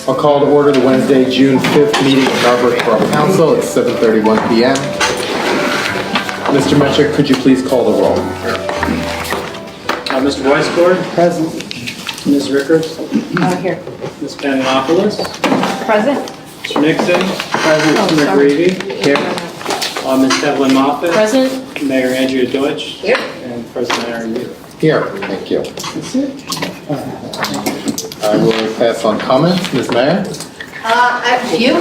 I'll call to order the Wednesday, June 5th meeting of Narberth Borough Council at 7:31 p.m. Mr. Metrick, could you please call the roll? Mr. Weisgord? Present. Ms. Rickards? Here. Ms. Paniopoulos? Present. Mr. Nixon? Present. Mr. McGreevy? Here. Ms. Devlin Moffett? Present. Mayor Andrea Deutsch? Here. And President Aaron Weaver. Here, thank you. I will pass on comments. Ms. Mayor? I have a few.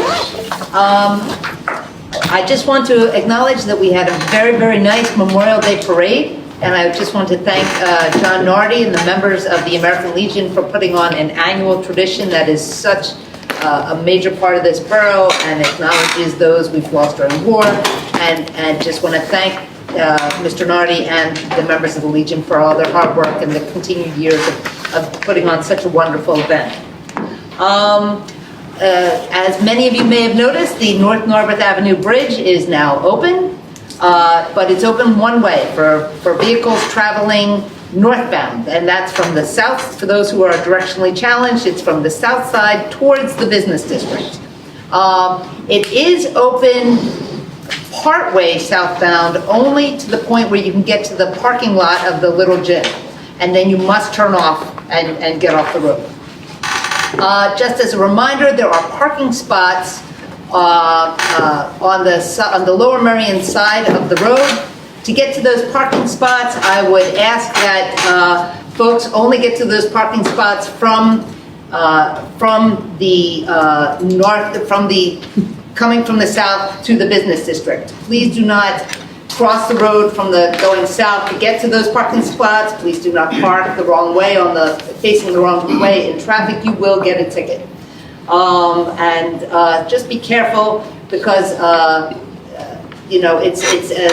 I just want to acknowledge that we had a very, very nice Memorial Day parade, and I just want to thank John Nardi and the members of the American Legion for putting on an annual tradition that is such a major part of this borough and acknowledges those we've lost during war, and just want to thank Mr. Nardi and the members of the Legion for all their hard work and the continued years of putting on such a wonderful event. As many of you may have noticed, the North Narberth Avenue Bridge is now open, but it's open one way for vehicles traveling northbound, and that's from the south. For those who are directionally challenged, it's from the south side towards the business district. It is open partway southbound only to the point where you can get to the parking lot of the little gym, and then you must turn off and get off the road. Just as a reminder, there are parking spots on the Lower Merion side of the road. To get to those parking spots, I would ask that folks only get to those parking spots from the coming from the south to the business district. Please do not cross the road from the going south to get to those parking spots. Please do not park the wrong way facing the wrong way in traffic. You will get a ticket. Just be careful because it's a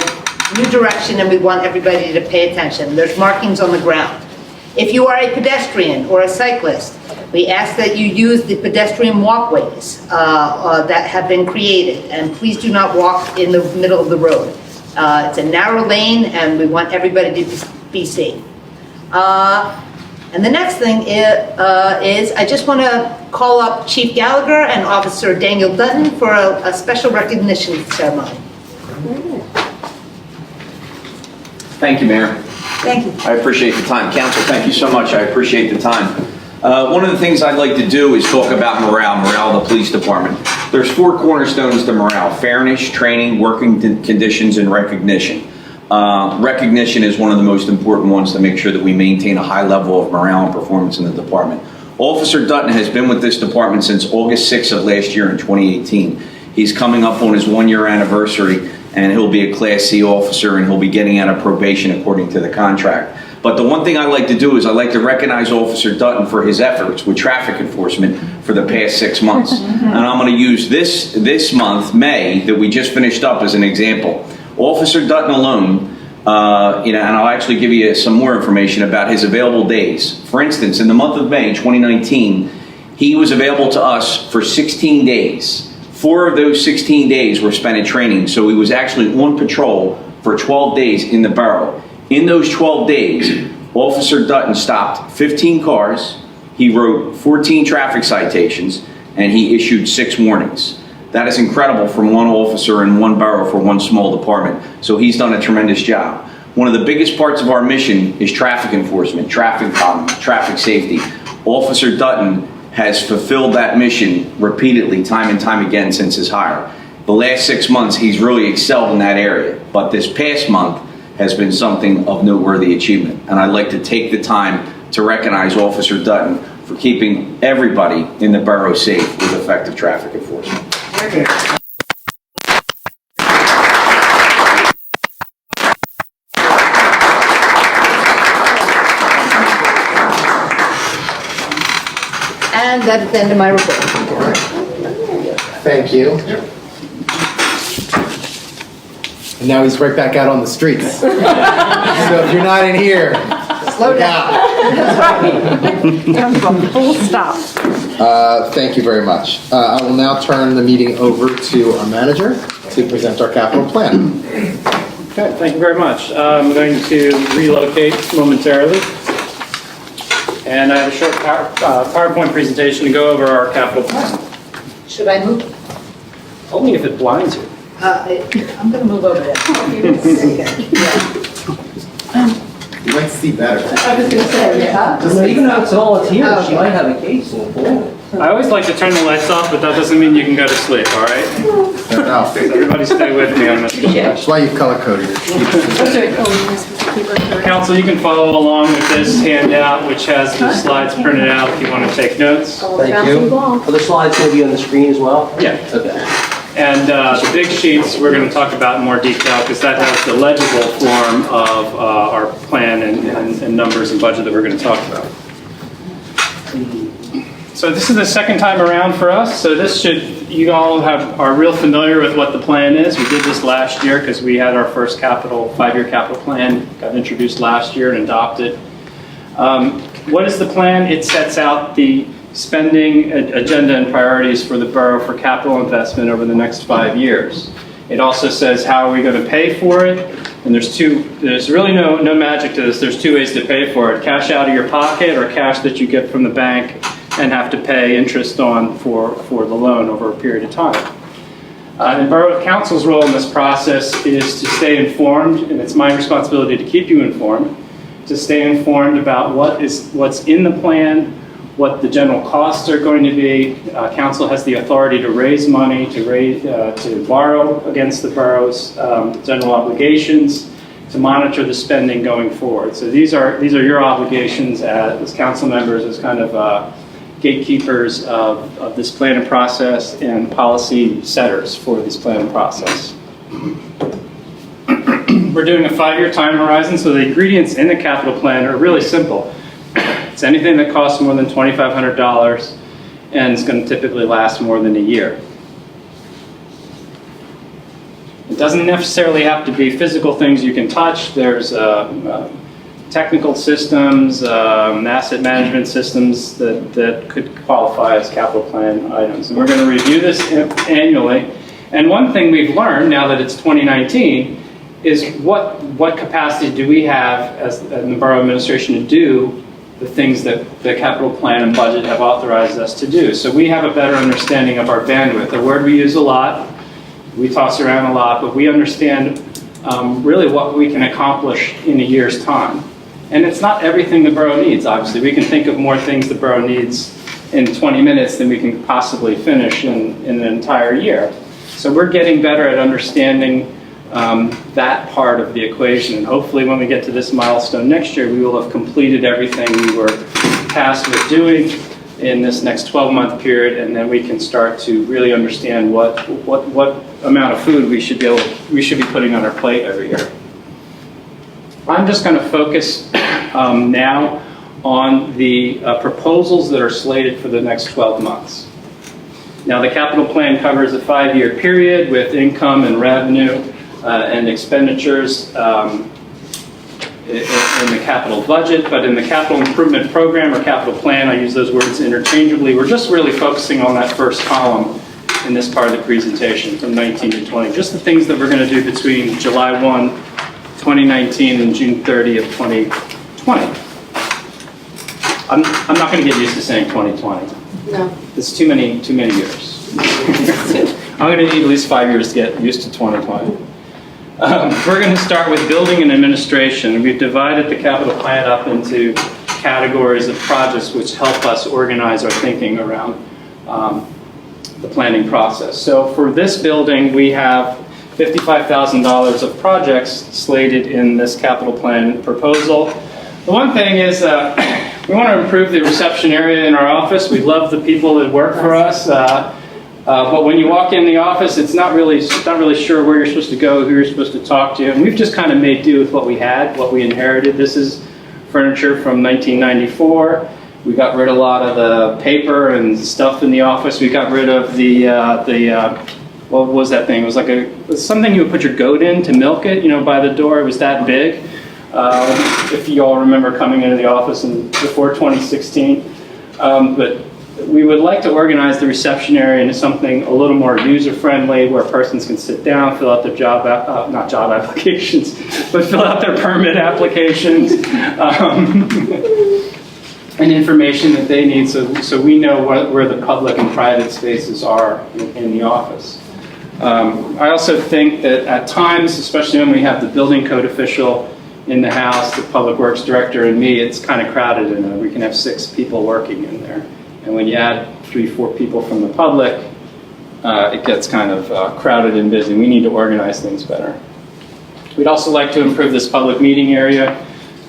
new direction and we want everybody to pay attention. There's markings on the ground. If you are a pedestrian or a cyclist, we ask that you use the pedestrian walkways that have been created, and please do not walk in the middle of the road. It's a narrow lane, and we want everybody to be safe. And the next thing is I just want to call up Chief Gallagher and Officer Daniel Dutton for a special recognition ceremony. Thank you, Mayor. Thank you. I appreciate the time. Council, thank you so much. I appreciate the time. One of the things I'd like to do is talk about morale of the police department. There's 4 cornerstones to morale: fairness, training, working conditions, and recognition. Recognition is one of the most important ones to make sure that we maintain a high level of morale and performance in the department. Officer Dutton has been with this department since August 6th of last year in 2018. He's coming up on his 1-year anniversary, and he'll be a Class C officer, and he'll be getting out of probation according to the contract. But the one thing I like to do is I like to recognize Officer Dutton for his efforts with traffic enforcement for the past 6 months. And I'm going to use this month, May, that we just finished up as an example. Officer Dutton alone, and I'll actually give you some more information about his available days. For instance, in the month of May 2019, he was available to us for 16 days. 4 of those 16 days were spent in training, so he was actually on patrol for 12 days in the borough. In those 12 days, Officer Dutton stopped 15 cars, he wrote 14 traffic citations, and he issued 6 warnings. That is incredible from one officer in one borough for one small department, so he's done a tremendous job. One of the biggest parts of our mission is traffic enforcement, traffic safety. Officer Dutton has fulfilled that mission repeatedly, time and time again, since his hire. The last 6 months, he's really excelled in that area, but this past month has been something of noteworthy achievement. And I'd like to take the time to recognize Officer Dutton for keeping everybody in the borough safe with effective traffic enforcement. And that's the end of my report. Thank you. And now he's right back out on the streets. So if you're not in here, slow down. That's right. Full stop. Thank you very much. I will now turn the meeting over to our manager to present our capital plan. Okay, thank you very much. I'm going to relocate momentarily. And I have a short PowerPoint presentation to go over our capital plan. Should I move? Only if it blinds you. I'm going to move over there. You might see better. I was going to say, yeah. Even though it's all it's here, Oh, she might have a case in the pool. I always like to turn the lights off, but that doesn't mean you can go to sleep, all right? No, So everybody stay with me on this that's why you color coded it. Council, you can follow along with this handout, which has the slides printed out if you want to take notes. Thank you. Are the slides going to be on the screen as well? Yeah. Okay. And the big sheets, we're going to talk about in more detail because that has the legible form of our plan and numbers and budget that we're going to talk about. So this is the second time around for us. So this you all are real familiar with what the plan is. We did this last year because we had our first five-year capital plan, got introduced last year and adopted. What is the plan? It sets out the spending agenda and priorities for the borough for capital investment over the next 5 years. It also says how are we going to pay for it, and there's really no magic to this. There's two ways to pay for it: cash out of your pocket or cash that you get from the bank and have to pay interest on for the loan over a period of time. And Borough Council's role in this process is to stay informed, and it's my responsibility to keep you informed, to stay informed about what's in the plan, what the general costs are going to be. Council has the authority to raise money, to borrow against the borough's general obligations, to monitor the spending going forward. So these are your obligations as council members, as kind of gatekeepers of this planning process and policy setters for this planning process. We're doing a 5-year time horizon, so the ingredients in the capital plan are really simple. It's anything that costs more than $2,500 and it's going to typically last more than a year. It doesn't necessarily have to be physical things you can touch. There's technical systems, asset management systems that could qualify as capital plan items. And we're going to review this annually. And one thing we've learned now that it's 2019 is what capacity do we have as in the borough administration to do the things that the capital plan and budget have authorized us to do. So we have a better understanding of our bandwidth, a word we use a lot, we toss around a lot, but we understand really what we can accomplish in a year's time. And it's not everything the borough needs, obviously. We can think of more things the borough needs in 20 minutes than we can possibly finish in an entire year. So we're getting better at understanding that part of the equation. And hopefully when we get to this milestone next year, we will have completed everything we were tasked with doing in this next 12-month period, and then we can start to really understand what amount of food we should be putting on our plate every year. I'm just going to focus now on the proposals that are slated for the next 12 months. Now, the capital plan covers a 5-year period with income and revenue and expenditures in the capital budget, but in the capital improvement program or capital plan, I use those words interchangeably. We're just really focusing on that first column in this part of the presentation from 19 to 20, just the things that we're going to do between July 1, 2019 and June 30 of 2020. I'm not going to get used to saying 2020. No. It's too many years. I'm going to need at least 5 years to get used to 2020. We're going to start with building and administration. We've divided the capital plan up into categories of projects which help us organize our thinking around the planning process. So for this building, we have $55,000 of projects slated in this capital plan proposal. The one thing is we want to improve the reception area in our office. We love the people that work for us. But when you walk in the office, it's not really sure where you're supposed to go, who you're supposed to talk to. And we've just kind of made do with what we had, what we inherited. This is furniture from 1994. We got rid of a lot of the paper and stuff in the office. We got rid of what was that thing? It was like something you would put your goat in to milk it, by the door. It was that big. If you all remember coming into the office before 2016. But we would like to organize the reception area into something a little more user-friendly, where persons can sit down, fill out their not job applications, but fill out their permit applications. and information that they need so we know where the public and private spaces are in the office. I also think that at times, especially when we have the building code official in the house, the public works director, and me, it's kind of crowded in there. We can have 6 people working in there. And when you add 3-4 people from the public, it gets kind of crowded and busy. We need to organize things better. We'd also like to improve this public meeting area.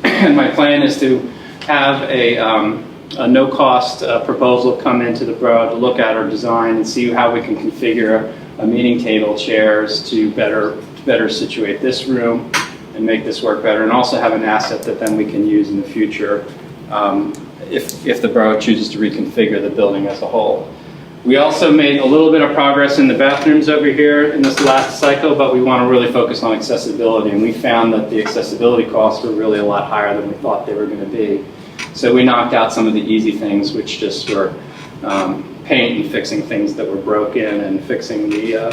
And my plan is to have a no-cost proposal come into the borough to look at our design and see how we can configure a meeting table, chairs to better situate this room and make this work better, and also have an asset that then we can use in the future if the borough chooses to reconfigure the building as a whole. We also made a little bit of progress in the bathrooms over here in this last cycle, but we want to really focus on accessibility, and we found that the accessibility costs were really a lot higher than we thought they were going to be. So we knocked out some of the easy things, which just were paint and fixing things that were broken, and fixing the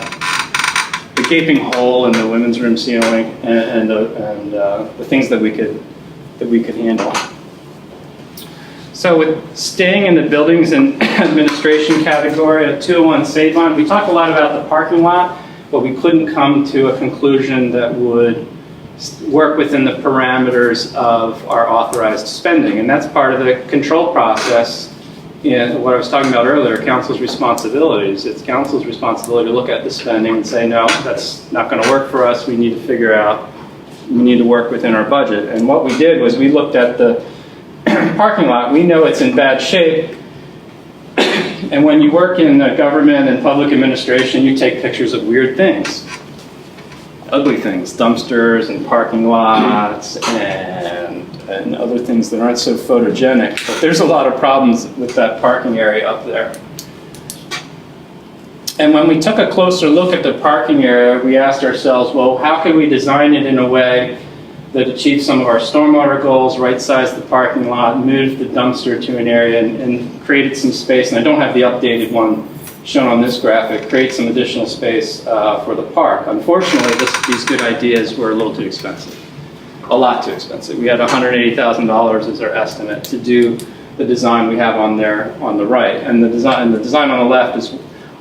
gaping hole in the women's room ceiling, and the things that we could handle. So with staying in the buildings and administration category at 201 Sabine, we talked a lot about the parking lot, but we couldn't come to a conclusion that would work within the parameters of our authorized spending. And that's part of the control process in what I was talking about earlier, council's responsibilities. It's council's responsibility to look at the spending and say, no, that's not going to work for us. We need to figure out, we need to work within our budget. And what we did was we looked at the parking lot. We know it's in bad shape. And when you work in government and public administration, you take pictures of weird things. Ugly things, dumpsters and parking lots and other things that aren't so photogenic. But there's a lot of problems with that parking area up there. And when we took a closer look at the parking area, we asked ourselves, well, how can we design it in a way that achieves some of our stormwater goals, right-size the parking lot, move the dumpster to an area, and created some space. And I don't have the updated one shown on this graphic, create some additional space for the park. Unfortunately, these good ideas were a little too expensive, a lot too expensive. We had $180,000 as our estimate to do the design we have on there on the right. And the design on the left is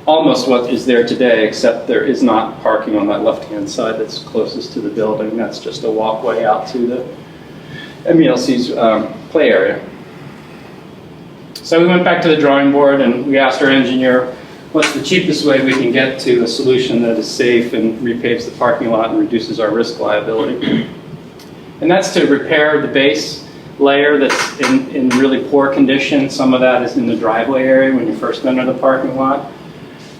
almost what is there today, except there is not parking on that left-hand side that's closest to the building. That's just a walkway out to the MELC's play area. So we went back to the drawing board and we asked our engineer, what's the cheapest way we can get to a solution that is safe and repaves the parking lot and reduces our risk liability? And that's to repair the base layer that's in really poor condition. Some of that is in the driveway area when you first enter the parking lot.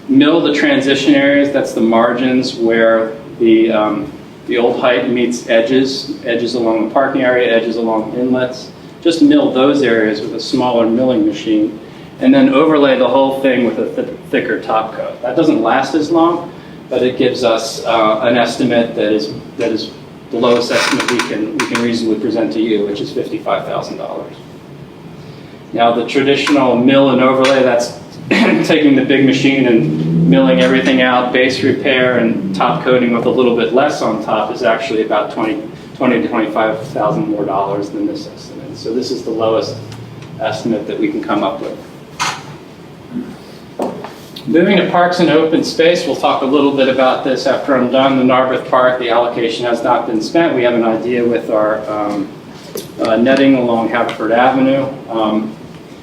Mill the transition areas, that's the margins where the old height meets edges along the parking area, edges along inlets. Just mill those areas with a smaller milling machine, and then overlay the whole thing with a thicker top coat. That doesn't last as long, but it gives us an estimate that is the lowest estimate we can reasonably present to you, which is $55,000. Now the traditional mill and overlay, that's taking the big machine and milling everything out, base repair and top coating with a little bit less on top is actually about $20,000 to $25,000 more dollars than this estimate. So this is the lowest estimate that we can come up with. Moving to parks and open space, we'll talk a little bit about this after I'm done. The Narberth Park, the allocation has not been spent. We have an idea with our netting along Haverford Avenue.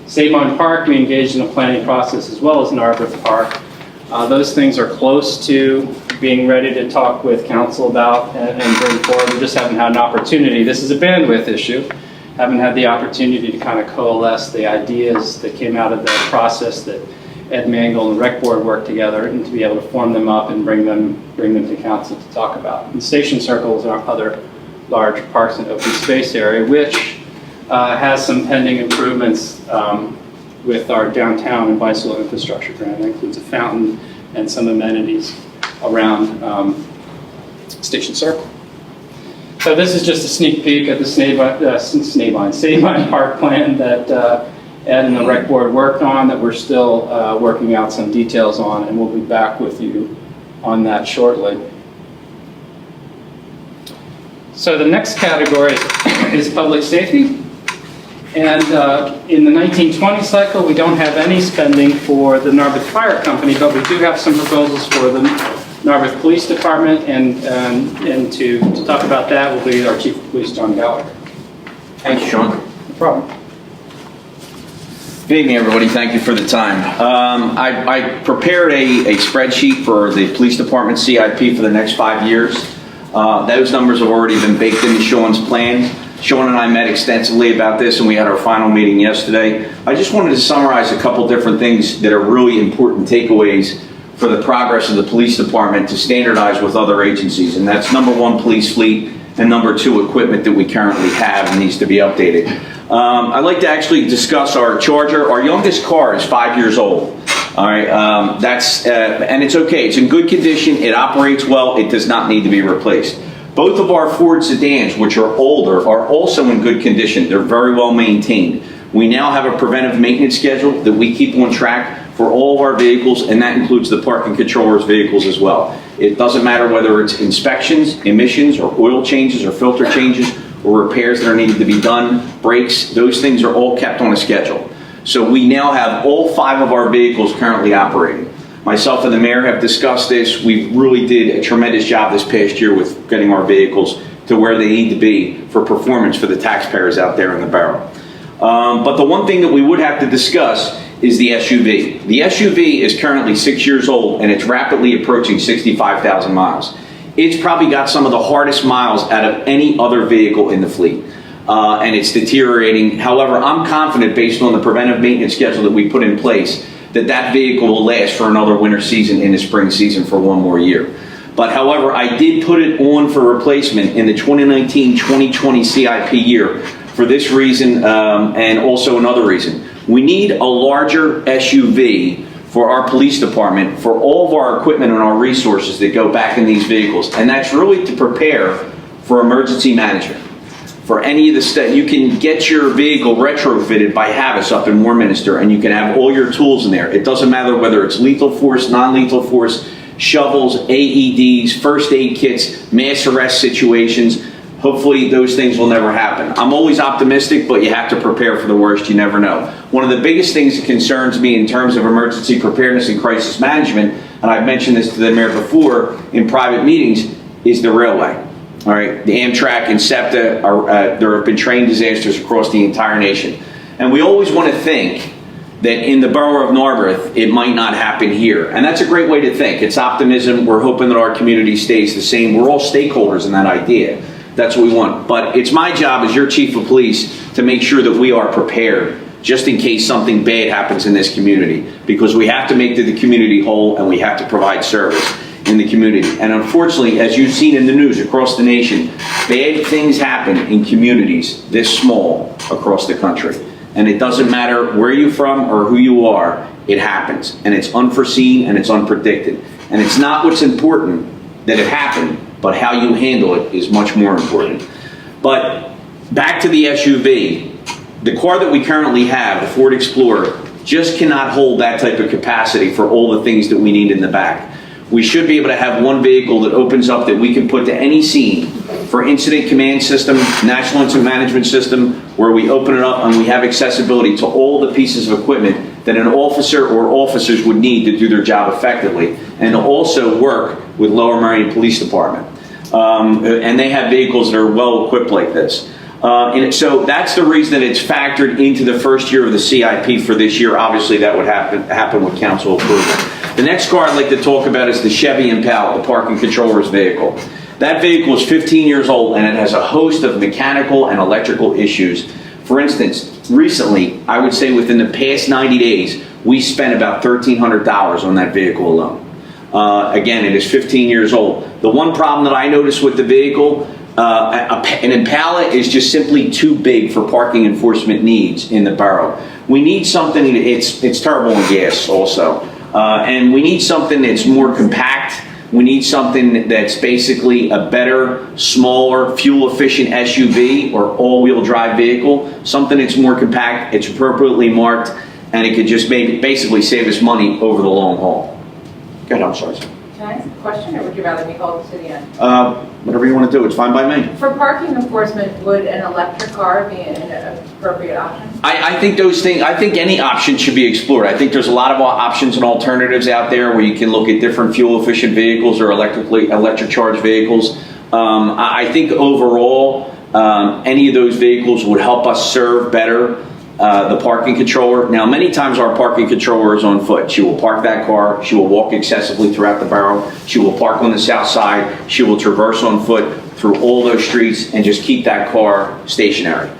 Sabine Park, we engaged in a planning process as well as Narberth Park. Those things are close to being ready to talk with council about and bring forward. We just haven't had an opportunity. This is a bandwidth issue. Haven't had the opportunity to kind of coalesce the ideas that came out of the process that Ed Mangle and the Rec Board worked together, and to be able to form them up and bring them to council to talk about. And Station Circle is our other large parks and open space area, which has some pending improvements with our downtown and bicycle infrastructure grant. That includes a fountain and some amenities around Station Circle. So this is just a sneak peek at the Sabine Park plan that Ed and the Rec Board worked on, that we're still working out some details on, and we'll be back with you on that shortly. So the next category is public safety. And in the 1920 cycle, we don't have any spending for the Narberth Fire Company, but we do have some proposals for the Narberth Police Department, and to talk about that will be our Chief of Police, John Gallagher. Thanks, Sean. No problem. Good evening, everybody. Thank you for the time. I prepared a spreadsheet for the police department CIP for the next 5 years. Those numbers have already been baked into Sean's plan. Sean and I met extensively about this, and we had our final meeting yesterday. I just wanted to summarize a couple different things that are really important takeaways for the progress of the police department to standardize with other agencies, and that's number one, police fleet, and number two, equipment that we currently have and needs to be updated. I'd like to actually discuss our Charger. Our youngest car is 5 years old. All right, and it's okay. It's in good condition. It operates well. It does not need to be replaced. Both of our Ford sedans, which are older, are also in good condition. They're very well maintained. We now have a preventive maintenance schedule that we keep on track for all of our vehicles, and that includes the parking controllers' vehicles as well. It doesn't matter whether it's inspections, emissions, or oil changes, or filter changes, or repairs that are needed to be done, brakes, those things are all kept on a schedule. So we now have all 5 of our vehicles currently operating. Myself and the mayor have discussed this. We really did a tremendous job this past year with getting our vehicles to where they need to be for performance for the taxpayers out there in the borough. But the one thing that we would have to discuss is the SUV. The SUV is currently 6 years old, and it's rapidly approaching 65,000 miles. It's probably got some of the hardest miles out of any other vehicle in the fleet, and it's deteriorating. However, I'm confident, based on the preventive maintenance schedule that we put in place, that that vehicle will last for another winter season and the spring season for one more year. But however, I did put it on for replacement in the 2019-2020 CIP year for this reason, and also another reason. We need a larger SUV for our police department, for all of our equipment and our resources that go back in these vehicles. And that's really to prepare for emergency management. For any of the stuff, you can get your vehicle retrofitted by Havas up in Warminster, and you can have all your tools in there. It doesn't matter whether it's lethal force, non-lethal force, shovels, AEDs, first aid kits, mass arrest situations. Hopefully those things will never happen. I'm always optimistic, but you have to prepare for the worst. You never know. One of the biggest things that concerns me in terms of emergency preparedness and crisis management, and I've mentioned this to the mayor before in private meetings, is the railway. All right, the Amtrak and SEPTA, there have been train disasters across the entire nation. And we always want to think that in the borough of Narberth, it might not happen here. And that's a great way to think. It's optimism. We're hoping that our community stays the same. We're all stakeholders in that idea. That's what we want. But it's my job as your chief of police to make sure that we are prepared just in case something bad happens in this community, because we have to make the community whole and we have to provide service in the community. And unfortunately, as you've seen in the news across the nation, bad things happen in communities this small across the country. And it doesn't matter where you're from or who you are, it happens. And it's unforeseen and it's unpredicted. And it's not what's important that it happened, but how you handle it is much more important. But back to the SUV, the car that we currently have, the Ford Explorer, just cannot hold that type of capacity for all the things that we need in the back. We should be able to have one vehicle that opens up that we can put to any scene for incident command system, national incident management system, where we open it up and we have accessibility to all the pieces of equipment that an officer or officers would need to do their job effectively, and to also work with Lower Merion Police Department. And they have vehicles that are well equipped like this. And so that's the reason that it's factored into the first year of the CIP for this year. Obviously, that would happen with council approval. The next car I'd like to talk about is the Chevy Impala, the parking controller's vehicle. That vehicle is 15 years old, and it has a host of mechanical and electrical issues. For instance, recently, I would say within the past 90 days, we spent about $1,300 on that vehicle alone. Again, it is 15 years old. The one problem that I noticed with the vehicle, an Impala is just simply too big for parking enforcement needs in the borough. We need something, it's terrible in gas also, and we need something that's more compact. We need something that's basically a better, smaller, fuel-efficient SUV or all-wheel drive vehicle, something that's more compact, it's appropriately marked, and it could just basically save us money over the long haul. Good, I'm sorry, sir. Can I ask a question, or would you rather me hold it to the end? Whatever you want to do, it's fine by me. For parking enforcement, would an electric car be an appropriate option? I think those things, I think any option should be explored. I think there's a lot of options and alternatives out there where you can look at different fuel efficient vehicles or electric charged vehicles. I think overall, any of those vehicles would help us serve better the parking controller. Now, many times our parking controller is on foot. She will park that car. She will walk excessively throughout the borough. She will park on the south side. She will traverse on foot through all those streets and just keep that car stationary.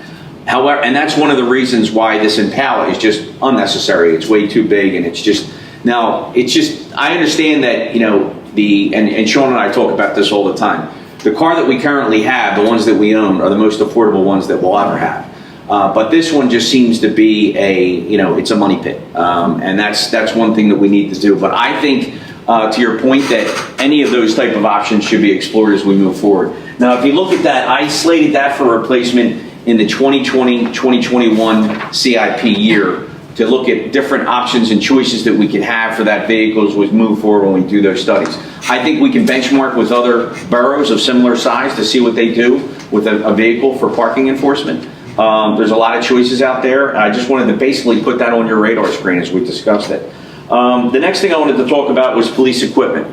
However, and that's one of the reasons why this Impala is just unnecessary. It's way too big, and it's just, now, it's just, I understand that, you know, and Sean and I talk about this all the time. The car that we currently have, the ones that we own, are the most affordable ones that we'll ever have. But this one just seems to be it's a money pit. And that's one thing that we need to do. But I think, to your point, that any of those type of options should be explored as we move forward. Now, if you look at that, I slated that for replacement in the 2020-2021 CIP year to look at different options and choices that we can have for that vehicle as we move forward when we do those studies. I think we can benchmark with other boroughs of similar size to see what they do with a vehicle for parking enforcement. There's a lot of choices out there. I just wanted to basically put that on your radar screen as we discussed it. The next thing I wanted to talk about was police equipment.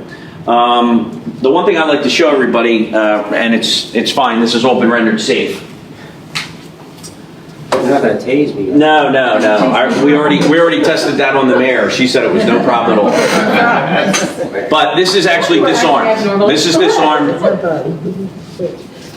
The one thing I'd like to show everybody, and it's fine, this has all been rendered safe. You're not going to tase me. No. We already tested that on the mayor. She said it was no problem at all. But this is actually disarmed. This is disarmed.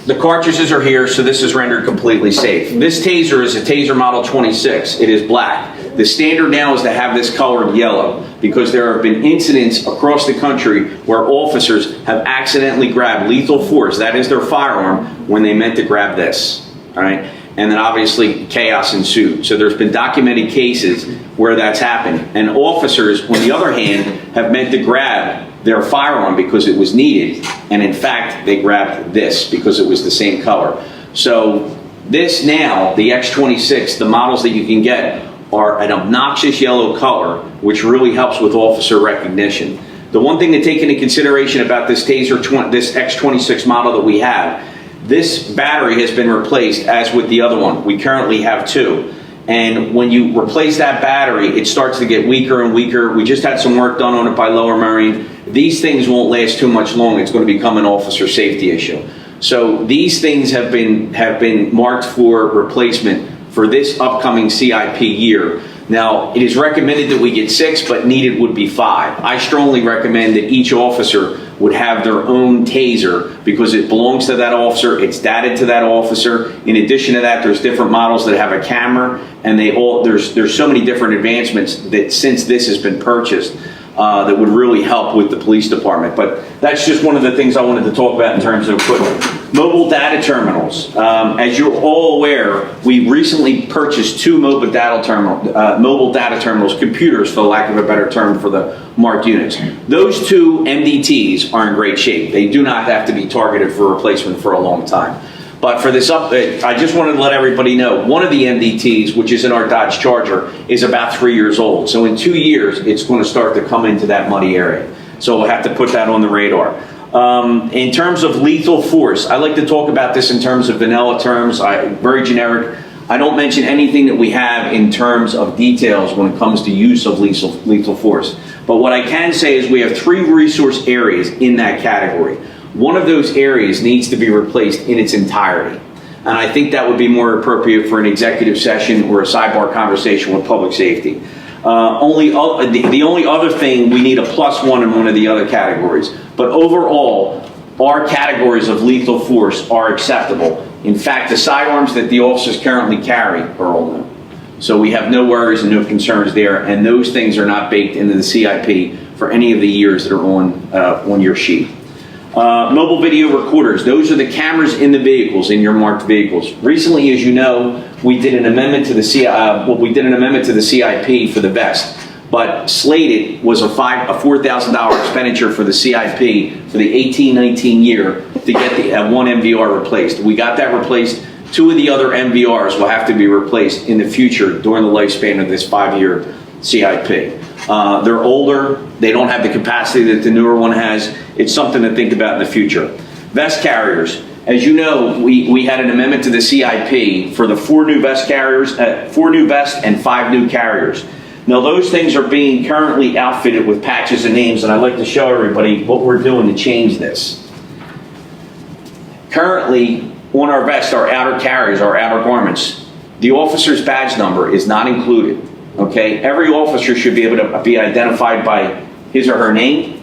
The cartridges are here, so this is rendered completely safe. This taser is a taser model 26. It is black. The standard now is to have this colored yellow because there have been incidents across the country where officers have accidentally grabbed lethal force, that is their firearm, when they meant to grab this, all right? And then obviously chaos ensued. So there's been documented cases where that's happened. And officers, on the other hand, have meant to grab their firearm because it was needed, and in fact they grabbed this because it was the same color. So this now, the X26, the models that you can get are an obnoxious yellow color, which really helps with officer recognition. The one thing to take into consideration about this taser, this X26 model that we have, this battery has been replaced as with the other one. We currently have two. And when you replace that battery, it starts to get weaker and weaker. We just had some work done on it by Lower Merion. These things won't last too much long. It's going to become an officer safety issue. So these things have been marked for replacement for this upcoming CIP year. Now, it is recommended that we get 6, but needed would be 5. I strongly recommend that each officer would have their own taser because it belongs to that officer, it's dated to that officer. In addition to that, there's different models that have a camera, and there's so many different advancements that since this has been purchased that would really help with the police department. But that's just one of the things I wanted to talk about in terms of equipment. Mobile data terminals. As you're all aware, we recently purchased 2 mobile data terminals, computers for lack of a better term, for the marked units. Those 2 MDTs are in great shape. They do not have to be targeted for replacement for a long time. But for this I just wanted to let everybody know, one of the MDTs, which is in our Dodge Charger, is about 3 years old. So in 2 years, it's going to start to come into that muddy area. So we'll have to put that on the radar. In terms of lethal force, I like to talk about this in terms of vanilla terms, very generic. I don't mention anything that we have in terms of details when it comes to use of lethal force. But what I can say is we have 3 resource areas in that category. One of those areas needs to be replaced in its entirety. And I think that would be more appropriate for an executive session or a sidebar conversation with public safety. The only other thing, we need a +1 in one of the other categories. But overall, our categories of lethal force are acceptable. In fact, the sidearms that the officers currently carry are all new. So we have no worries and no concerns there, and those things are not baked into the CIP for any of the years that are on your sheet. Mobile video recorders, those are the cameras in the vehicles, in your marked vehicles. Recently, as you know, we did an amendment to the CIP for the vest, but slated was a $4,000 expenditure for the CIP for the 18-19 year to get the one MVR replaced. We got that replaced. 2 of the other MVRs will have to be replaced in the future during the lifespan of this 5-year CIP. They're older. They don't have the capacity that the newer one has. It's something to think about in the future. Vest carriers. As you know, we had an amendment to the CIP for the 4 new vest carriers, 4 new vests and 5 new carriers. Now those things are being currently outfitted with patches and names, and I'd like to show everybody what we're doing to change this. Currently, on our vests, our outer carriers, our outer garments, the officer's badge number is not included, okay? Every officer should be able to be identified by his or her name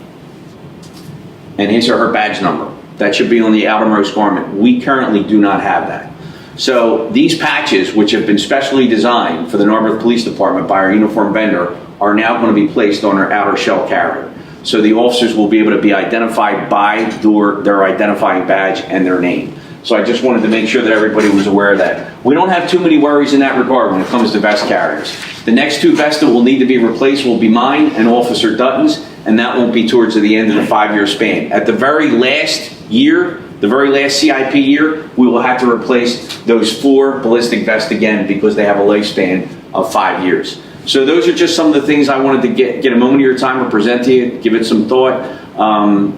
and his or her badge number. That should be on the outermost garment. We currently do not have that. So these patches, which have been specially designed for the Narberth Police Department by our uniform vendor, are now going to be placed on our outer shell carrier. So the officers will be able to be identified by their identifying badge and their name. So I just wanted to make sure that everybody was aware of that. We don't have too many worries in that regard when it comes to vest carriers. The next 2 vests that will need to be replaced will be mine and Officer Dutton's, and that won't be towards the end of the 5-year span. At the very last year, the very last CIP year, we will have to replace those 4 ballistic vests again because they have a lifespan of 5 years. So those are just some of the things I wanted to get a moment of your time to present to you, give it some thought,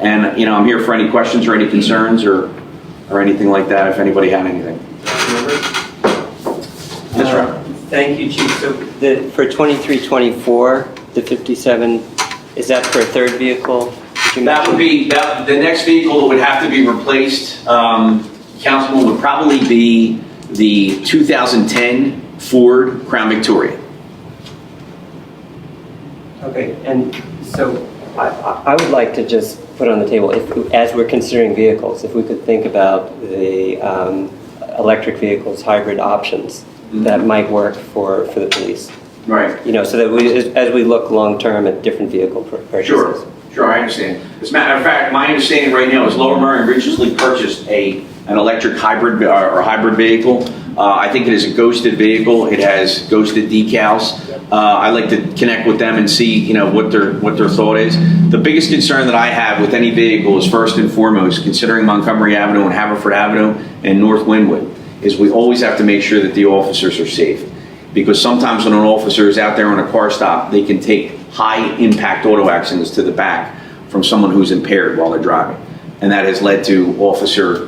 and you know, I'm here for any questions or any concerns or anything like that if anybody had anything. That's right. Thank you, Chief. So for 23-24, the 57, is that for a 3rd vehicle? That would be the next vehicle that would have to be replaced, Councilman, would probably be the 2010 Ford Crown Victoria. Okay, and so I would like to just put on the table, as we're considering vehicles, if we could think about the electric vehicles, hybrid options that might work for the police. Right. You know, so that as we look long-term at different vehicle purchases. Sure, I understand. As a matter of fact, my understanding right now is Lower Merion recently purchased an electric hybrid or hybrid vehicle. I think it is a ghosted vehicle. It has ghosted decals. I'd like to connect with them and see, you know, what their thought is. The biggest concern that I have with any vehicle is first and foremost, considering Montgomery Avenue and Haverford Avenue and North Wynwood, is we always have to make sure that the officers are safe. Because sometimes when an officer is out there on a car stop, they can take high impact auto accidents to the back from someone who's impaired while they're driving. And that has led to officer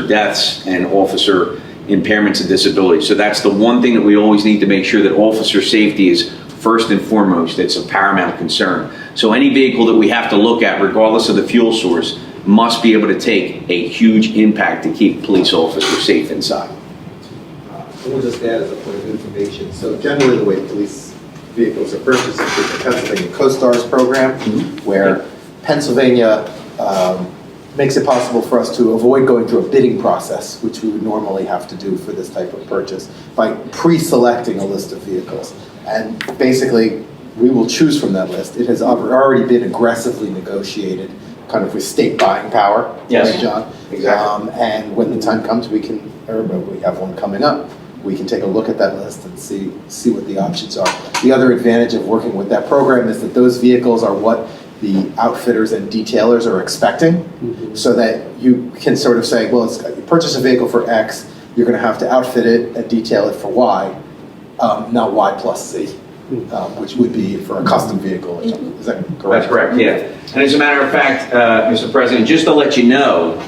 deaths and officer impairments and disabilities. So that's the one thing that we always need to make sure that officer safety is first and foremost. It's a paramount concern. So any vehicle that we have to look at, regardless of the fuel source, must be able to take a huge impact to keep police officers safe inside. We'll just add as a point of information. So generally the way police vehicles are purchased is through the Pennsylvania Co-Stars program, where Pennsylvania makes it possible for us to avoid going through a bidding process, which we would normally have to do for this type of purchase, by pre-selecting a list of vehicles. And basically, we will choose from that list. It has already been aggressively negotiated, kind of with state buying power, Yes. right, John? Exactly. And when the time comes, we have one coming up. We can take a look at that list and see what the options are. The other advantage of working with that program is that those vehicles are what the outfitters and detailers are expecting, so that you can sort of say, well, you purchase a vehicle for X, you're going to have to outfit it and detail it for Y, not Y plus Z, which would be for a custom vehicle. Is that correct? That's correct, yeah. And as a matter of fact, Mr. President, just to let you know,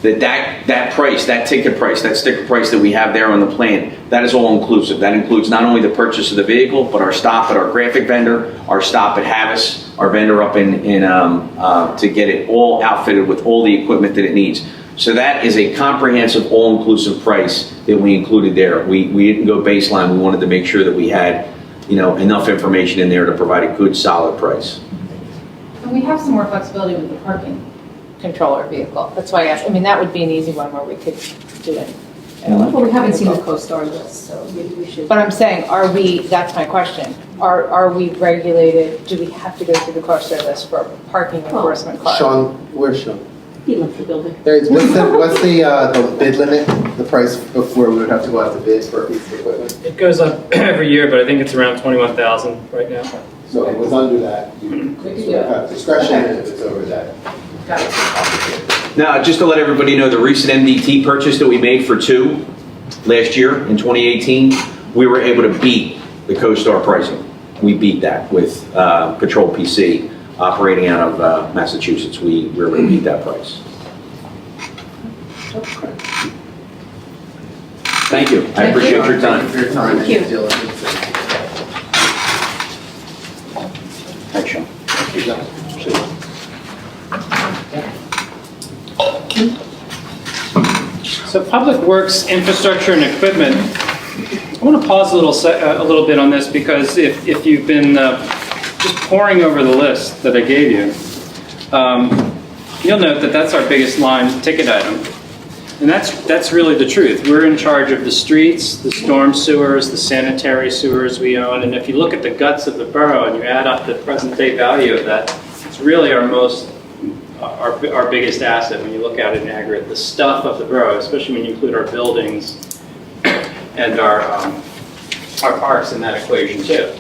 that price, that ticket price, that sticker price that we have there on the plan, that is all inclusive. That includes not only the purchase of the vehicle, but our stop at our graphic vendor, our stop at Havas, our vendor up to get it all outfitted with all the equipment that it needs. So that is a comprehensive, all-inclusive price that we included there. We didn't go baseline. We wanted to make sure that we had, you know, enough information in there to provide a good, solid price. And we have some more flexibility with the parking controller vehicle. That's why I asked. I mean, that would be an easy one where we could do it. Well, we haven't seen the CoStar list, so maybe we should. But I'm saying, that's my question. Are we regulated? Do we have to go through the CoStar list for parking enforcement cars? Sean, where's Sean? He left the building. What's the bid limit, the price before we would have to go out to bid for a piece of equipment? It goes up every year, but I think it's around 21,000 right now. So if it was under that, you We could sort do of it. have discretion, and if it's over that. Got it. Now, just to let everybody know, the recent MDT purchase that we made for 2 last year in 2018, we were able to beat the CoStar pricing. we beat that with Patrol PC operating out of Massachusetts. We're going to beat that price. Thank you. I appreciate your time. Thank you for your time and Thank your you. diligence. Thanks, Sean. So Public Works, infrastructure, and equipment. I want to pause a little bit on this because if you've been just poring over the list that I gave you, you'll note that that's our biggest line ticket item. And that's really the truth. We're in charge of the streets, the storm sewers, the sanitary sewers we own. And if you look at the guts of the borough and you add up the present day value of that, it's really our biggest asset when you look at it in aggregate. The stuff of the borough, especially when you include our buildings and our parks in that equation too.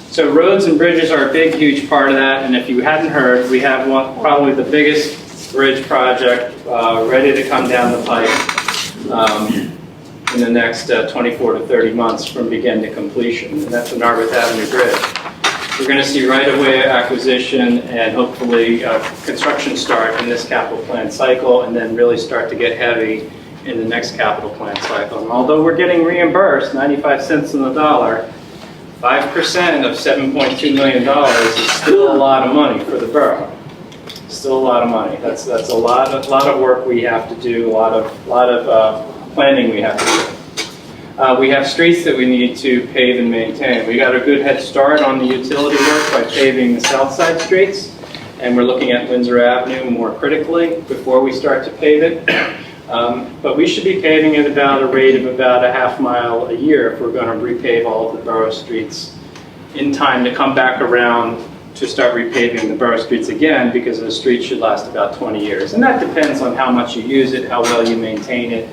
So roads and bridges are a big, huge part of that. And if you hadn't heard, we have probably the biggest bridge project ready to come down the pipe in the next 24 to 30 months from begin to completion. And that's the Narberth Avenue Bridge. We're going to see right-of-way acquisition and hopefully construction start in this capital plan cycle and then really start to get heavy in the next capital plan cycle. And although we're getting reimbursed 95 cents on the dollar, 5% of $7.2 million is still a lot of money for the borough. Still a lot of money. That's a lot of work we have to do, a lot of planning we have to do. We have streets that we need to pave and maintain. We got a good head start on the utility work by paving the south side streets, and we're looking at Windsor Avenue more critically before we start to pave it. But we should be paving at about a rate of about a half mile a year if we're going to repave all of the borough streets in time to come back around to start repaving the borough streets again, because the streets should last about 20 years. And that depends on how much you use it, how well you maintain it.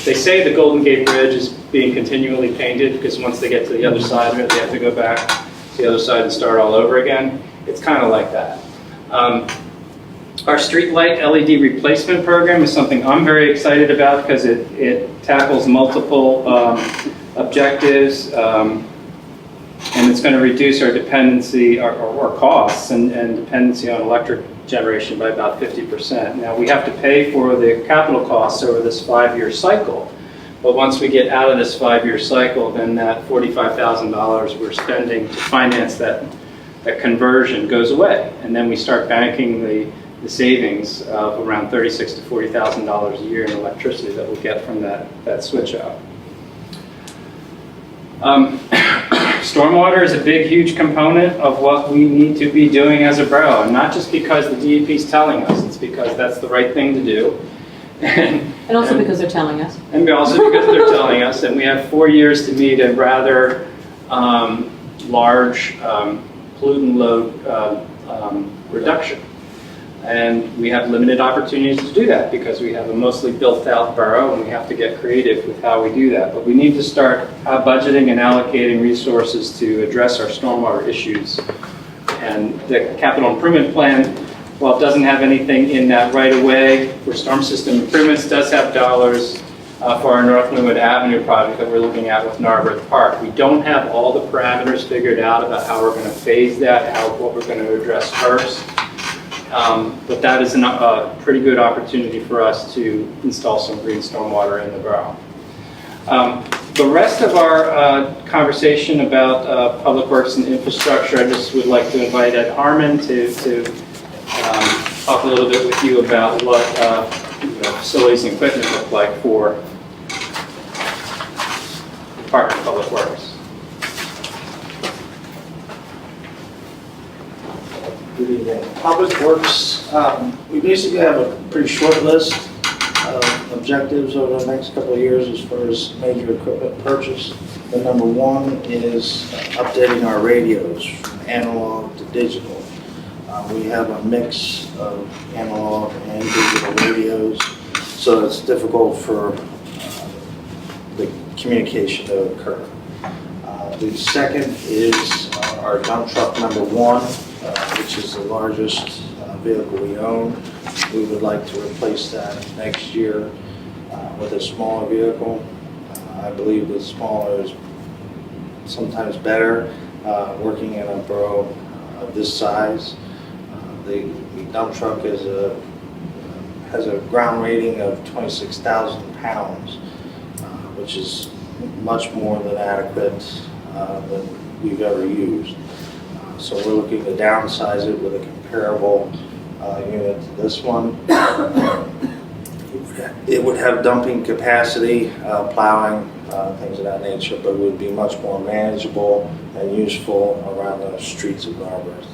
They say the Golden Gate Bridge is being continually painted because once they get to the other side of it, they have to go back to the other side and start all over again. It's kind of like that. Our streetlight LED replacement program is something I'm very excited about because it tackles multiple objectives. And it's going to reduce our dependency, our costs and dependency on electric generation by about 50%. Now, we have to pay for the capital costs over this 5-year cycle. But once we get out of this 5-year cycle, then that $45,000 we're spending to finance that conversion goes away. And then we start banking the savings of around $36,000 to $40,000 a year in electricity that we'll get from that switch out. Stormwater is a big, huge component of what we need to be doing as a borough, and not just because the DEP is telling us, it's because that's the right thing to do. And also because they're telling us. And also because they're telling us, and we have 4 years to meet a rather large pollutant load reduction. And we have limited opportunities to do that because we have a mostly built-out borough and we have to get creative with how we do that. But we need to start budgeting and allocating resources to address our stormwater issues. And the capital improvement plan, while it doesn't have anything in that right away for storm system improvements, does have dollars for our North Linwood Avenue project that we're looking at with Narberth Park. We don't have all the parameters figured out about how we're going to phase that, what we're going to address first. But that is a pretty good opportunity for us to install some green stormwater in the borough. The rest of our conversation about public works and infrastructure, I just would like to invite Ed Harmon to talk a little bit with you about what facilities and equipment look like for Department of Public Works. Good evening. Public Works, we basically have a pretty short list of objectives over the next couple of years as far as major equipment purchase. The number one is updating our radios from analog to digital. We have a mix of analog and digital radios, so it's difficult for the communication to occur. The second is our dump truck number one, which is the largest vehicle we own. We would like to replace that next year with a smaller vehicle. I believe the smaller is sometimes better. working in a borough of this size. The dump truck has a ground rating of 26,000 pounds, which is much more than adequate than we've ever used. So we're looking to downsize it with a comparable unit to this one. It would have dumping capacity, plowing, things of that nature, but would be much more manageable and useful around the streets of Narberth.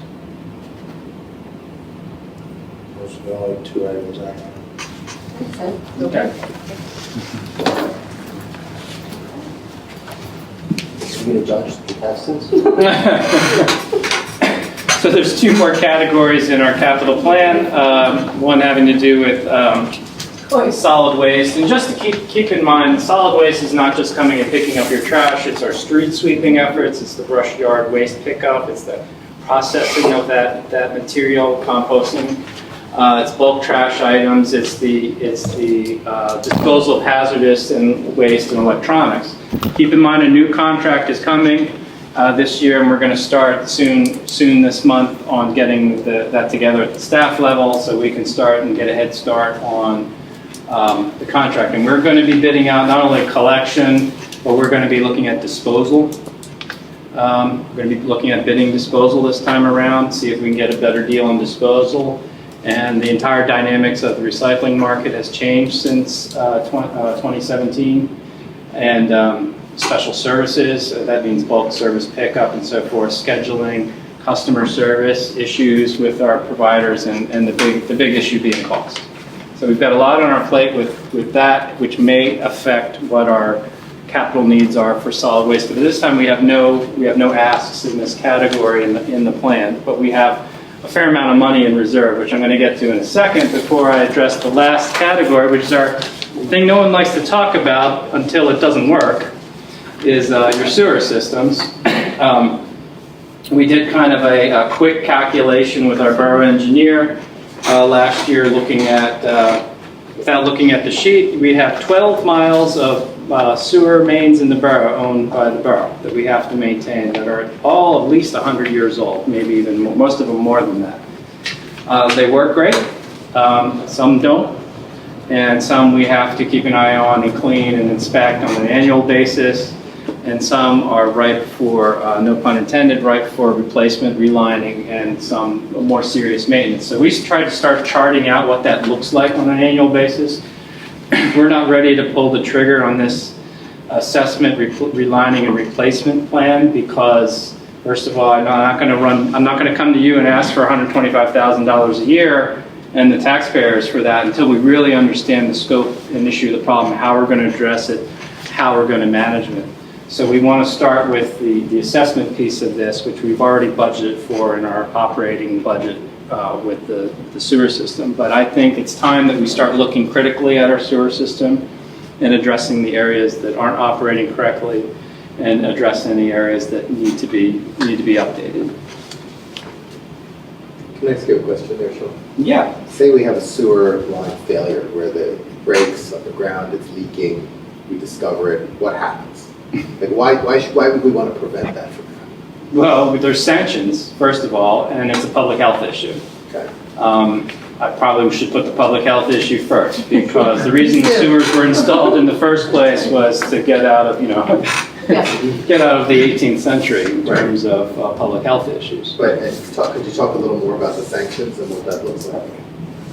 Those are the only two items I have. Okay. We're going to judge the contestants. So there's two more categories in our capital plan, one having to do with solid waste. And just to keep in mind, solid waste is not just coming and picking up your trash, it's our street sweeping efforts, it's the brush yard waste pickup, it's the processing of that material, composting. It's bulk trash items, it's the disposal of hazardous and waste and electronics. Keep in mind a new contract is coming this year, and we're going to start soon this month on getting that together at the staff level so we can start and get a head start on the contract. And we're going to be bidding out not only collection, but we're going to be looking at disposal. We're going to be looking at bidding disposal this time around, see if we can get a better deal on disposal. And the entire dynamics of the recycling market has changed since 2017. And special services, that means bulk service pickup and so forth, scheduling, customer service issues with our providers, and the big issue being cost. So we've got a lot on our plate with that, which may affect what our capital needs are for solid waste. But this time we have no asks in this category in the plan, but we have a fair amount of money in reserve, which I'm going to get to in a second before I address the last category, which is our thing no one likes to talk about until it doesn't work, is your sewer systems. We did kind of a quick calculation with our borough engineer last year, looking at, without looking at the sheet, we have 12 miles of sewer mains in the borough owned by the borough that we have to maintain that are all at least 100 years old, maybe even more, most of them more than that. They work great, some don't, and some we have to keep an eye on and clean and inspect on an annual basis, and some are ripe for, no pun intended, ripe for replacement, relining, and some more serious maintenance. So we tried to start charting out what that looks like on an annual basis. We're not ready to pull the trigger on this assessment, relining, and replacement plan because, first of all, I'm not going to come to you and ask for $125,000 a year and the taxpayers for that until we really understand the scope and issue of the problem, how we're going to address it, how we're going to manage it. So we want to start with the assessment piece of this, which we've already budgeted for in our operating budget with the sewer system. But I think it's time that we start looking critically at our sewer system and addressing the areas that aren't operating correctly and address any areas that need to be updated. Can I ask you a question there, Sean? Yeah. Say we have a sewer line failure where the breaks underground, it's leaking, we discover it, what happens? Like why would we want to prevent that from happening? Well, there's sanctions, first of all, and it's a public health issue. Okay. I probably should put the public health issue first, because the reason the sewers were installed in the first place was to get out of, get out of the 18th century in terms of public health issues. But could you talk a little more about the sanctions and what that looks like?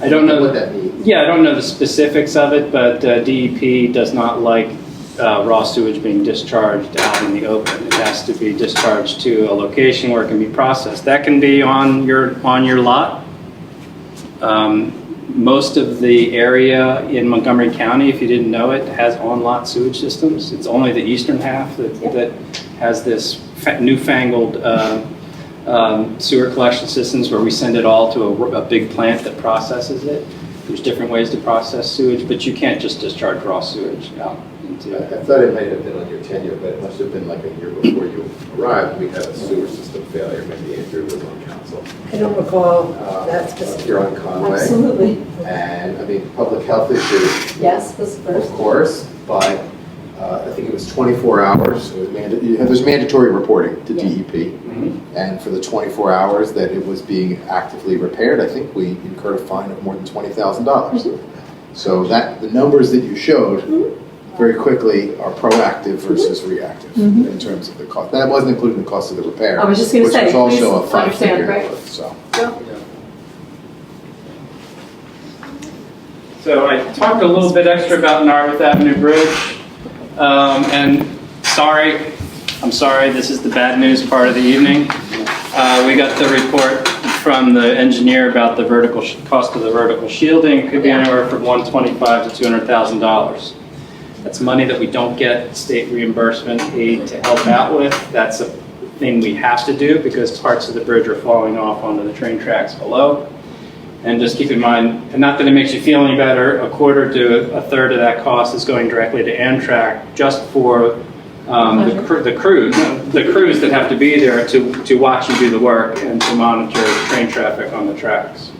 I don't know what that means. Yeah, I don't know the specifics of it, but DEP does not like raw sewage being discharged out in the open. It has to be discharged to a location where it can be processed. That can be on your lot. Most of the area in Montgomery County, if you didn't know it, has on-lot sewage systems. It's only the eastern half that has this newfangled sewer collection systems where we send it all to a big plant that processes it. There's different ways to process sewage, but you can't just discharge raw sewage out into it. I thought it might have been on your tenure, but it must have been like a year before you arrived. We had a sewer system failure. Maybe Andrew was on council. I don't recall that specific. Here on Conway. Absolutely. And I mean, public health issues. Yes, was first. Of course, but I think it was 24 hours. There's mandatory reporting to Yes. DEP. And for the 24 hours that it was being actively repaired, I think we incurred a fine of more than $20,000. So that the numbers that you showed very quickly are proactive versus reactive in terms of the cost. That wasn't including the cost of the repair. I was just gonna say, which was also a please understand, five-figure right? number, so. So I talked a little bit extra about Narberth Avenue Bridge, and I'm sorry, this is the bad news part of the evening. We got the report from the engineer about the cost of the vertical shielding. It could be anywhere from $125,000 to $200,000. That's money that we don't get state reimbursement aid to help out with. That's a thing we have to do because parts of the bridge are falling off onto the train tracks below. And just keep in mind, and not that it makes you feel any better, a quarter to a third of that cost is going directly to Amtrak just for the crews that have to be there to watch you do the work and to monitor train traffic on the tracks.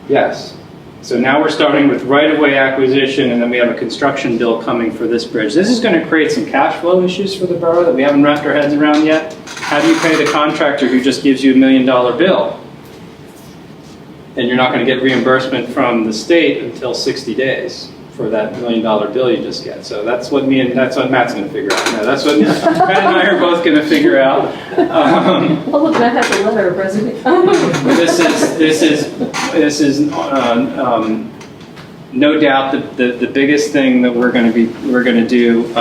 Yes. So now we're starting with right-of-way acquisition, and then we have a construction bill coming for this bridge. This is going to create some cash flow issues for the borough that we haven't wrapped our heads around yet. How do you pay the contractor who just gives you $1 million bill? And you're not going to get reimbursement from the state until 60 days for that $1 million bill you just get. So that's what Matt's going to figure out. No, that's what Matt and I are both going to figure out. Oh, look, Matt has a letter of resignation. This is no doubt the biggest thing that we're going to do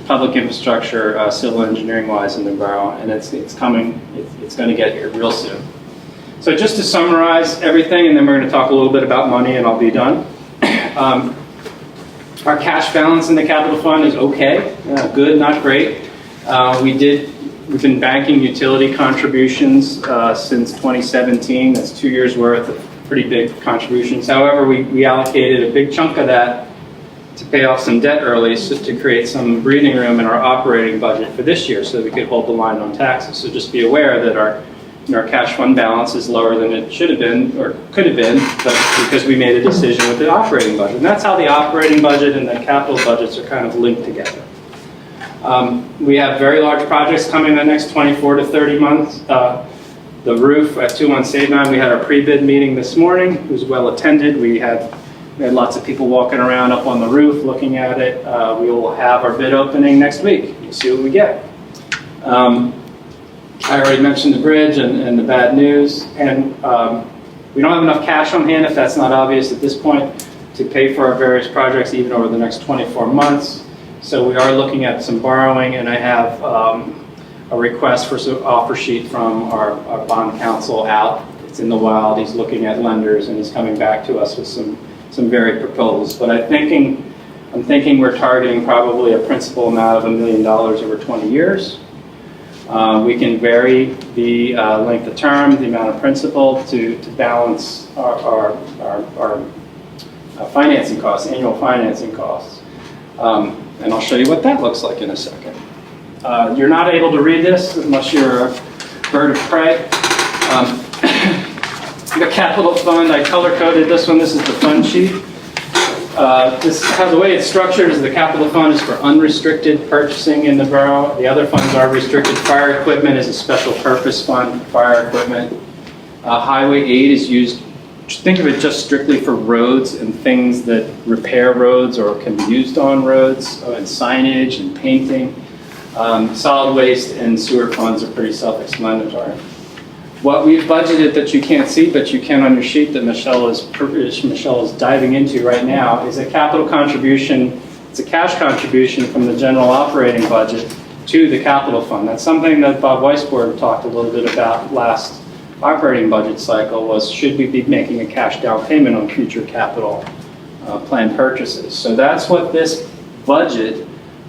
public infrastructure, civil engineering wise in the borough, and it's coming. It's going to get here real soon. So just to summarize everything, and then we're going to talk a little bit about money, and I'll be done. Our cash balance in the capital fund is okay, good, not great. We've been banking utility contributions since 2017. That's 2 years worth of pretty big contributions. However, we allocated a big chunk of that to pay off some debt early so to create some breathing room in our operating budget for this year so that we could hold the line on taxes. So just be aware that our cash fund balance is lower than it should have been or could have been, but because we made a decision with the operating budget. And that's how the operating budget and the capital budgets are kind of linked together. We have very large projects coming in the next 24 to 30 months. The roof at 2179, we had our pre-bid meeting this morning. It was well attended. We had lots of people walking around up on the roof looking at it. We will have our bid opening next week. We'll see what we get. I already mentioned the bridge and the bad news, and we don't have enough cash on hand, if that's not obvious at this point, to pay for our various projects even over the next 24 months. So we are looking at some borrowing, and I have a request for some offer sheet from our bond counsel out. It's in the wild. He's looking at lenders, and he's coming back to us with some varied proposals. But I'm thinking we're targeting probably a principal amount of $1 million over 20 years. We can vary the length of term, the amount of principal to balance our financing costs, annual financing costs. And I'll show you what that looks like in a second. You're not able to read this unless you're a bird of prey. The capital fund, I color-coded this one. This is the fund sheet. The way it's structured is the capital fund is for unrestricted purchasing in the borough. The other funds are restricted. Fire equipment is a special purpose fund for fire equipment. Highway aid is used, think of it just strictly for roads and things that repair roads or can be used on roads, and signage and painting. Solid waste and sewer funds are pretty self-explanatory. What we've budgeted that you can't see, but you can on your sheet that Michelle is diving into right now, is a capital contribution. It's a cash contribution from the general operating budget to the capital fund. That's something that Bob Weisborg talked a little bit about last operating budget cycle, was should we be making a cash down payment on future capital plan purchases. So that's what this budget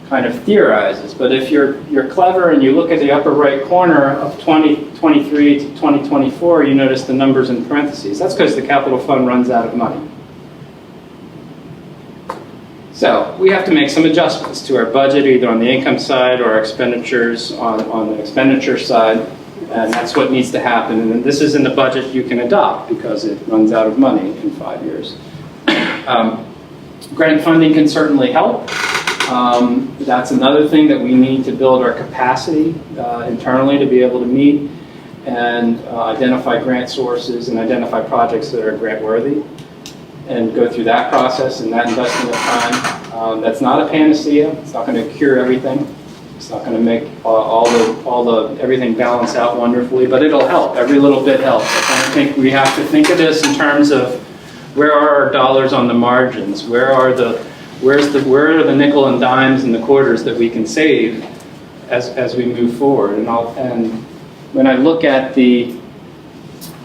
kind of theorizes. But if you're clever and you look at the upper right corner of 2023 to 2024, you notice the numbers in parentheses. That's because the capital fund runs out of money. So we have to make some adjustments to our budget, either on the income side or expenditures on the expenditure side, and that's what needs to happen. And this is in the budget you can adopt because it runs out of money in 5 years. Grant funding can certainly help. That's another thing that we need to build our capacity internally to be able to meet and identify grant sources and identify projects that are grant worthy and go through that process and that investment of time. That's not a panacea. It's not going to cure everything. It's not going to make everything balance out wonderfully, but it'll help. Every little bit helps. I think we have to think of this in terms of where are our dollars on the margins? Where are the nickel and dimes and the quarters that we can save as we move forward? And when I look at and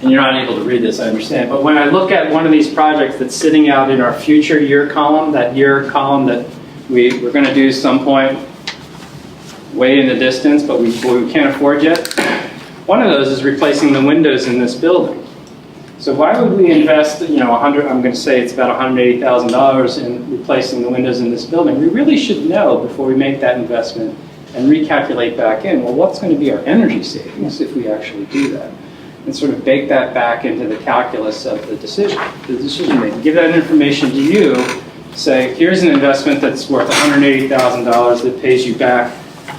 you're not able to read this, I understand, but when I look at one of these projects that's sitting out in our future year column, that year column that we're going to do some point way in the distance, but we can't afford yet, one of those is replacing the windows in this building. So why would we invest, I'm going to say it's about $180,000 in replacing the windows in this building? We really should know before we make that investment and recalculate back in, well, what's going to be our energy savings if we actually do that? And sort of bake that back into the calculus of the decision making. Give that information to you, say, here's an investment that's worth $180,000 that pays you back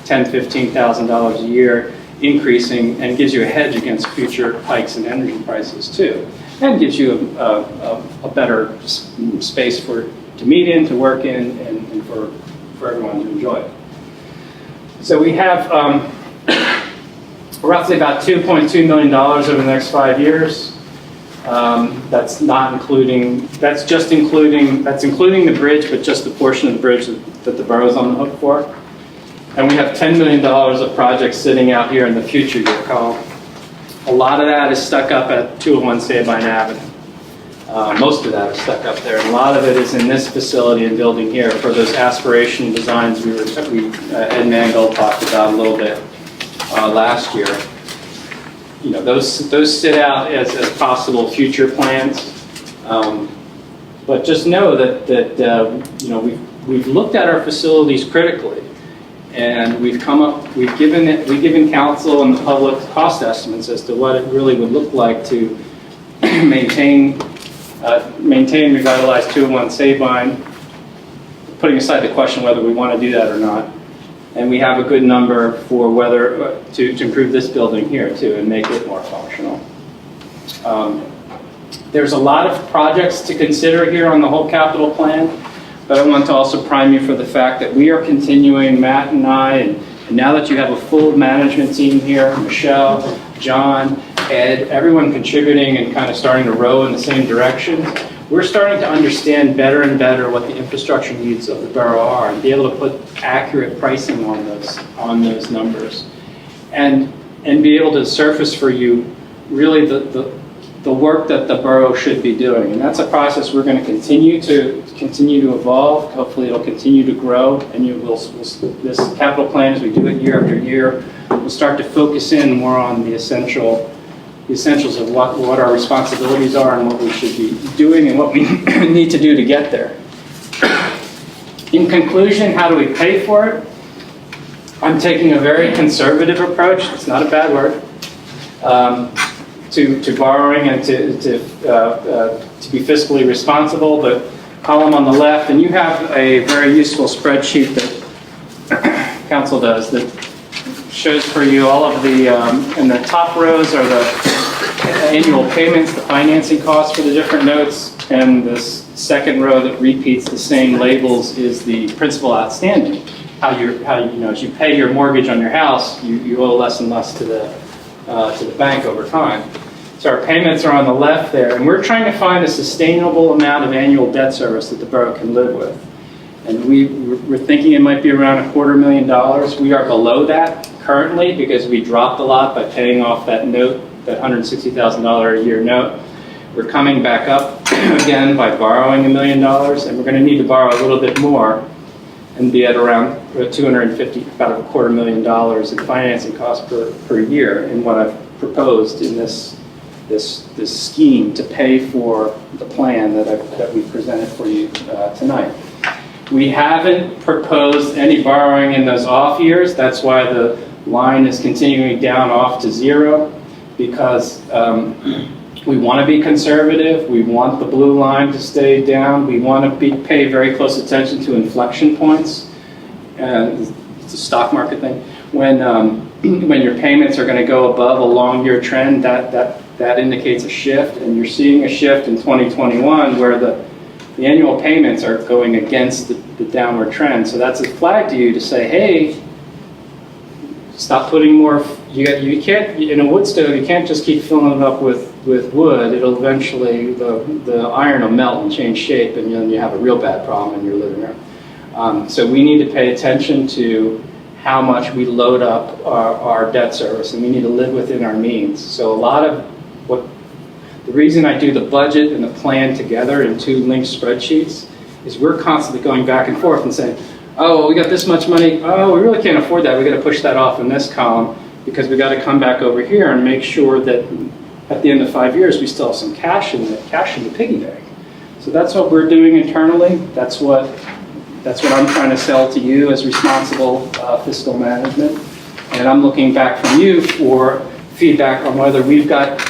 $10,000, $15,000 a year, increasing, and gives you a hedge against future hikes in energy prices too, and gives you a better space to meet in, to work in, and for everyone to enjoy. So we have roughly about $2.2 million over the next 5 years. That's including the bridge, but just the portion of the bridge that the borough's on the hook for. And we have $10 million of projects sitting out here in the future year column. A lot of that is stuck up at 201 Sabine Avenue. Most of that is stuck up there. And a lot of it is in this facility and building here for those aspiration designs Ed Mangold talked about a little bit last year. Those sit out as possible future plans. But just know that we've looked at our facilities critically. And we've given council and the public cost estimates as to what it really would look like to maintain, revitalize 201 Sabine, putting aside the question whether we want to do that or not. And we have a good number for whether to improve this building here too and make it more functional. There's a lot of projects to consider here on the whole capital plan. But I want to also prime you for the fact that we are continuing, Matt and I, and now that you have a full management team here, Michelle, John, Ed, everyone contributing and kind of starting to row in the same direction, we're starting to understand better and better what the infrastructure needs of the borough are and be able to put accurate pricing on those numbers and be able to surface for you really the work that the borough should be doing. And that's a process we're going to continue to evolve. Hopefully it'll continue to grow, and this capital plan, as we do it year after year, will start to focus in more on the essentials of what our responsibilities are and what we should be doing and what we need to do to get there. In conclusion, how do we pay for it? I'm taking a very conservative approach. It's not a bad word. To borrowing and to be fiscally responsible. The column on the left, and you have a very useful spreadsheet that council does that shows for you all of the, and the top rows are the annual payments, the financing costs for the different notes, and this second row that repeats the same labels is the principal outstanding. As you pay your mortgage on your house, you owe less and less to the bank over time. So our payments are on the left there, and we're trying to find a sustainable amount of annual debt service that the borough can live with. And we're thinking it might be around $250,000. We are below that currently because we dropped a lot by paying off that note, that $160,000 a year note. We're coming back up again by borrowing $1 million, and we're going to need to borrow a little bit more and be at around about $250,000 in financing costs per year in what I've proposed in this scheme to pay for the plan that we presented for you tonight. We haven't proposed any borrowing in those off years. That's why the line is continuing down off to zero, because We want to be conservative. We want the blue line to stay down. We want to pay very close attention to inflection points. It's a stock market thing. When your payments are going to go above a long-year trend, that indicates a shift. And you're seeing a shift in 2021 where the annual payments are going against the downward trend. So that's a flag to you to say, hey, stop putting more. You can't, in a wood stove, you can't just keep filling it up with wood. It'll eventually, the iron will melt and change shape, and then you have a real bad problem in your living room. So we need to pay attention to how much we load up our debt service, and we need to live within our means. So the reason I do the budget and the plan together in 2 linked spreadsheets is we're constantly going back and forth and saying, oh, well, we got this much money. Oh, we really can't afford that. We got to push that off in this column because we got to come back over here and make sure that at the end of 5 years we still have some cash in the piggy bank. So that's what we're doing internally. That's what I'm trying to sell to you as responsible fiscal management. And I'm looking back from you for feedback on whether we've got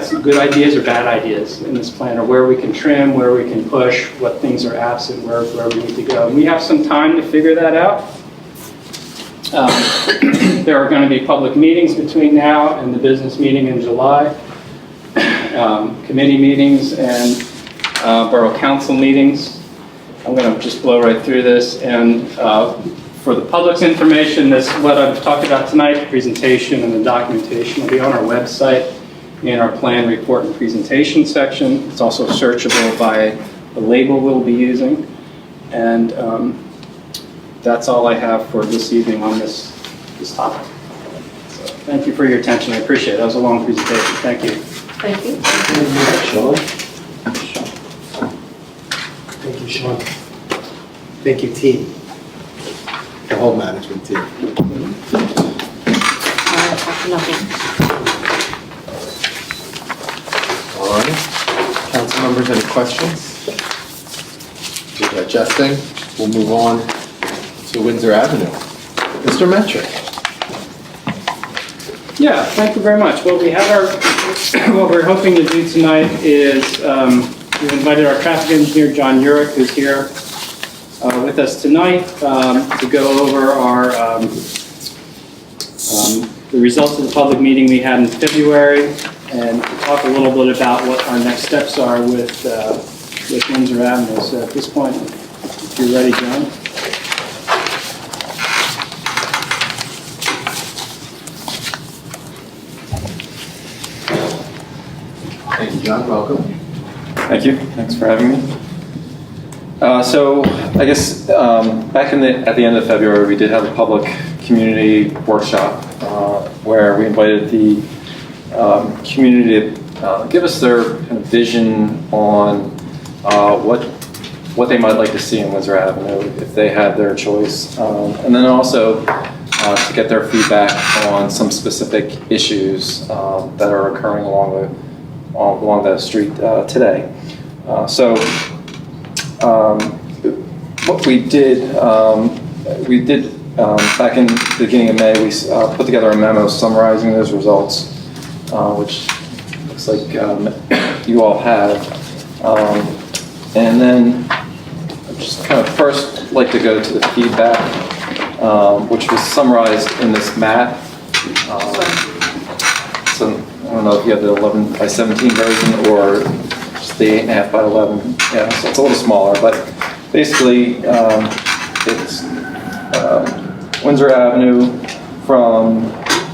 some good ideas or bad ideas in this plan, or where we can trim, where we can push, what things are absent, where we need to go. And we have some time to figure that out. There are going to be public meetings between now and the business meeting in July, committee meetings and borough council meetings. I'm going to just blow right through this. And for the public's information, what I've talked about tonight, the presentation and the documentation, will be on our website in our plan, report, and presentation section. It's also searchable by the label we'll be using. And that's all I have for this evening on this topic. So thank you for your attention. I appreciate it. That was a long presentation. Thank you. Thank you. Sean? Thank you, Sean. Thank you, team. The whole management team. All right. Council members, any questions? You're digesting. We'll move on to Windsor Avenue. Mr. Metric. Yeah, thank you very much. Well, we have what we're hoping to do tonight is we've invited our traffic engineer, John Urich, who's here with us tonight to go over the results of the public meeting we had in February and to talk a little bit about what our next steps are with Windsor Avenue. So at this point, if you're ready, John. Thank you, John. Welcome. Thank you. Thanks for having me. So I guess back at the end of February, we did have a public community workshop where we invited the community to give us their kind of vision on what they might like to see in Windsor Avenue if they had their choice, and then also to get their feedback on some specific issues that are occurring along the street today. What we did back in the beginning of May, we put together a memo summarizing those results, which looks like you all have. And then I'd just kind of first like to go to the feedback, which was summarized in this map. So I don't know if you have the 11 by 17 version or just the 8.5 by 11. Yeah, so it's a little smaller, but basically it's Windsor Avenue from,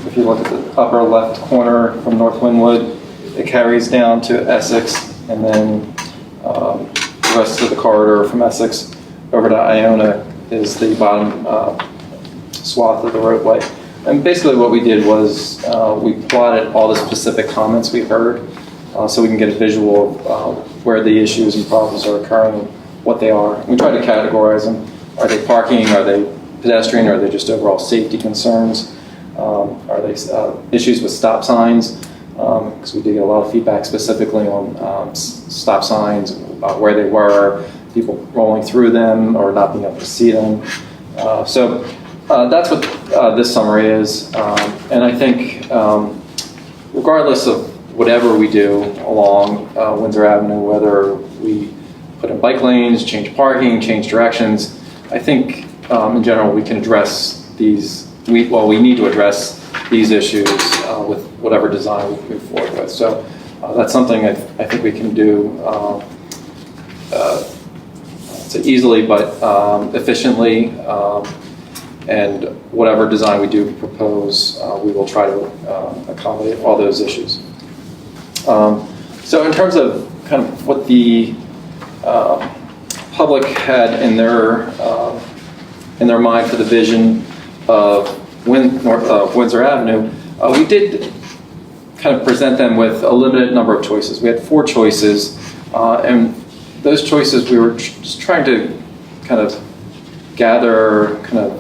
if you look at the upper left corner from North Wynwood, it carries down to Essex, and then the rest of the corridor from Essex over to Iona is the bottom swath of the roadway. And basically what we did was we plotted all the specific comments we heard so we can get a visual of where the issues and problems are occurring, what they are. We try to categorize them. Are they parking? Are they pedestrian? Are they just overall safety concerns? Are they issues with stop signs? Because we did get a lot of feedback specifically on stop signs, where they were, people rolling through them or not being able to see them. So that's what this summary is. And I think regardless of whatever we do along Windsor Avenue, whether we put in bike lanes, change parking, change directions, I think in general we can address these, we need to address these issues with whatever design we move forward with. So that's something I think we can do easily but efficiently, and whatever design we do propose, we will try to accommodate all those issues. So in terms of kind of what the public had in their mind for the vision of Windsor Avenue, we did kind of present them with a limited number of choices. We had 4 choices, and those choices we were just trying to kind of gather kind of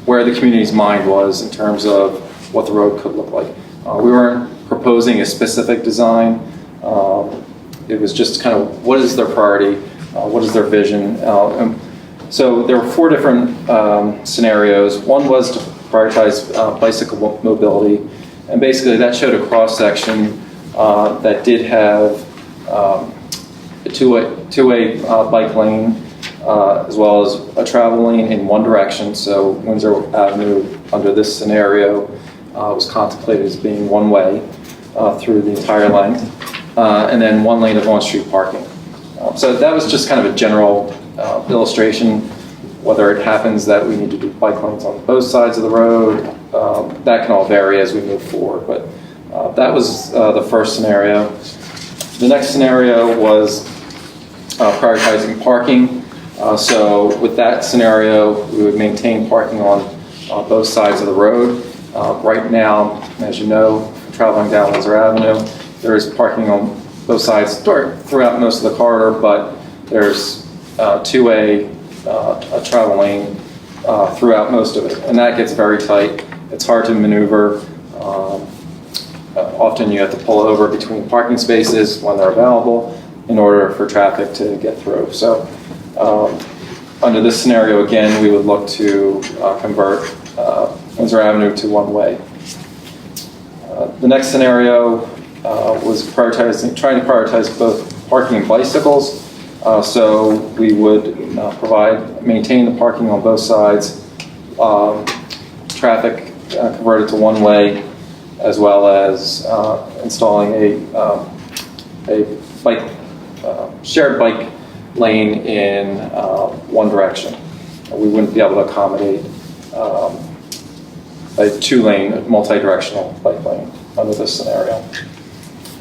where the community's mind was in terms of what the road could look like. We weren't proposing a specific design. It was just kind of what is their priority, what is their vision. And so there were 4 different scenarios. One was to prioritize bicycle mobility, and basically that showed a cross-section that did have a two-way bike lane, as well as a travel lane in one direction. So Windsor Avenue, under this scenario, was contemplated as being one way through the entire length, and then 1 lane of on-street parking. So that was just kind of a general illustration. Whether it happens that we need to do bike lanes on both sides of the road, that can all vary as we move forward. But that was the first scenario. The next scenario was prioritizing parking. So with that scenario, we would maintain parking on both sides of the road. Right now, as you know, traveling down Windsor Avenue, there is parking on both sides throughout most of the corridor, but there's a travel lane throughout most of it, and that gets very tight. It's hard to maneuver. Often you have to pull over between parking spaces when they're available in order for traffic to get through. So under this scenario, again, we would look to convert Windsor Avenue to one way. The next scenario was trying to prioritize both parking and bicycles. So we would maintain the parking on both sides, traffic converted to one way, as well as installing a shared bike lane in one direction. We wouldn't be able to accommodate a 2-lane multi-directional bike lane under this scenario.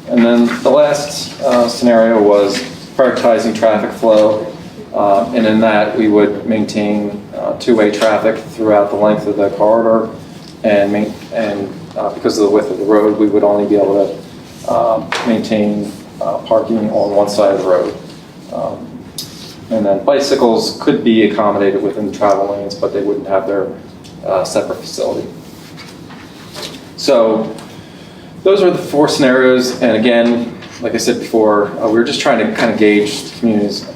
And then the last scenario was prioritizing traffic flow, and in that we would maintain 2-way traffic throughout the length of the corridor, and because of the width of the road, we would only be able to maintain parking on one side of the road. And then bicycles could be accommodated within the travel lanes, but they wouldn't have their separate facility. So those are the 4 scenarios, and again, like I said before, we were just trying to kind of gauge the community's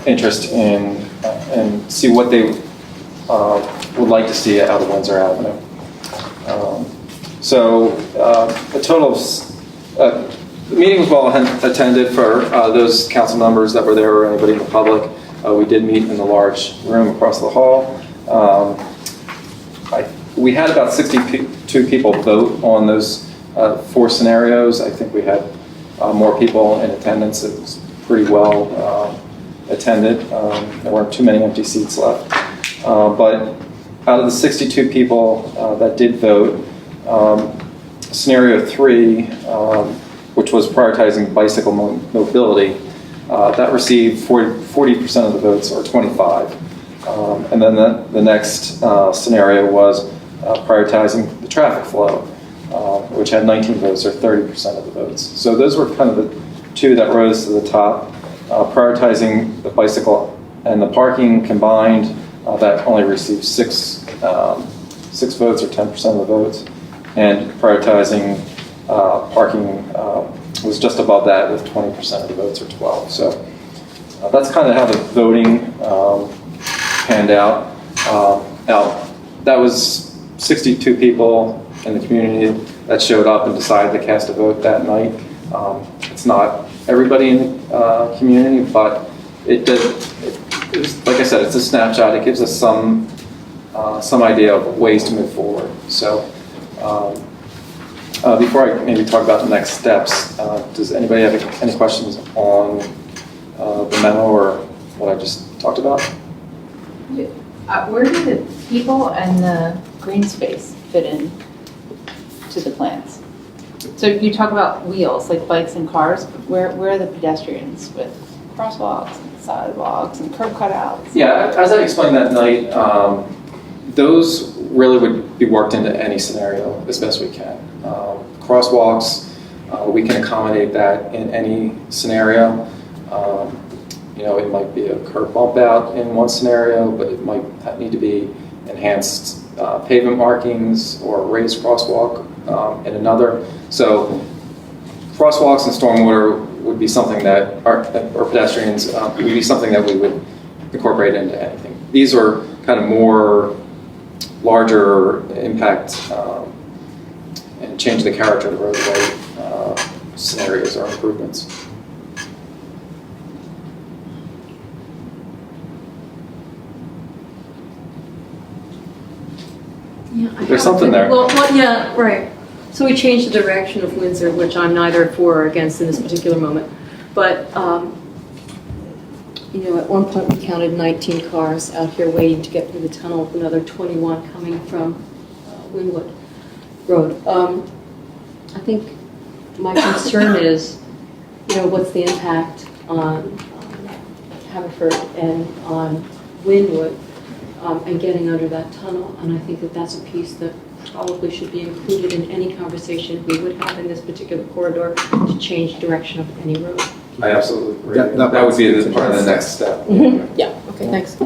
interest in and see what they would like to see out of Windsor Avenue. The total of, the meeting was well attended for those council members that were there or anybody in the public. We did meet in the large room across the hall. We had about 62 people vote on those 4 scenarios. I think we had more people in attendance. It was pretty well attended. There weren't too many empty seats left. But out of the 62 people that did vote, scenario 3, which was prioritizing bicycle mobility, that received 40% of the votes, or 25. And then the next scenario was prioritizing the traffic flow, which had 19 votes, or 30% of the votes. So those were kind of the 2 that rose to the top. Prioritizing the bicycle and the parking combined, that only received 6 votes, or 10% of the votes. And prioritizing parking was just above that with 20% of the votes, or 12. So that's kind of how the voting panned out. Now, that was 62 people in the community. that showed up and decided to cast a vote that night. It's not everybody in the community, but it was, like I said, it's a snapshot. It gives us some idea of ways to move forward. So before I maybe talk about the next steps, does anybody have any questions on the memo or what I just talked about? Where do the people and the green space fit in to the plans? So you talk about wheels, like bikes and cars, but where are the pedestrians with crosswalks and sidewalks and curb cutouts? Yeah, as I explained that night, those really would be worked into any scenario as best we can. Crosswalks, we can accommodate that in any scenario. It might be a curb bump out in one scenario, but it might need to be enhanced pavement markings or raised crosswalk in another. So crosswalks and stormwater would be something that, or pedestrians, would be something that we would incorporate into anything. These are kind of more larger impact and change the character of the roadway scenarios or improvements. Yeah, There's something there. Well, yeah, right. So we changed the direction of Windsor, which I'm neither for or against in this particular moment. But, at one point we counted 19 cars out here waiting to get through the tunnel, with another 21 coming from Wynwood Road. I think my concern is, what's the impact on Haverford and on Wynwood? And getting under that tunnel, and I think that that's a piece that probably should be included in any conversation we would have in this particular corridor to change direction of any road. I absolutely agree. That That would be the part of the next step. Yeah, okay, thanks.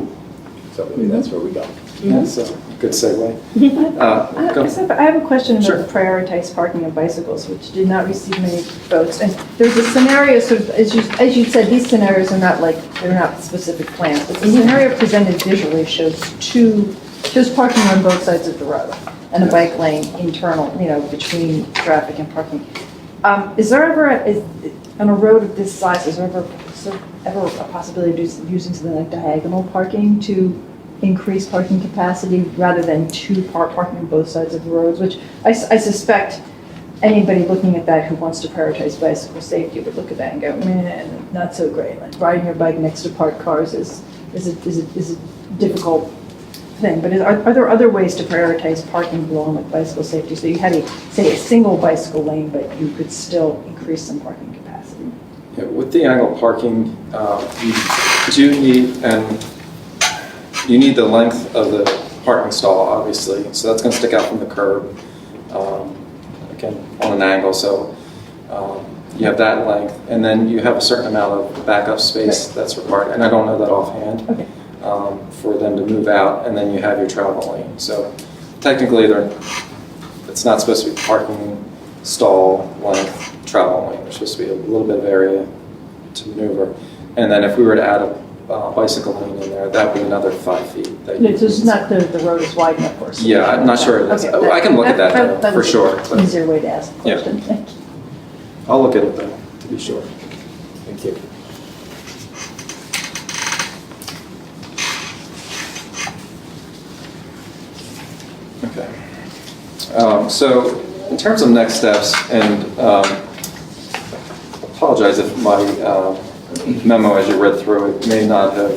So maybe that's where we go. That's a good segue. I have a question about Sure. the prioritized parking of bicycles, which did not receive many votes. And there's a scenario, sort of, as you said, these scenarios are not they're not specific plans, but the scenario presented visually shows parking on both sides of the road and a bike lane internal, between traffic and parking. Is there ever, on a road of this size, is there ever a possibility of using something like diagonal parking to increase parking capacity rather than parking on both sides of the roads, which I suspect anybody looking at that who wants to prioritize bicycle safety would look at that and go, man, not so great. Like riding your bike next to parked cars is a difficult thing. But are there other ways to prioritize parking along with bicycle safety? So you had a single bicycle lane, but you could still increase some parking capacity. Yeah, with the angle parking, you need the length of the parking stall, obviously, so that's going to stick out from the curb, again, on an angle, so you have that length, and then you have a certain amount of backup space that's required, and I don't know that offhand, for them to move out, and then you have your travel lane. So technically, it's not supposed to be parking stall length travel lane. There's supposed to be a little bit of area to maneuver, and then if we were to add a bicycle lane in there, that would be another 5 feet. So it's not clear that the road is wide enough for us. Yeah, I'm not sure it is. Okay, I can look at that though, for sure. That's an easier way to ask the question. Yeah. Thank you. I'll look at it though, to be sure. Thank you. Okay. So in terms of next steps, and apologize if my memo as you read through it may not have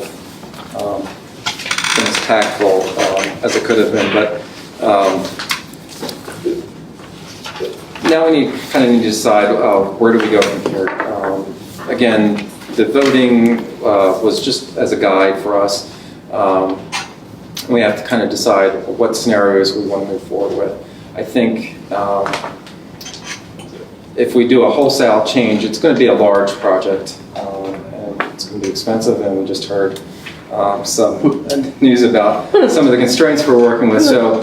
been as tactful as it could have been, but now we kind of need to decide where do we go from here. Again, the voting was just as a guide for us. We have to kind of decide what scenarios we want to move forward with. I think if we do a wholesale change, it's going to be a large project, and it's going to be expensive, and we just heard some news about some of the constraints we're working with. So,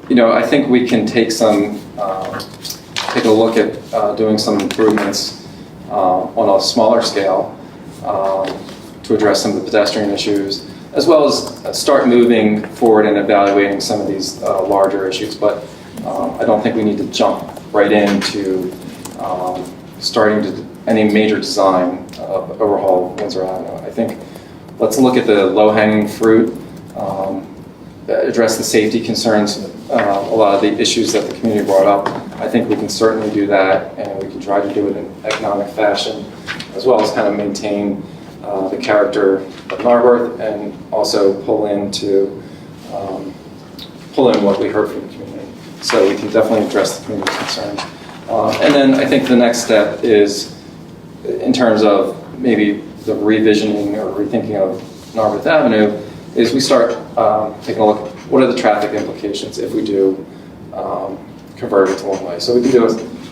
I think we can take a look at doing some improvements on a smaller scale to address some of the pedestrian issues, as well as start moving forward and evaluating some of these larger issues. But I don't think we need to jump right into starting to any major design of overhaul of Windsor Avenue. I think let's look at the low-hanging fruit, address the safety concerns, a lot of the issues that the community brought up. I think we can certainly do that, and we can try to do it in an economic fashion, as well as kind of maintain the character of Narberth, and also pull in what we heard from the community. So we can definitely address the community's concerns. And then I think the next step is, in terms of maybe the revisioning or rethinking of Narberth Avenue, is we start taking a look at what are the traffic implications if we do convert it to one way. So we can do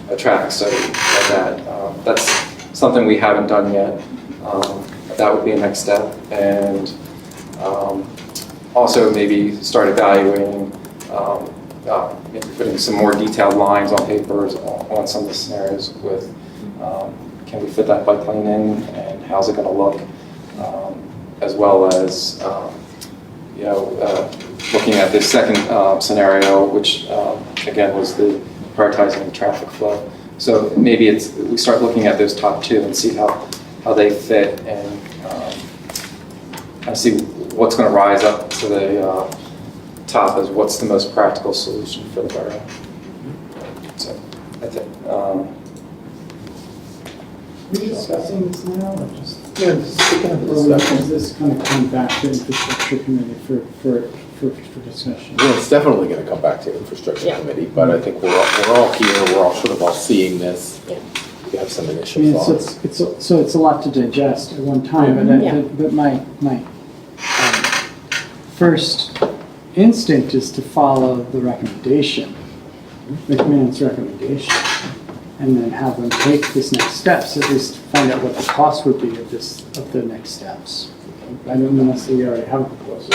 a traffic study like that. That's something we haven't done yet. That would be a next step. And also maybe start evaluating, maybe putting some more detailed lines on papers on some of the scenarios with, can we fit that bike lane in, and how's it going to look, as well as looking at this second scenario, which again was the prioritizing the traffic flow. So maybe we start looking at those top two and see how they fit, and see what's going to rise up to the top as what's the most practical solution for the borough. So I think. Are we discussing this now, or just? Yeah, just speaking of the Or discussion. does this kind of come back to infrastructure committee for discussion? Yeah, it's definitely going to come back to infrastructure committee, but I think we're all here, we're all sort of all seeing this. Yeah. We have some I initial mean, thoughts. so it's a lot to digest at one time, but my first instinct is to follow the recommendation, McMahon's recommendation, and then have them take these next steps, at least find out what the cost would be of the next steps. I don't know unless we already have a proposal.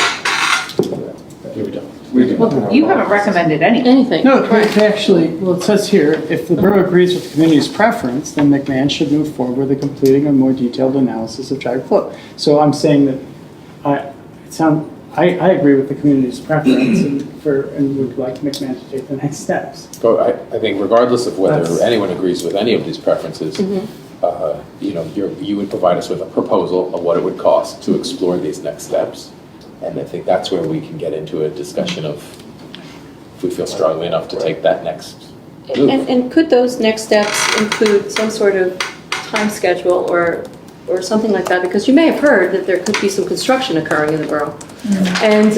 Well, you haven't recommended anything. Anything. No, they actually, well, it says here, if the borough agrees with the community's preference, then McMahon should move forward with the completing a more detailed analysis of traffic flow. So I'm saying that I agree with the community's preference and would like McMahon to take the next steps. So I think regardless of whether That's- anyone agrees with any of these preferences, you would provide us with a proposal of what it would cost to explore these next steps. And I think that's where we can get into a discussion of if we feel strongly enough to take that next move. And could those next steps include some sort of time schedule or something like that? Because you may have heard that there could be some construction occurring in the borough. And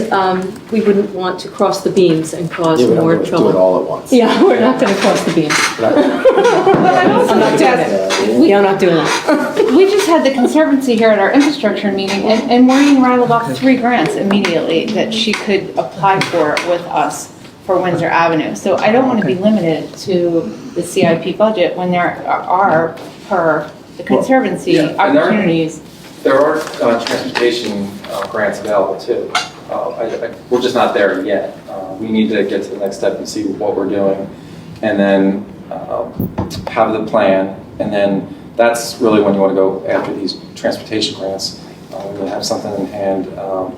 we wouldn't want to cross the beams and cause more Do it trouble. all at once. Yeah, we're not going to cross the beams. I'm not doing it. We are not doing that. We just had the Conservancy here at our infrastructure meeting, and Maureen rattled off 3 grants immediately that she could apply for with us for Windsor Avenue. So I don't want to be limited to the CIP budget when there are, per the Conservancy, Well, yeah, and there are- opportunities. There are transportation grants available too. We're just not there yet. We need to get to the next step and see what we're doing, and then have the plan. And then that's really when you want to go after these transportation grants. We'll have something in hand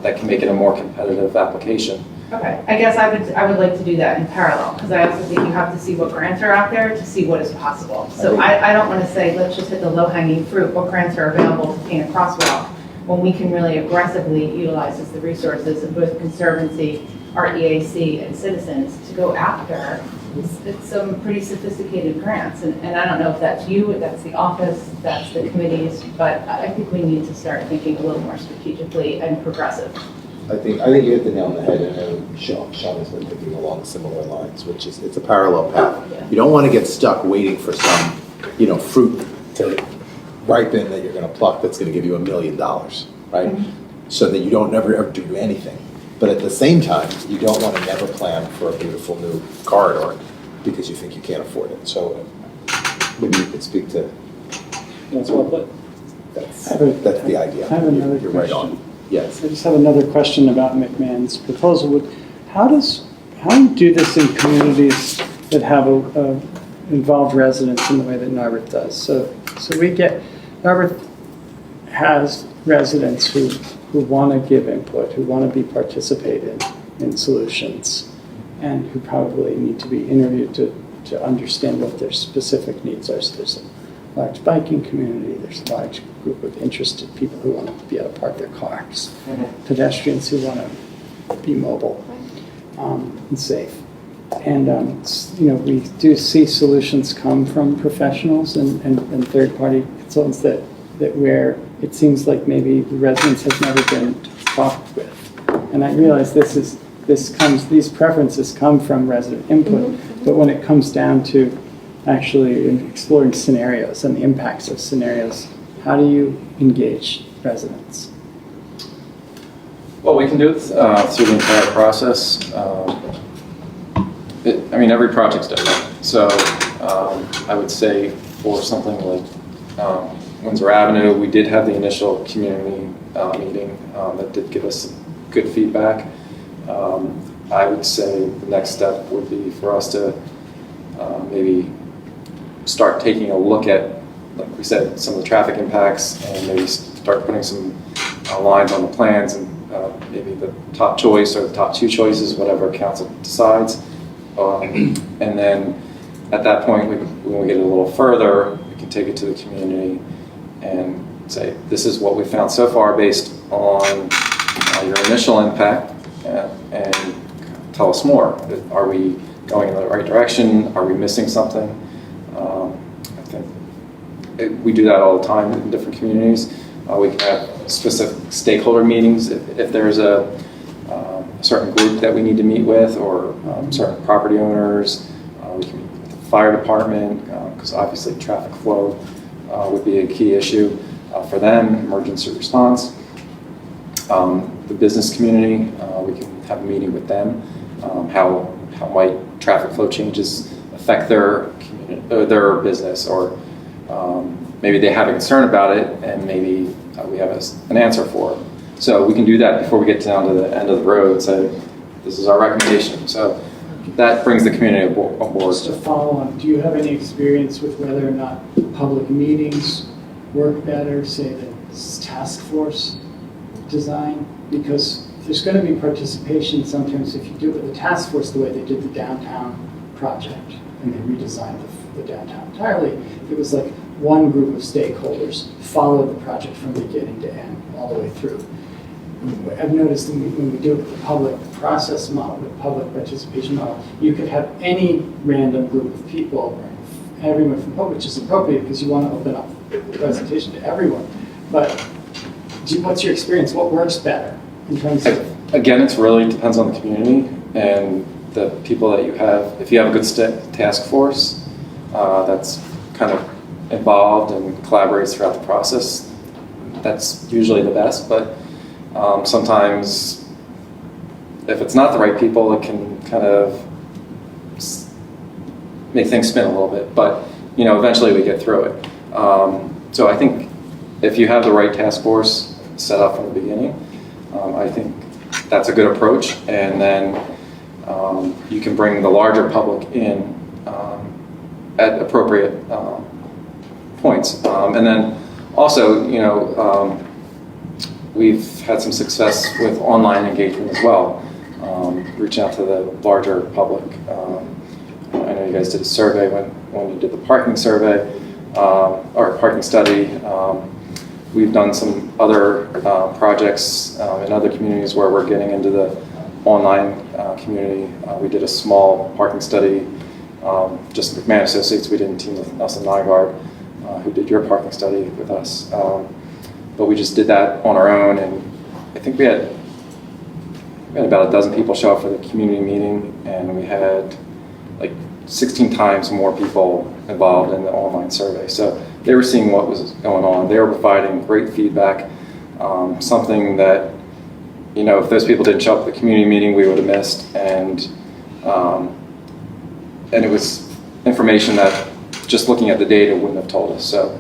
that can make it a more competitive application. Okay, I guess I would like to do that in parallel, because I also think you have to see what grants are out there to see what is possible. So I don't want to say, let's just hit the low-hanging fruit, what grants are available to paint a crosswalk, when we can really aggressively utilize the resources of both Conservancy, our EAC, and citizens to go after it's some pretty sophisticated grants. And I don't know if that's you, that's the office, that's the committees, but I think we need to start thinking a little more strategically and progressive. I think you hit the nail on the head, and I know Sean has been thinking along similar lines, which is it's a parallel path. You don't want to get stuck waiting for some, fruit to ripen that you're going to pluck that's going to give you $1 million, right? So that you don't never ever do anything. But at the same time, you don't want to never plan for a beautiful new corridor because you think you can't afford it. So maybe you could speak to. That's well put. That's the idea. I have another You're right question. on. Yes. I just have another question about McMahon's proposal. How do you do this in communities that have involved residents in the way that Narberth does? So Narberth has residents who want to give input, who want to be participated in solutions. and who probably need to be interviewed to understand what their specific needs are. So there's a large biking community, there's a large group of interested people who want to be able to park their cars, pedestrians who want to be mobile and safe. And we do see solutions come from professionals and third-party consultants that where it seems like maybe the residents have never been talked with. And I realize these preferences come from resident input, but when it comes down to actually exploring scenarios and the impacts of scenarios, how do you engage residents? Well, we can do it through the entire process. Every project's different. So I would say for something like Windsor Avenue, we did have the initial community meeting that did give us good feedback. I would say the next step would be for us to maybe start taking a look at, like we said, some of the traffic impacts, and maybe start putting some lines on the plans, and maybe the top choice or the top two choices, whatever council decides. And then at that point, when we get a little further, we can take it to the community and say, this is what we found so far based on your initial impact, and tell us more. Are we going in the right direction? Are we missing something? I think we do that all the time in different communities. We can have specific stakeholder meetings if there's a certain group that we need to meet with, or certain property owners. We can meet with the fire department, because obviously traffic flow would be a key issue for them, emergency response. The business community, we can have a meeting with them. How might traffic flow changes affect their business, or maybe they have a concern about it, and maybe we have an answer for it. So we can do that before we get down to the end of the road and say, this is our recommendation. So that brings the community on board. Just to follow on, do you have any experience with whether or not public meetings work better, say, than task force design? Because there's going to be participation sometimes if you do it with the task force the way they did the downtown project, and they redesigned the downtown entirely. It was like one group of stakeholders followed the project from beginning to end, all the way through. I've noticed when we do it with the public process model, the public participation model, you could have any random group of people, everyone from public, which is appropriate because you want to open up the presentation to everyone. But what's your experience? What works better in terms of? Again, it really depends on the community and the people that you have. If you have a good task force that's kind of involved and collaborates throughout the process, that's usually the best. But sometimes, if it's not the right people, it can kind of make things spin a little bit. But eventually we get through it. So I think if you have the right task force set up from the beginning, I think that's a good approach. And then you can bring the larger public in at appropriate points. And then also, we've had some success with online engagement as well, reaching out to the larger public. I know you guys did a survey when you did the parking survey, or parking study. We've done some other projects in other communities where we're getting into the online community. We did a small parking study, just McMahon Associates. We didn't team with Nelson Nygaard, who did your parking study with us. But we just did that on our own, and I think we had about a dozen people show up for the community meeting, and we had like 16 times more people involved in the online survey. So they were seeing what was going on. They were providing great feedback, something that, if those people didn't show up at the community meeting, we would have missed. And it was information that just looking at the data wouldn't have told us. So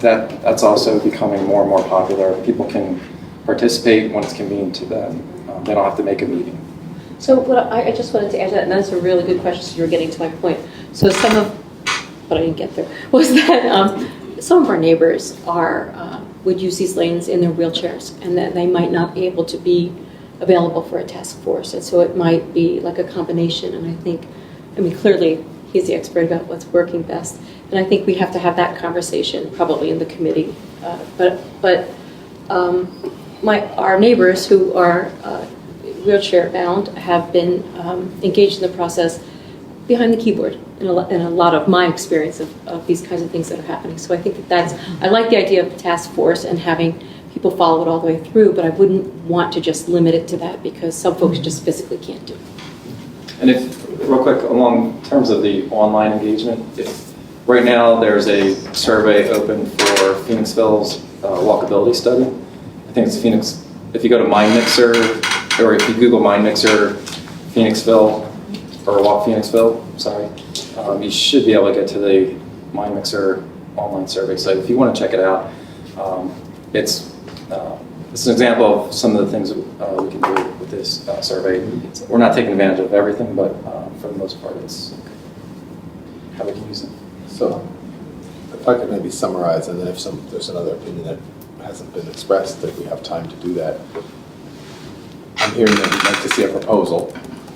that's also becoming more and more popular. People can participate when it's convenient to them. They don't have to make a meeting. So what I just wanted to add to that, and that's a really good question, so you're getting to my point. So some of what I didn't get there was that some of our neighbors would use these lanes in their wheelchairs, and that they might not be able to be available for a task force. And so it might be like a combination. And I think, clearly he's the expert about what's working best. And I think we have to have that conversation probably in the committee. Our neighbors who are wheelchair bound have been engaged in the process behind the keyboard in a lot of my experience of these kinds of things that are happening. So I think I like the idea of the task force and having people follow it all the way through, but I wouldn't want to just limit it to that because some folks just physically can't do it. And real quick, along terms of the online engagement, right now there's a survey open for Phoenixville's walkability study. I think it's Phoenix, if you go to MindMixer, or if you Google MindMixer Phoenixville, or Walk Phoenixville, sorry, you should be able to get to the MindMixer online survey site. If you want to check it out, it's an example of some of the things we can do with this survey. We're not taking advantage of everything, but for the most part, it's how we can use it. So, if I could maybe summarize, and then if there's another opinion that hasn't been expressed, that we have time to do that. I'm hearing that we'd like to see a proposal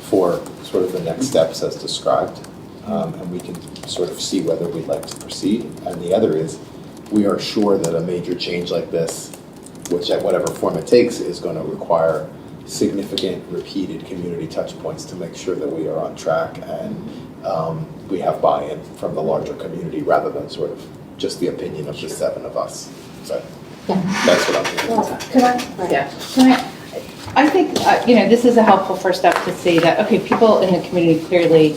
for sort of the next steps as described, and we can sort of see whether we'd like to proceed. And the other is, we are sure that a major change like this, which at whatever form it takes, is going to require significant repeated community touch points to make sure that we are on track and we have buy-in from the larger community rather than sort of just the opinion of the 7 of us. So that's what I'm hearing. I think, this is a helpful first step to see that, okay, people in the community clearly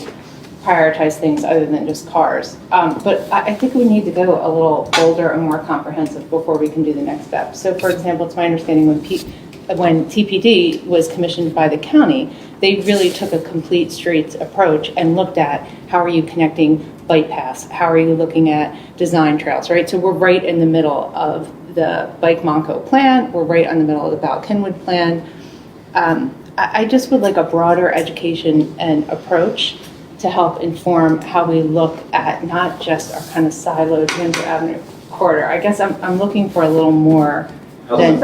prioritize things other than just cars. But I think we need to go a little bolder and more comprehensive before we can do the next step. So for example, it's my understanding when TPD was commissioned by the county, they really took a complete streets approach and looked at how are you connecting bike paths, how are you looking at design trails, right? So we're right in the middle of the Bike Monco plan, we're right in the middle of the Bal Kenwood plan. I just would like a broader education and approach to help inform how we look at not just our kind of siloed Windsor Avenue corridor. I guess I'm looking for a little more than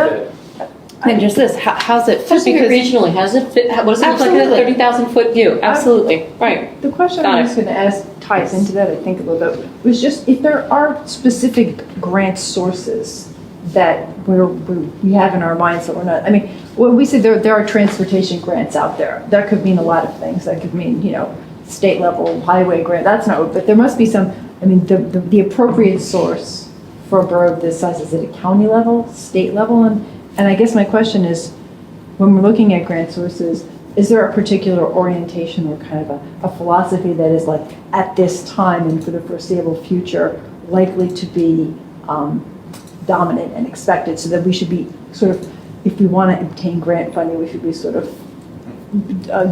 just this. How's it fit? Just regionally, how's it fit? What does it look like in a 30,000 foot view? Absolutely, right. The question I was going to ask ties into that, I think, a little bit, was just if there are specific grant sources that we have in our minds that we're not, when we say there are transportation grants out there, that could mean a lot of things. That could mean, state level highway grant, that's not, but there must be some, the appropriate source for a borough of this size, is it a county level, state level? And I guess my question is, when we're looking at grant sources, is there a particular orientation or kind of a philosophy that is like, at this time and for the foreseeable future, likely to be dominant and expected, so that we should be sort of, if we want to obtain grant funding, we should be sort of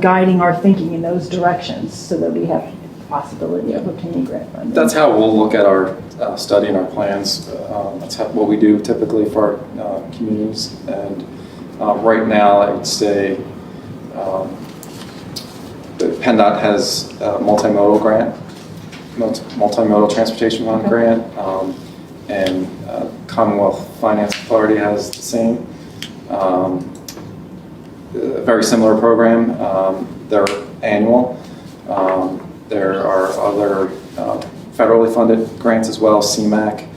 guiding our thinking in those directions so that we have the possibility of obtaining grant funding. That's how we'll look at our study and our plans. That's what we do typically for our communities. And right now, I would say PennDOT has a multimodal grant, multimodal transportation fund grant, and Commonwealth Finance Authority has the same. A very similar program. They're annual. There are other federally funded grants as well, CMAQ,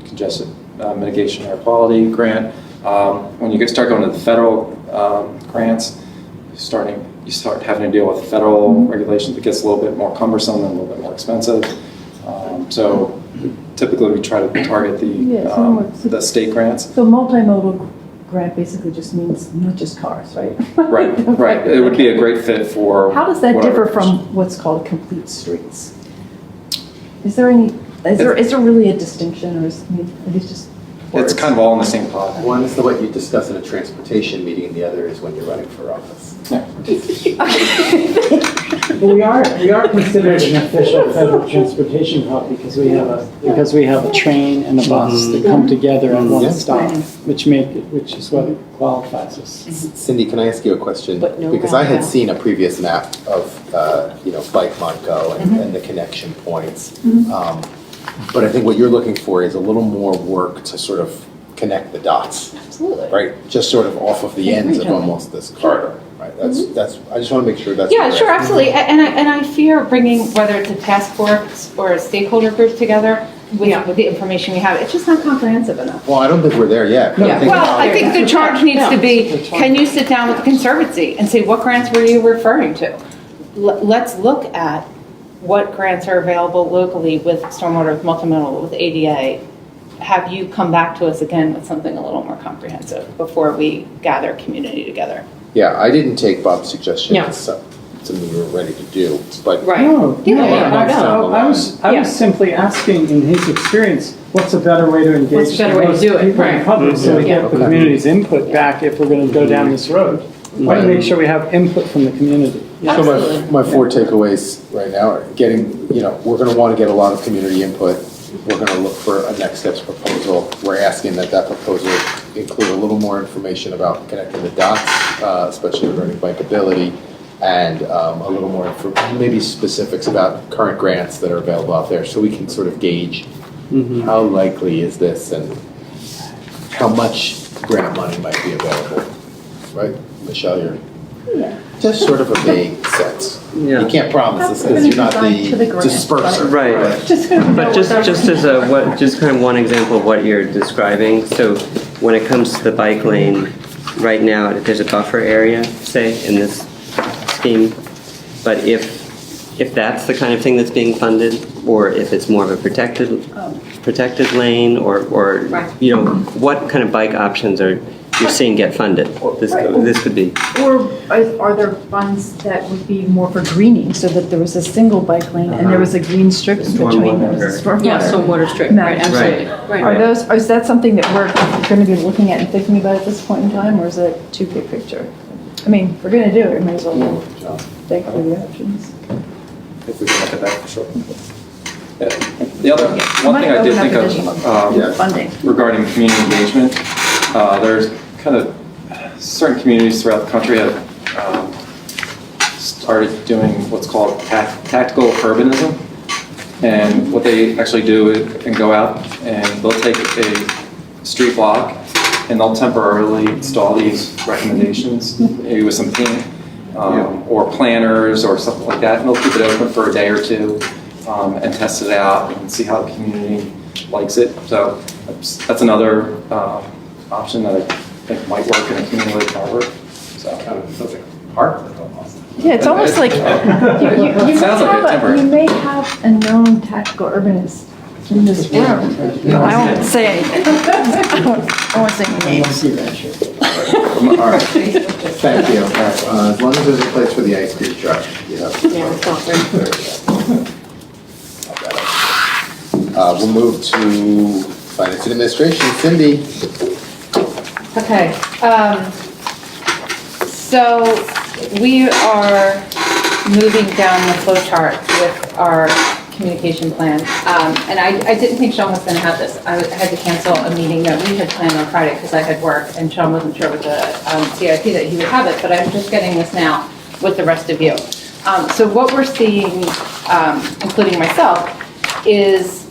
Congestion Mitigation Air Quality Grant. When you start going to the federal grants, you start having to deal with federal regulations. It gets a little bit more cumbersome and a little bit more expensive. So typically we try to target the state grants. So multimodal grant basically just means not just cars, right? Right. It would be a great fit for. How does that differ from what's called complete streets? Is there really a distinction, or are these just words? It's kind of all in the same pot. One is what you discuss in a transportation meeting, and the other is when you're running for office. Yeah. We are considered an official federal transportation hub because we have a train and a bus that come together at one stop, which is what qualifies us. Cindy, can I ask you a question? But no Because I had roundabout. seen a previous map of Bike Monco and the connection points. But I think what you're looking for is a little more work to sort of connect the dots, Absolutely. right? Just sort of off of the ends of almost this corridor, right? That's, I just want to make sure that's. Yeah, correct. sure, absolutely. And I fear bringing, whether it's a task force or a stakeholder group together with the information we have, it's just not comprehensive enough. Well, I don't think we're there yet. but I think- Well, I think the charge needs to be, can you sit down with the Conservancy and say, what grants were you referring to? Let's look at what grants are available locally with stormwater, with multimodal, with ADA. Have you come back to us again with something a little more comprehensive before we gather community together? Yeah, I didn't take Bob's suggestion Yeah. as something we were ready to do, but. Right. No, Yeah, no, yeah, I know. I was simply asking, in his experience, what's a better way to engage What's a better way to most do it, people in right. public, so we get the Okay. community's input back if we're gonna go down this road. Why don't we make sure we have input from the community? So Absolutely. my four takeaways right now are getting, we're gonna wanna get a lot of community input. We're gonna look for a next steps proposal. We're asking that proposal include a little more information about connecting the dots, especially regarding bikeability, and a little more maybe specifics about current grants that are available out there, so we can sort of gauge how likely is this and how much grant money might be available, right? Michelle, you're just sort of a vague sense. Yeah. You can't promise this because you're not To the the grant, disperser. Right. Just gonna know But just what just as just kind of one example of what you're describing. So when it comes to the bike lane, right now there's a buffer area, say, in this scheme. But if that's the kind of thing that's being funded, or if it's more of a protected lane, or Right. what kind of bike options are you seeing get funded? This could be. Or are there funds that would be more for greening, so that there was a single bike lane and there was a green strip in between? Stormwater. Yeah, stormwater strip, right, absolutely. Are those, is that something that we're going to be looking at and thinking about at this point in time, or is it too big picture? I mean, if we're going to do it, we may as well think through the options. If we can look at that for sure. Yeah. The other, one thing I did think of Funding. regarding community engagement, there's kind of certain communities throughout the country have started doing what's called tactical urbanism. And what they actually do is and go out and they'll take a street block and they'll temporarily install these recommendations, maybe with some paint or planners or something like that. And they'll keep it open for a day or two and test it out and see how the community likes it. So that's another option that I think might work in a community like Harvard. So kind of feels like art. Yeah, it's almost like you may have a known tactical urbanist in this room. I won't say anything. I won't say any names. All right, thank you. As long as there's a place for the ice cream truck, Yeah, it's not very. We'll move to Finance and Administration. Cindy? Okay, so we are moving down the flow chart with our communication plan. And I didn't think Sean was going to have this. I had to cancel a meeting that we had planned on Friday because I had work, and Sean wasn't sure with the CIP that he would have it, but I'm just getting this now with the rest of you. So what we're seeing, including myself, is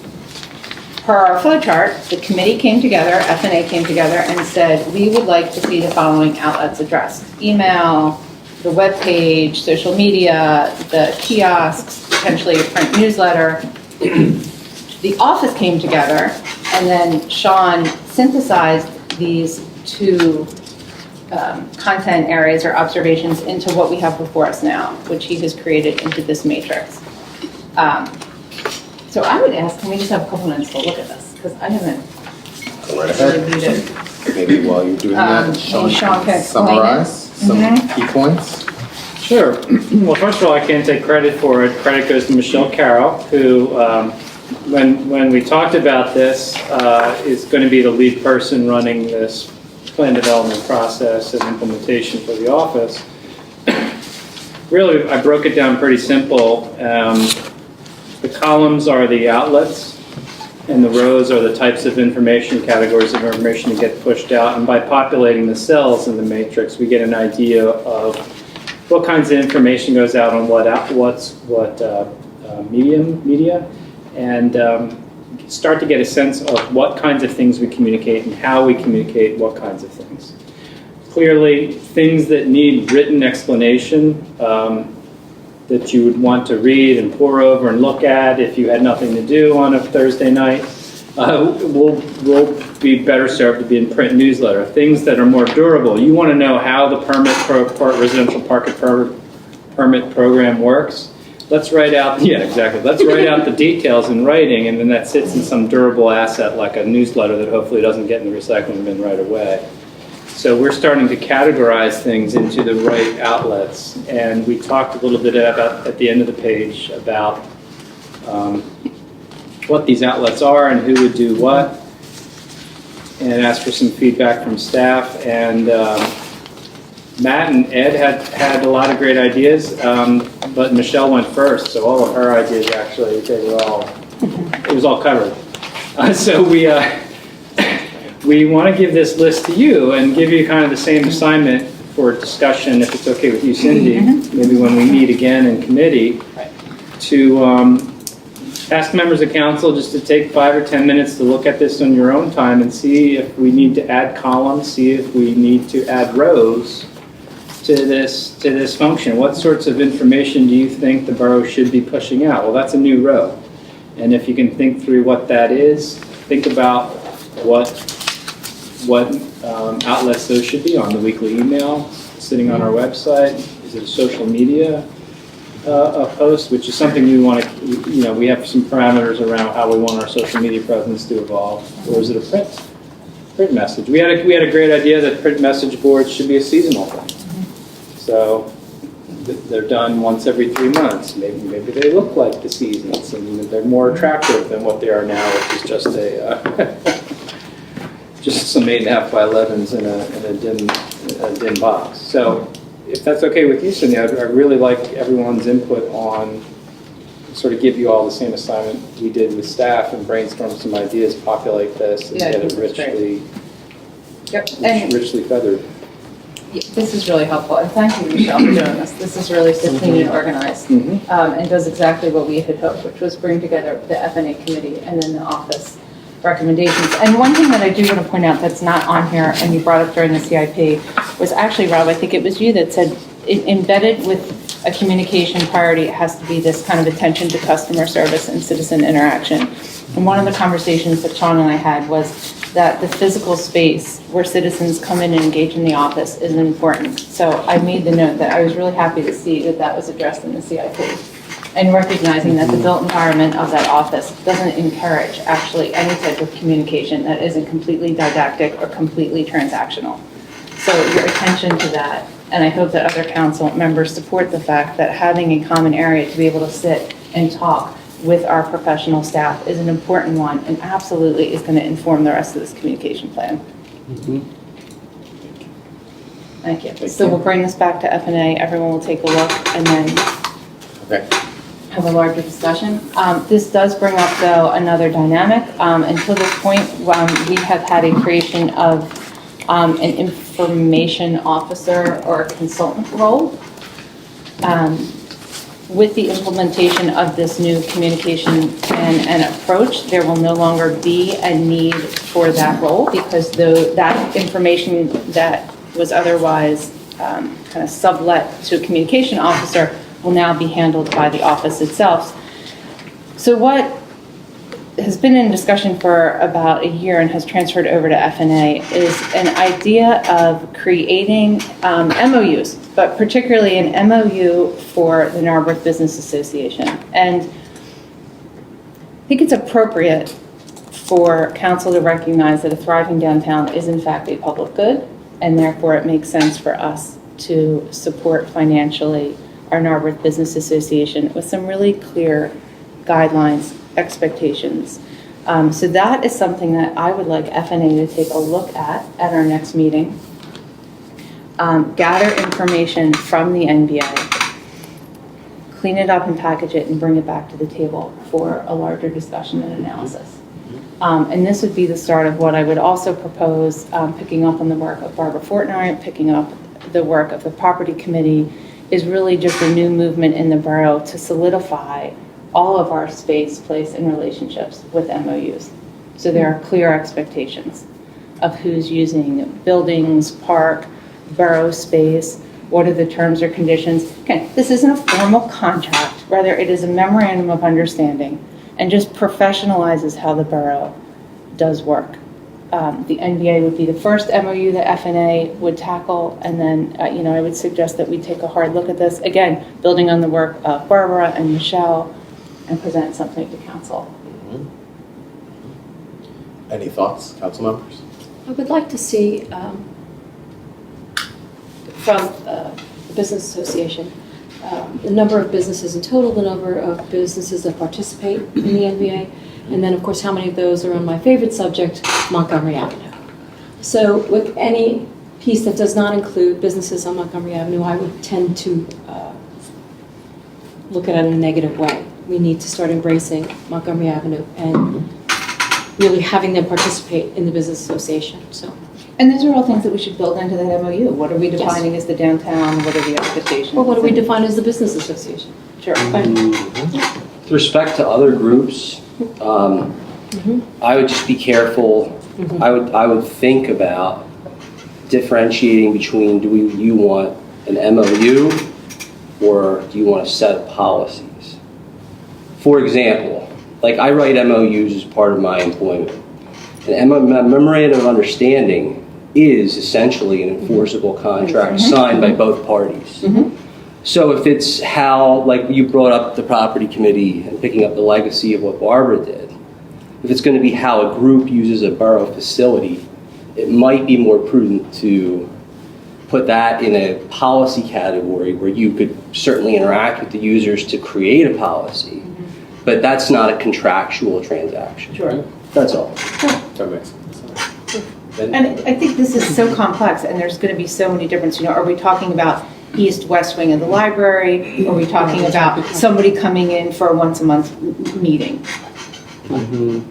per our flow chart, the committee came together, F&A came together and said, we would like to see the following outlets addressed: email, the webpage, social media, the kiosks, potentially a print newsletter. The office came together, and then Sean synthesized these two content areas or observations into what we have before us now, which he has created into this matrix. So I would ask, can we just have a couple minutes to look at this? Because I haven't Go right ahead. reviewed it. Maybe while you're doing that, Maybe Sean Sean can can explain summarize some Mhm. key points. Sure. Well, first of all, I can't take credit for it. Credit goes to Michelle Carroll, who, when we talked about this, is going to be the lead person running this plan development process and implementation for the office. Really, I broke it down pretty simple. The columns are the outlets, and the rows are the types of information, categories of information that get pushed out. And by populating the cells in the matrix, we get an idea of what kinds of information goes out on what media, and start to get a sense of what kinds of things we communicate and how we communicate what kinds of things. Clearly, things that need written explanation that you would want to read and pore over and look at if you had nothing to do on a Thursday night will be better served to be in print newsletter. Things that are more durable, you want to know how the residential parking permit program works. Let's write out, let's write out the details in writing, and then that sits in some durable asset like a newsletter that hopefully doesn't get in the recycling bin right away. So we're starting to categorize things into the right outlets, and we talked a little bit about, at the end of the page, about what these outlets are and who would do what, and asked for some feedback from staff. And Matt and Ed had a lot of great ideas, but Michelle went first, so all of her ideas actually, it was all covered. So we want to give this list to you and give you kind of the same assignment for discussion, if it's okay with you, Cindy, maybe when we meet again in committee, to ask members of council just to take 5 or 10 minutes to look at this on your own time and see if we need to add columns, see if we need to add rows to this function. What sorts of information do you think the borough should be pushing out? Well, that's a new row. And if you can think through what that is, think about what outlets those should be on. The weekly email sitting on our website. Is it a social media a post, which is something we want to, we have some parameters around how we want our social media presence to evolve. Or is it a print message? We had a great idea that print message boards should be a seasonal thing. So they're done once every 3 months. Maybe they look like the seasons, and they're more attractive than what they are now, which is just just some 8.5 by 11s in a dim box. So if that's okay with you, Cindy, I'd really like everyone's input on, sort of give you all the same assignment we did with staff and brainstorm some ideas, populate this, and get it richly feathered. This is really helpful, and thank you, Michelle, for doing this. This is really so clean and organized, and does exactly what we had hoped, which was bring together the F&A committee and then the office recommendations. And one thing that I do want to point out that's not on here, and you brought up during the CIP, was actually, Rob, I think it was you that said, embedded with a communication priority, it has to be this kind of attention to customer service and citizen interaction. And one of the conversations that Sean and I had was that the physical space where citizens come in and engage in the office is important. So I made the note that I was really happy to see that that was addressed in the CIP. And recognizing that the built environment of that office doesn't encourage actually any type of communication that isn't completely didactic or completely transactional. So your attention to that, and I hope that other council members support the fact that having a common area to be able to sit and talk with our professional staff is an important one, and absolutely is going to inform the rest of this communication plan. Thank you. So we'll bring this back to F&A. Everyone will take a look and then have a larger discussion. This does bring up, though, another dynamic. Until this point, we have had a creation of an information officer or a consultant role. With the implementation of this new communication plan and approach, there will no longer be a need for that role, because that information that was otherwise kind of sublet to a communication officer will now be handled by the office itself. So what has been in discussion for about a year and has transferred over to F&A is an idea of creating MOUs, but particularly an MOU for the Narberth Business Association. And I think it's appropriate for council to recognize that a thriving downtown is in fact a public good, and therefore it makes sense for us to support financially our Narberth Business Association with some really clear guidelines, expectations. So that is something that I would like F&A to take a look at our next meeting. Gather information from the NBA, clean it up and package it and bring it back to the table for a larger discussion and analysis. And this would be the start of what I would also propose, picking up on the work of Barbara Fortnite, picking up the work of the property committee, is really just a new movement in the borough to solidify all of our space, place, and relationships with MOUs. So there are clear expectations of who's using buildings, park, borough space, what are the terms or conditions. Again, this isn't a formal contract, rather it is a memorandum of understanding and just professionalizes how the borough does work. The NBA would be the first MOU that FNA would tackle, and then I would suggest that we take a hard look at this, again, building on the work of Barbara and Michelle, and present something to council. Any thoughts, council members? I would like to see, from the Business Association, the number of businesses in total, the number of businesses that participate in the NBA, and then, of course, how many of those are on my favorite subject, Montgomery Avenue. So with any piece that does not include businesses on Montgomery Avenue, I would tend to look at it in a negative way. We need to start embracing Montgomery Avenue and really having them participate in the Business Association. So. And these are all things that we should build into that MOU. What are we defining as the downtown? What are the expectations? Well, what do we define as the Business Association? Sure. With respect to other groups, I would just be careful. I would think about differentiating between you want an MOU or do you want a set of policies? For example, like I write MOUs as part of my employment. An memorandum of understanding is essentially an enforceable contract signed by both parties. So if it's how, like you brought up the property committee and picking up the legacy of what Barbara did, if it's going to be how a group uses a borough facility, it might be more prudent to put that in a policy category where you could certainly interact with the users to create a policy, but that's not a contractual transaction. Sure. That's all. That makes sense. And I think this is so complex, and there's going to be so many differences. Are we talking about east-west wing of the library? Are we talking about somebody coming in for a once-a-month meeting?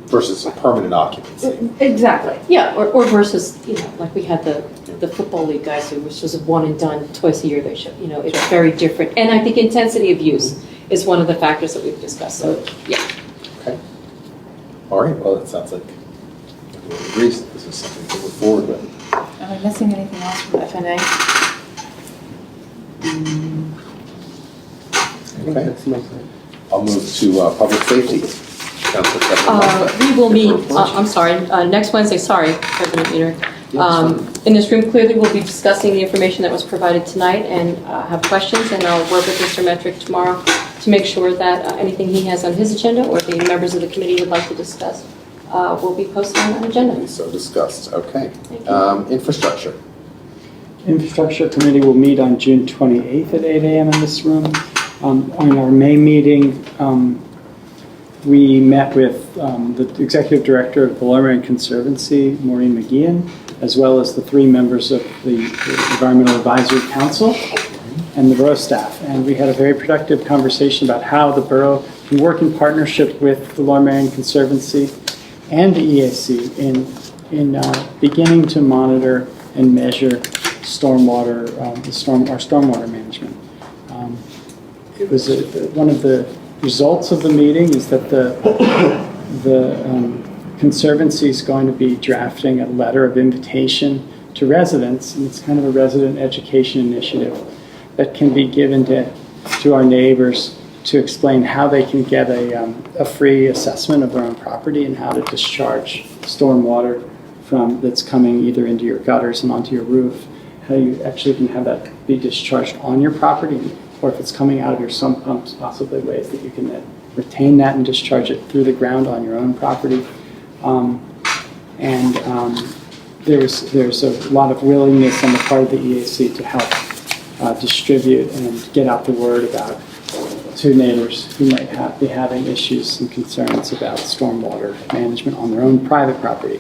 Versus a permanent occupancy. Exactly. Yeah, or versus, like we had the Football League guys who was just one and done, twice a year they show. It's very different. And I think intensity of use is one of the factors that we've discussed. So, yeah. Okay. All right, well, it sounds like everyone agrees that this is something to move forward with. Am I missing anything else from FNA? Okay. I'll move to public safety. Councilor President. We will meet, I'm sorry, next Wednesday, sorry, President Mueller. In this room, clearly we'll be discussing the information that was provided tonight and have questions, and I'll work with Mr. Metrick tomorrow to make sure that anything he has on his agenda or the members of the committee would like to discuss will be posted on an agenda. So discussed, okay. Thank you. Infrastructure. Infrastructure Committee will meet on June 28th at 8 a.m. in this room. On our May meeting, we met with the Executive Director of the Lower Conservancy, Maureen McGeehan, as well as the 3 members of the Environmental Advisory Council and the borough staff. And we had a very productive conversation about how the borough can work in partnership with the Lower Merion Conservancy and the EAC in beginning to monitor and measure stormwater, our stormwater management. It was one of the results of the meeting is that the Conservancy is going to be drafting a letter of invitation to residents, and it's kind of a resident education initiative that can be given to our neighbors to explain how they can get a free assessment of their own property and how to discharge stormwater that's coming either into your gutters and onto your roof, how you actually can have that be discharged on your property, or if it's coming out of your sump pumps, possibly ways that you can then retain that and discharge it through the ground on your own property. There's a lot of willingness on the part of the EAC to help distribute and get out the word about to neighbors who might be having issues and concerns about stormwater management on their own private property.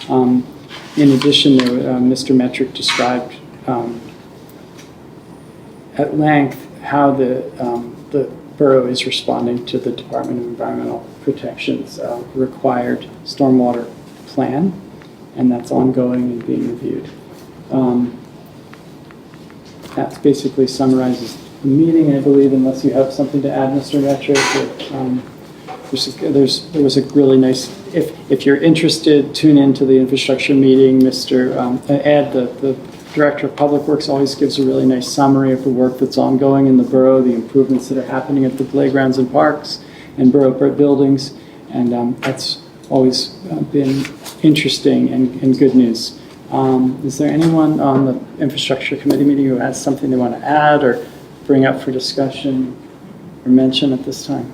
In addition, Mr. Metrick described at length how the borough is responding to the Department of Environmental Protection's required stormwater plan, and that's ongoing and being reviewed. That basically summarizes the meeting, I believe, unless you have something to add, Mr. Metric. There was a really nice, if you're interested, tune into the infrastructure meeting. Ed, the Director of Public Works, always gives a really nice summary of the work that's ongoing in the borough, the improvements that are happening at the playgrounds and parks and borough buildings, and that's always been interesting and good news. Is there anyone on the infrastructure committee meeting who has something they want to add or bring up for discussion or mention at this time?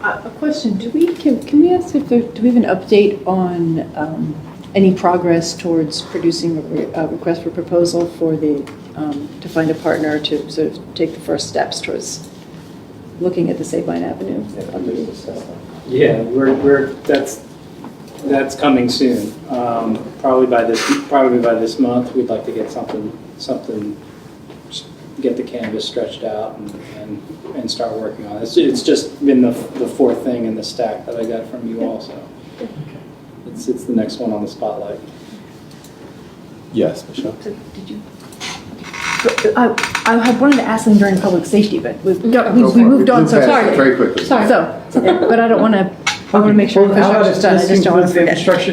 A question, can we ask if do we have an update on any progress towards producing a request for proposal for to find a partner to sort of take the first steps towards looking at the Sabine Avenue? Yeah, that's coming soon. Probably by this month, we'd like to get something, get the canvas stretched out and start working on it. It's just been the fourth thing in the stack that I got from you all, so it's the next one on the spotlight. Yes, Michelle? So did you? I had wanted to ask them during public safety, but we moved on so sorry. Very quickly. Sorry. But I don't want to. I want to make sure the infrastructure's done. I just don't want to forget. Actually,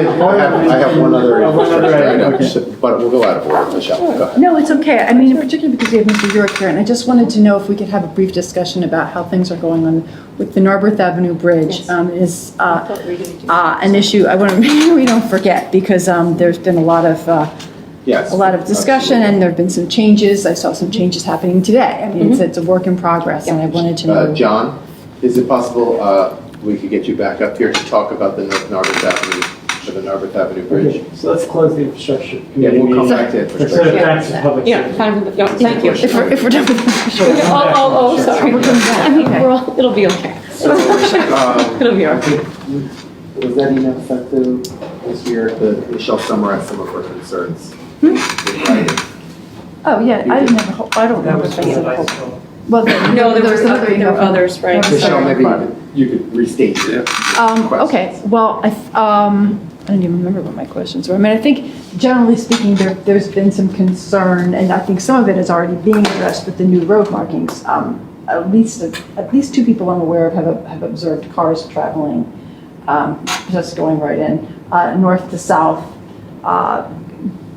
I have one other infrastructure item, but we'll go out of order, Michelle. Go ahead. No, it's okay. I mean, particularly because we have Mr. Yurick here, and I just wanted to know if we could have a brief discussion about how things are going on with the Narberth Avenue Bridge. Is an issue I want to make sure we don't forget, because there's been a lot of discussion, and there have been some changes. I saw some changes happening today. I mean, it's a work in progress, and I wanted to know. John, is it possible we could get you back up here to talk about the Narberth Avenue, or the Narberth Avenue Bridge? Okay, so let's close the infrastructure committee. Yeah, we'll come back to infrastructure. Thank you. If we're done with infrastructure. Sorry. I mean, it'll be okay. It'll be okay. Was that email sent to this year? Michelle summarized some of her concerns. Oh, yeah, I didn't have a whole, I don't remember if I said a whole. Well, No, there were others, right? Michelle, maybe you could restate your questions. Okay, well, I don't even remember what my questions were. I mean, I think generally speaking, there's been some concern, and I think some of it is already being addressed with the new road markings. At least two people I'm aware of have observed cars traveling, just going right in, north to south,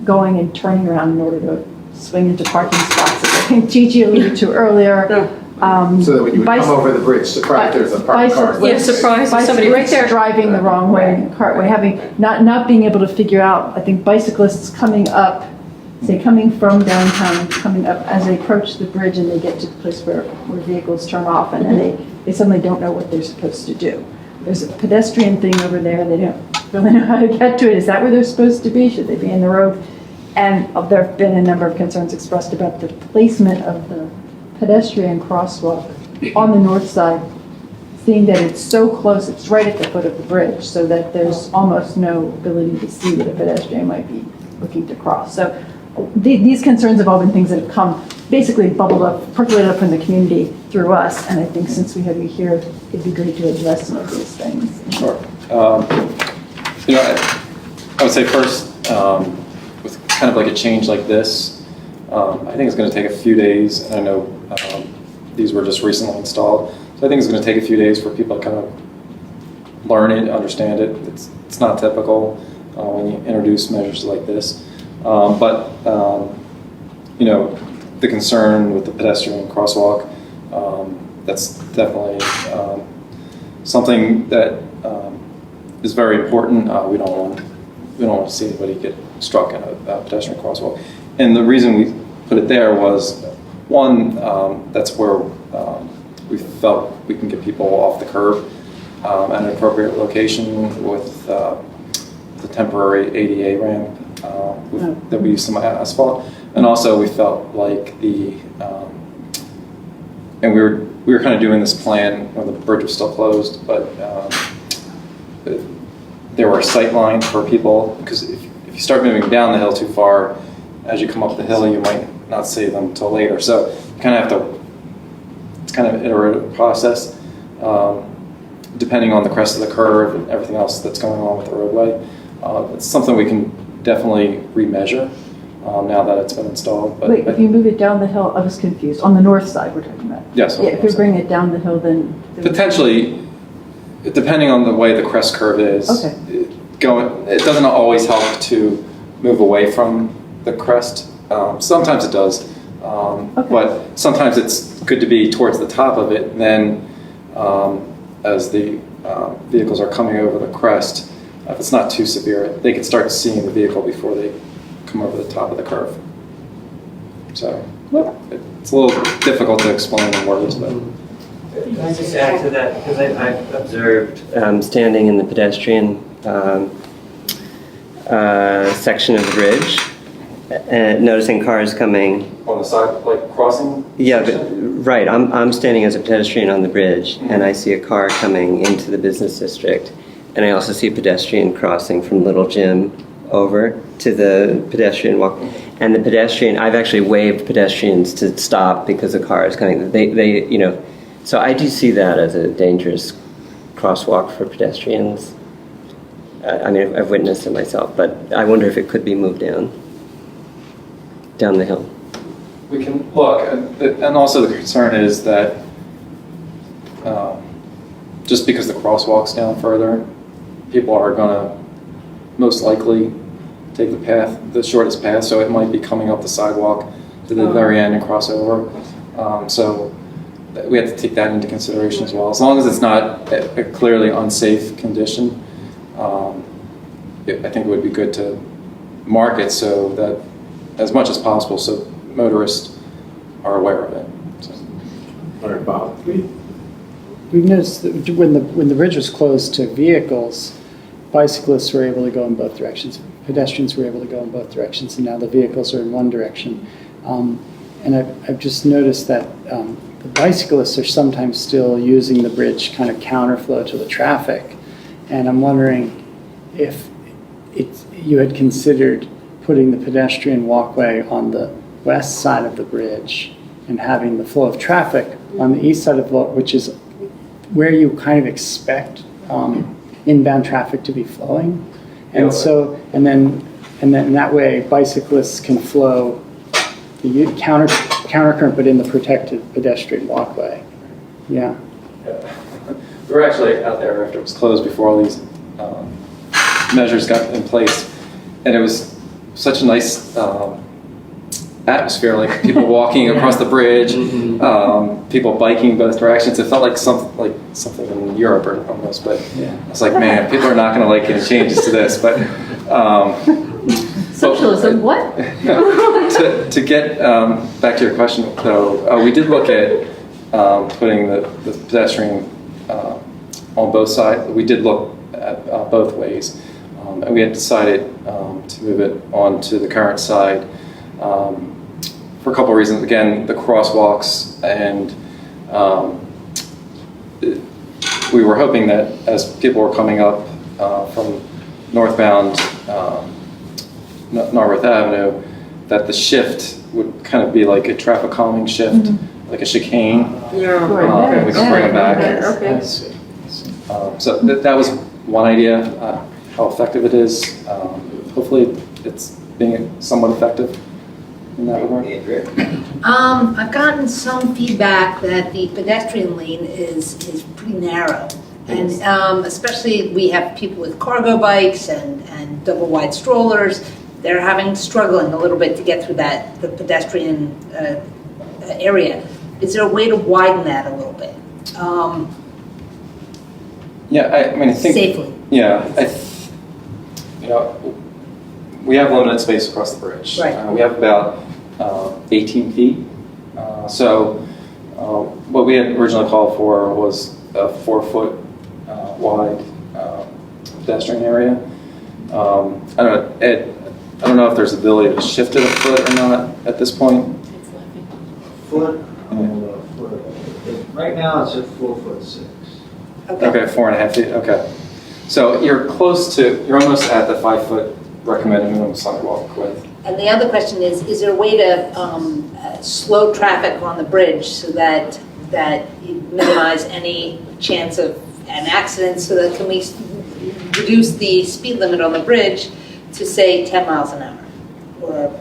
going and turning around in order to swing into parking spots, as I think Gigi alluded to earlier. So that when you would come over the bridge, surprise, there's a parked car. Yeah, surprise, there's somebody right there. Driving the wrong way, cartway, not being able to figure out, I think bicyclists coming up, say coming from downtown, coming up as they approach the bridge and they get to the place where vehicles turn off, and then they suddenly don't know what they're supposed to do. There's a pedestrian thing over there, they don't really know how to get to it. Is that where they're supposed to be? Should they be in the road? And there have been a number of concerns expressed about the placement of the pedestrian crosswalk on the north side, seeing that it's so close, it's right at the foot of the bridge, so that there's almost no ability to see that a pedestrian might be looking to cross. So these concerns have all been things that have come, basically bubbled up, percolated up in the community through us, and I think since we have you here, it'd be great to address some of those things. Sure. I would say first, with kind of like a change like this, I think it's going to take a few days. And I know these were just recently installed, so I think it's going to take a few days for people to kind of learn it, understand it. It's not typical when you introduce measures like this, but the concern with the pedestrian crosswalk, that's definitely something that is very important. We don't want to see anybody get struck in a pedestrian crosswalk. And the reason we put it there was, one, that's where we felt we can get people off the curb at an appropriate location with the temporary ADA ramp that we use some asphalt. And also we felt like and we were kind of doing this plan when the bridge was still closed, but there were sight lines for people, because if you start moving down the hill too far, as you come up the hill, you might not see them until later. So you kind of have to, it's kind of an iterative process, depending on the crest of the curve and everything else that's going on with the roadway. It's something we can definitely remeasure now that it's been installed. But Wait, if you move it down the hill, I was confused, on the north side we're talking about? Yes. Yeah, if you bring it down the hill, then. Potentially, depending on the way the crest curve is, Okay. it doesn't always help to move away from the crest. Sometimes it does, but sometimes it's good to be towards the top of it. Then, as the vehicles are coming over the crest, if it's not too severe, they can start seeing the vehicle before they come over the top of the curve. So it's a little difficult to explain in words, but. Can I just add to that? Because I've observed standing in the pedestrian section of the bridge, noticing cars coming. On the side, like crossing? Yeah, right. I'm standing as a pedestrian on the bridge, and I see a car coming into the business district, and I also see a pedestrian crossing from Little Gym over to the pedestrian walk. And the pedestrian, I've actually waved pedestrians to stop because the car is coming. They you know. So I do see that as a dangerous crosswalk for pedestrians. I mean, I've witnessed it myself, but I wonder if it could be moved down the hill. We can look, and also the concern is that just because the crosswalk's down further, people are going to most likely take the shortest path, so it might be coming up the sidewalk to the very end and cross over. So we have to take that into consideration as well. As long as it's not a clearly unsafe condition, I think it would be good to mark it so that, as much as possible, so motorists are aware of it. So. All right, Bob. We've noticed that when the bridge was closed to vehicles, bicyclists were able to go in both directions, pedestrians were able to go in both directions, and now the vehicles are in one direction. And I've just noticed that the bicyclists are sometimes still using the bridge kind of counterflow to the traffic. And I'm wondering if you had considered putting the pedestrian walkway on the west side of the bridge and having the flow of traffic on the east side of the, which is where you kind of expect inbound traffic to be flowing. And so, and then that way bicyclists can flow the countercurrent, but in the protected pedestrian walkway. Yeah. We were actually out there after it was closed before all these measures got in place, and it was such a nice atmosphere, like people walking across the bridge, people biking both directions. It felt like something in Europe or almost, but I was like, man, people are not going to like any changes to this, but. Socialism, what? To get back to your question, though, we did look at putting the pedestrian on both sides. We did look at both ways, and we had decided to move it onto the current side for a couple of reasons. Again, the crosswalks, and we were hoping that as people were coming up from northbound Narberth Avenue, that the shift would kind of be like a traffic calming shift, like a chicane. Yeah. And we can bring it back. Okay. So that was one idea. How effective it is. Hopefully, it's being somewhat effective in that regard. I've gotten some feedback that the pedestrian lane is pretty narrow. And especially we have people with cargo bikes and double wide strollers. They're struggling a little bit to get through the pedestrian area. Is there a way to widen that a little bit? Yeah, I think safely. Yeah, we have limited space across the bridge. Right. We have about 18 feet. So what we had originally called for was a 4-foot wide pedestrian area. I don't know if there's ability to shift it a foot or not at this point. Foot. Right now it's at 4'6". Okay, 4.5 feet. Okay, so you're almost at the 5-foot recommended minimum sidewalk width. And the other question is there a way to slow traffic on the bridge so that you minimize any chance of an accident, so that can we reduce the speed limit on the bridge to say 10 miles an hour? Or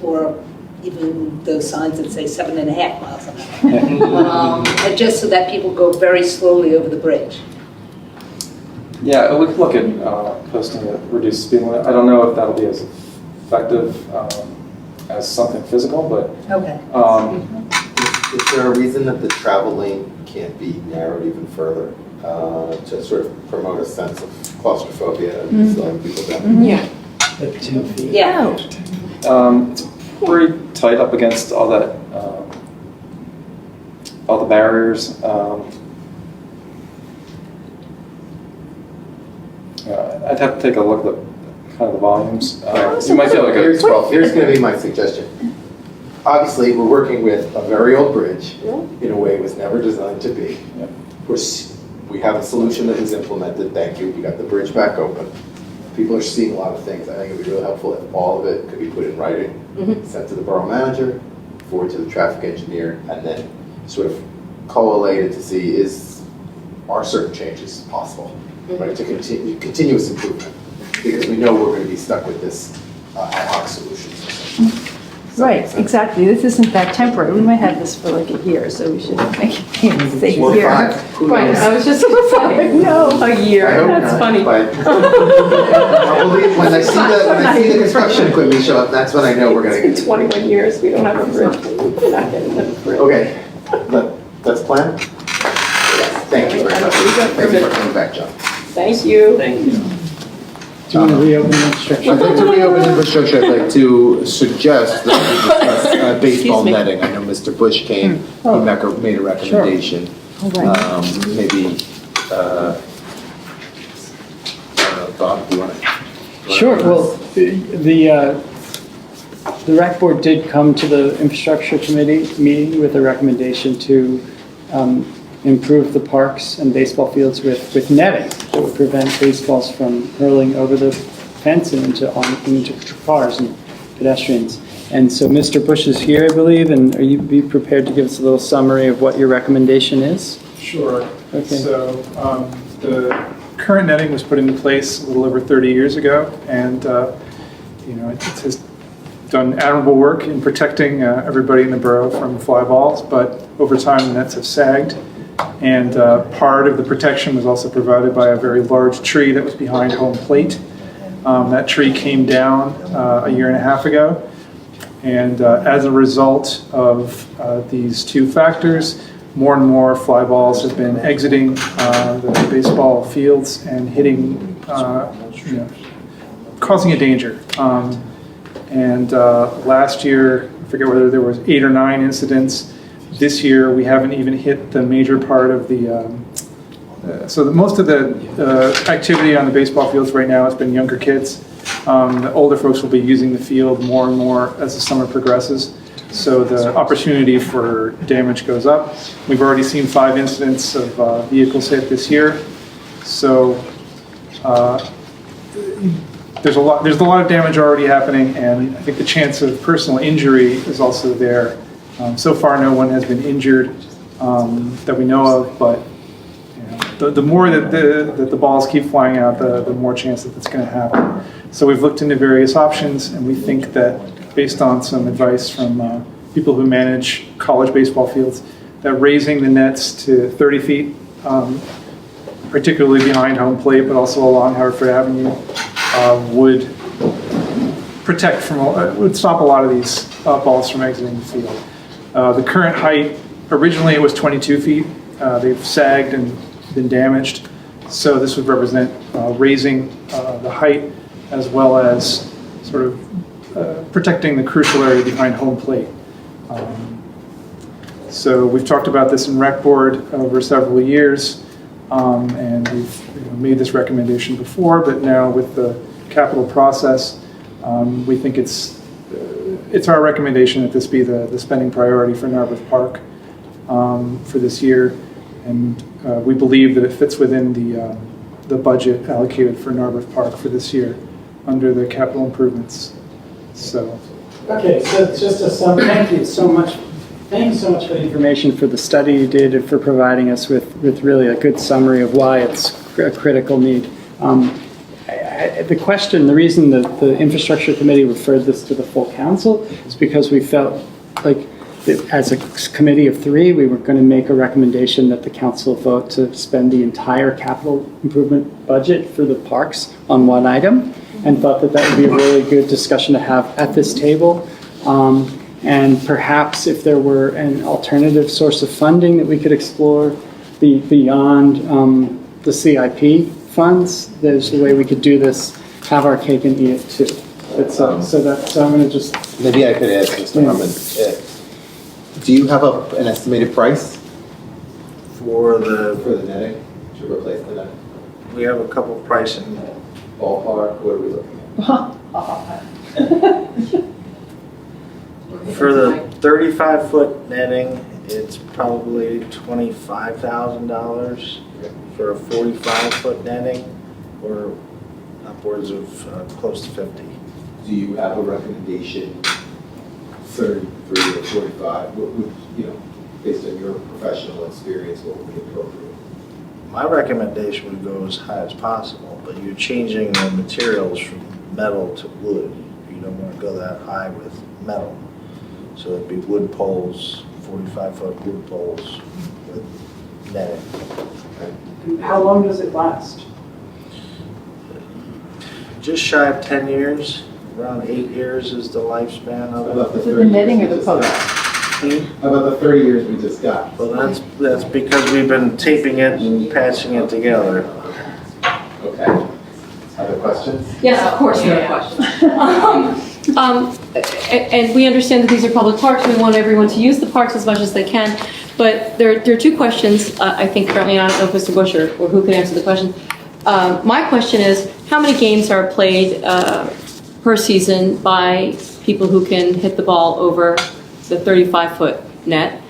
or even those signs that say 7.5 miles an hour. And just so that people go very slowly over the bridge. Yeah, we could look at posting a reduced speed limit. I don't know if that'll be as effective as something physical, but Okay. Is there a reason that the travel lane can't be narrowed even further to sort of promote a sense of claustrophobia and slowing people down? Yeah. At 2 feet. Yeah. it's pretty tight up against all that, all the barriers. I'd have to take a look at kind of the volumes. You might feel like Here's going to be my suggestion. Obviously, we're working with a very old bridge in a way it was never designed to be. We have a solution that was implemented, thank you, we got the bridge back open. People are seeing a lot of things. I think it would be really helpful if all of it could be put in writing, sent to the borough manager, forward to the traffic engineer, and then sort of collated to see are certain changes possible, right? To continue continuous improvement, because we know we're going to be stuck with this ad hoc solution. Right, exactly. This isn't that temporary. We might have this for like a year, so we should make it stay Or here. 5. Who Right, knows? I was just like, no, a year, I hope that's not, funny. but probably when I see the construction equipment show up, that's when I know we're going to It's get been 21 years, we don't have a bridge, we're not getting a bridge. Okay, that's planned? Thank you very much. Thank you for coming back, John. Thank you. Thank you. Do you want to reopen the infrastructure? I'd like to reopen infrastructure. I'd like to suggest that we discuss baseball Excuse me. netting. I know Mr. Bush came, he made a recommendation. All right. Maybe, I don't know, Bob, do you want to? Sure, well, the rec board did come to the infrastructure committee meeting with a recommendation to improve the parks and baseball fields with netting that would prevent baseballs from hurling over the fence and into cars and pedestrians. And so Mr. Bush is here, I believe, and are you be prepared to give us a little summary of what your recommendation is? Sure. Okay. So the current netting was put into place a little over 30 years ago, and it has done admirable work in protecting everybody in the borough from fly balls, but over time the nets have sagged, and part of the protection was also provided by a very large tree that was behind home plate. That tree came down a year and a half ago, and as a result of these two factors, more and more fly balls have been exiting the baseball fields and hitting, causing a danger. And last year, I forget whether there was 8 or 9 incidents. This year, we haven't even hit the major part of the, most of the activity on the baseball fields right now has been younger kids. The older folks will be using the field more and more as the summer progresses. So the opportunity for damage goes up. We've already seen 5 incidents of vehicles hit this year. So there's a lot of damage already happening, and I think the chance of personal injury is also there. So far, no one has been injured that we know of, but the more that the balls keep flying out, the more chance that it's going to happen. So we've looked into various options, and we think that based on some advice from people who manage college baseball fields, that raising the nets to 30 feet, particularly behind home plate, but also along Hartford Avenue, would protect would stop a lot of these balls from exiting the field. The current height, originally it was 22 feet. They've sagged and been damaged. So this would represent raising the height as well as sort of protecting the crucial area behind home plate. So we've talked about this in Rec Board over several years, and we've made this recommendation before, but now with the capital process, we think it's our recommendation that this be the spending priority for Narberth Park for this year, and we believe that it fits within the budget allocated for Narberth Park for this year under the capital improvements. So. Okay, so just a summary. Thank you so much. Thank you so much for the information, for the study you did, and for providing us with really a good summary of why it's a critical need. the question, the reason that the infrastructure committee referred this to the full council is because we felt like that as a committee of 3, we were going to make a recommendation that the council vote to spend the entire capital improvement budget for the parks on one item, and thought that that would be a really good discussion to have at this table. And perhaps if there were an alternative source of funding that we could explore beyond the CIP funds, there's a way we could do this, have our cake and eat it too. But so I'm going to just... Maybe I could ask Mr. Harmon, do you have an estimated price For the, for the netting, to replace the netting? we have a couple pricing. Ballpark, what are we looking at? For the 35-foot netting, it's probably $25,000. For a 45-foot netting, or upwards of close to 50. Do you have a recommendation, 33 or 45, what would, based on your professional experience, what would be appropriate? My recommendation would go as high as possible, but you're changing the materials from metal to wood. You don't want to go that high with metal. So it'd be wood poles, 45-foot wood poles with netting. How long does it last? Just shy of 10 years, around 8 years is the lifespan of it. Is it the netting or the post? How about the 30 years we just got? Well, that's because we've been taping it and patching it together. Okay. Other questions? Yes, of course, there are questions. And we understand that these are public parks. We want everyone to use the parks as much as they can. But there are 2 questions, I think, currently. I don't know if Mr. Bush or who can answer the question. My question is, how many games are played per season by people who can hit the ball over the 35-foot net?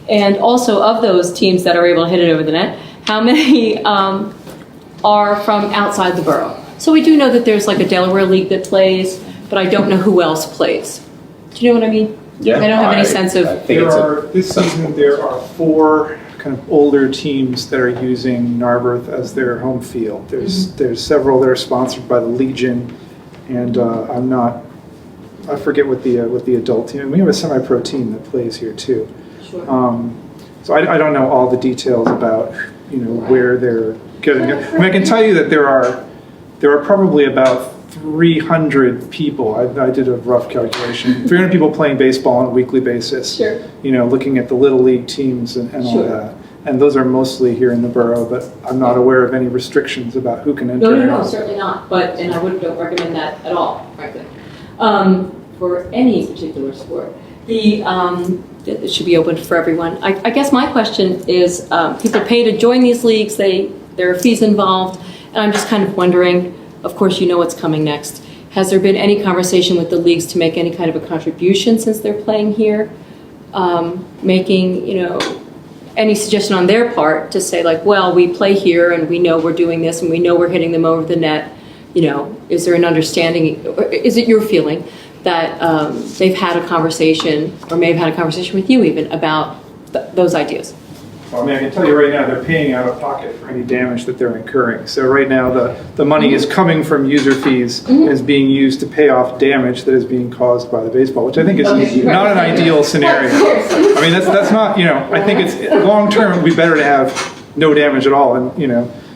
And also, of those teams that are able to hit it over the net, how many are from outside the borough? So we do know that there's like a Delaware League that plays, but I don't know who else plays. Do you know what I mean? Yeah. I don't have any sense of... This season, there are 4 kind of older teams that are using Narberth as their home field. There's several that are sponsored by the Legion, and I forget what the adult team. We have a semi-pro team that plays here too. Sure. So I don't know all the details about where they're getting it. I mean, I can tell you that there are probably about 300 people. I did a rough calculation. 300 people playing baseball on a weekly basis. Sure. Looking at the little league teams and all Sure. that. And those are mostly here in the borough, but I'm not aware of any restrictions about who can enter. No, certainly not. And I don't recommend that at all, frankly, for any particular sport. It should be open for everyone. I guess my question is, people pay to join these leagues. There are fees involved, and I'm just kind of wondering. Of course, you know what's coming next. Has there been any conversation with the leagues to make any kind of a contribution since they're playing here? Making, any suggestion on their part to say like, well, we play here and we know we're doing this and we know we're hitting them over the net. Is there an understanding, or is it your feeling that they've had a conversation or may have had a conversation with you even about those ideas? Well, I mean, I can tell you right now, they're paying out of pocket for any damage that they're incurring. So right now, the money is coming from user fees and is being used to pay off damage that is being caused by the baseball, which I think is not an ideal scenario. I mean, that's not, I think it's long term, it would be better to have no damage at all and,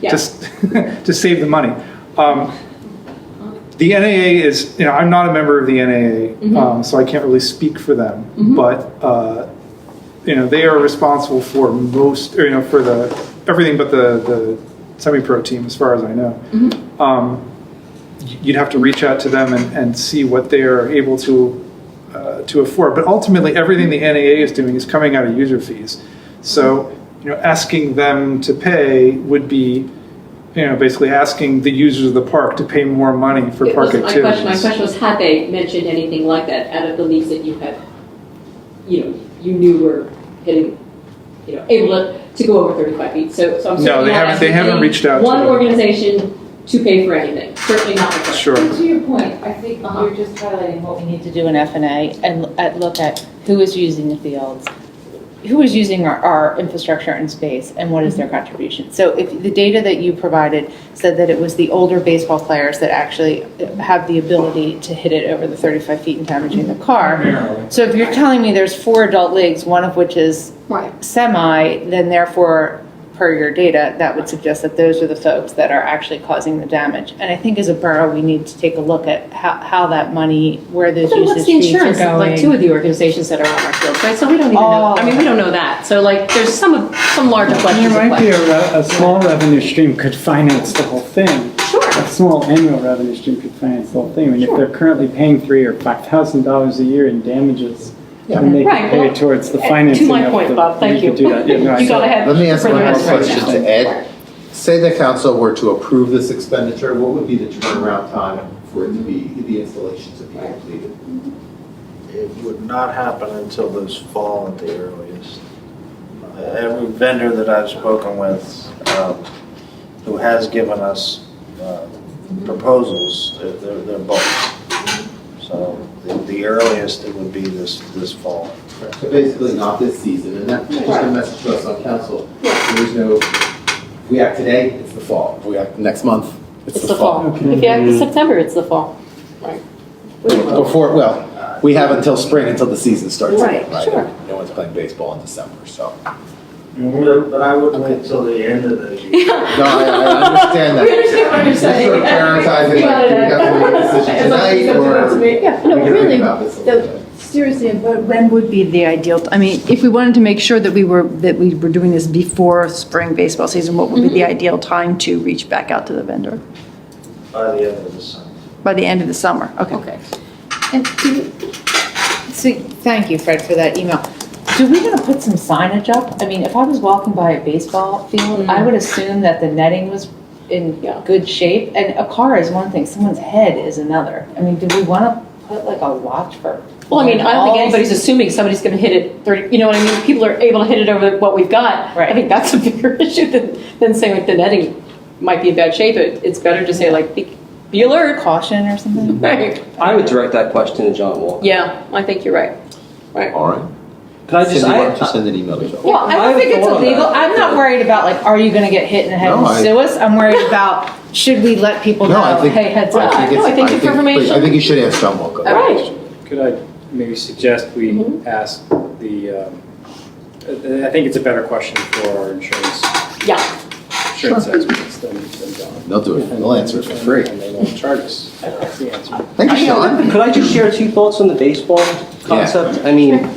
just to save the money. The NAA is, I'm not a member of the NAA, so I can't really speak for them, but they are responsible for most, for everything but the semi-pro team, as far as I know. You'd have to reach out to them and see what they are able to afford. But ultimately, everything the NAA is doing is coming out of user fees. So, asking them to pay would be, basically asking the users of the park to pay more money for park activities. My question was, had they mentioned anything like that out of the leagues that you had, you knew were hitting, able to go over 35 feet. So I'm no, they haven't reached out one to organization to pay for anything. Certainly not. Sure. And to your point, I think you're just highlighting what we need to do in F&A and look at who is using the fields, who is using our infrastructure and space and what is their contribution? So if the data that you provided said that it was the older baseball players that actually have the ability to hit it over the 35 feet and damaging the car. So if you're telling me there's 4 adult leagues, one of which is semi, then therefore, per your data, that would suggest that those are the folks that are actually causing the damage. And I think as a borough, we need to take a look at how that money, where those Then what's usage the fees are insurance of going. like 2 of the organizations that are on our field, right? So we don't even know. I mean, we don't know that. So like, there's some larger questions. There might be a small revenue stream could finance the whole thing. Sure. A small annual revenue stream could finance the whole thing. I mean, if they're currently paying $3,000 or $5,000 a year in damages, and they Right, could pay well, towards the financing. to my of point, the- Bob, thank you. could do that. Yeah, no, I You saw got that. ahead. Let me ask for one the more rest. question to Ed. Say the council were to approve this expenditure, what would be the turnaround time for it to be, the installation to be completed? It would not happen until this fall at the earliest. Every vendor that I've spoken with, who has given us proposals, they're both. So the earliest it would be this fall. So basically not this season, and that's just a message to us on council. There's no, if we act today, it's the fall. If we act next month, It's the fall. If you act in September, it's the fall. Right. Before, well, we have until spring, until the season starts Right, again, right? sure. No one's playing baseball in December, so. But I wouldn't wait till the end of the year. No, I understand that. We understand what you're saying. Just sort of prioritizing, We got like, do we it. have to make a decision tonight, or we Yeah, no, can think really, about this a little bit. seriously, when would be the ideal, I mean, if we wanted to make sure that we were doing this before spring baseball season, what would be the ideal time to reach back out to the vendor? By the end of the summer. By the end of the summer, okay. Okay. And so, thank you, Fred, for that email. So we're gonna put some signage up? I mean, if I was walking by a baseball field, I would assume that the netting was in good shape. And a car is one thing, someone's head is another. I mean, do we wanna put like a watch for? Well, I mean, I don't think balls? anybody's assuming somebody's going to hit it 30, you know what I mean? People are able to hit it over what we've got. Right. I think that's a bigger issue than saying like the netting might be in bad shape. It's better to say like, be alert. Caution or something? Right. I would direct that question to John Walker. Yeah, I think you're right. Right. All right. Could I just, Cindy, why don't you send an email to Joe? Well, I I don't think have it's thought on illegal. that. I'm not worried about like, are you gonna get hit in the head No, and sue us? I'm worried about, should we let people No, know, I think- hey, heads I up? think it's information. I think you should ask John Walker. All right. Could I maybe suggest we ask the, I think it's a better question for our insurance Yeah. experts than John. They'll do it, they'll answer it for free. And they won't charge us. That's the answer. Thank you, Sean. Could I just share 2 thoughts on the baseball concept? I mean,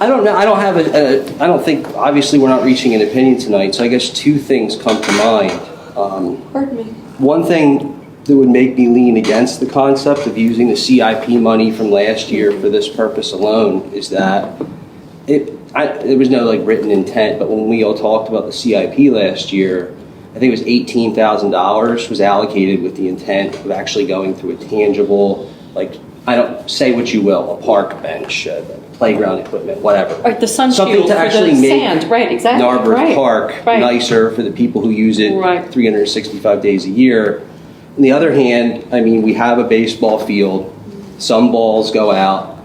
I don't know, I don't have I don't think, obviously, we're not reaching an opinion tonight, so I guess 2 things come to mind. Pardon me. One thing that would make me lean against the concept of using the CIP money from last year for this purpose alone is that there was no like written intent, but when we all talked about the CIP last year, I think it was $18,000 was allocated with the intent of actually going through a tangible, like, I don't, say what you will, a park bench, playground equipment, whatever. Right, the sun Something shield to for actually the make sand. Right, exactly. Narberth Right. Park Right. nicer for the people who use it Right. 365 days a year. On the other hand, I mean, we have a baseball field. Some balls go out.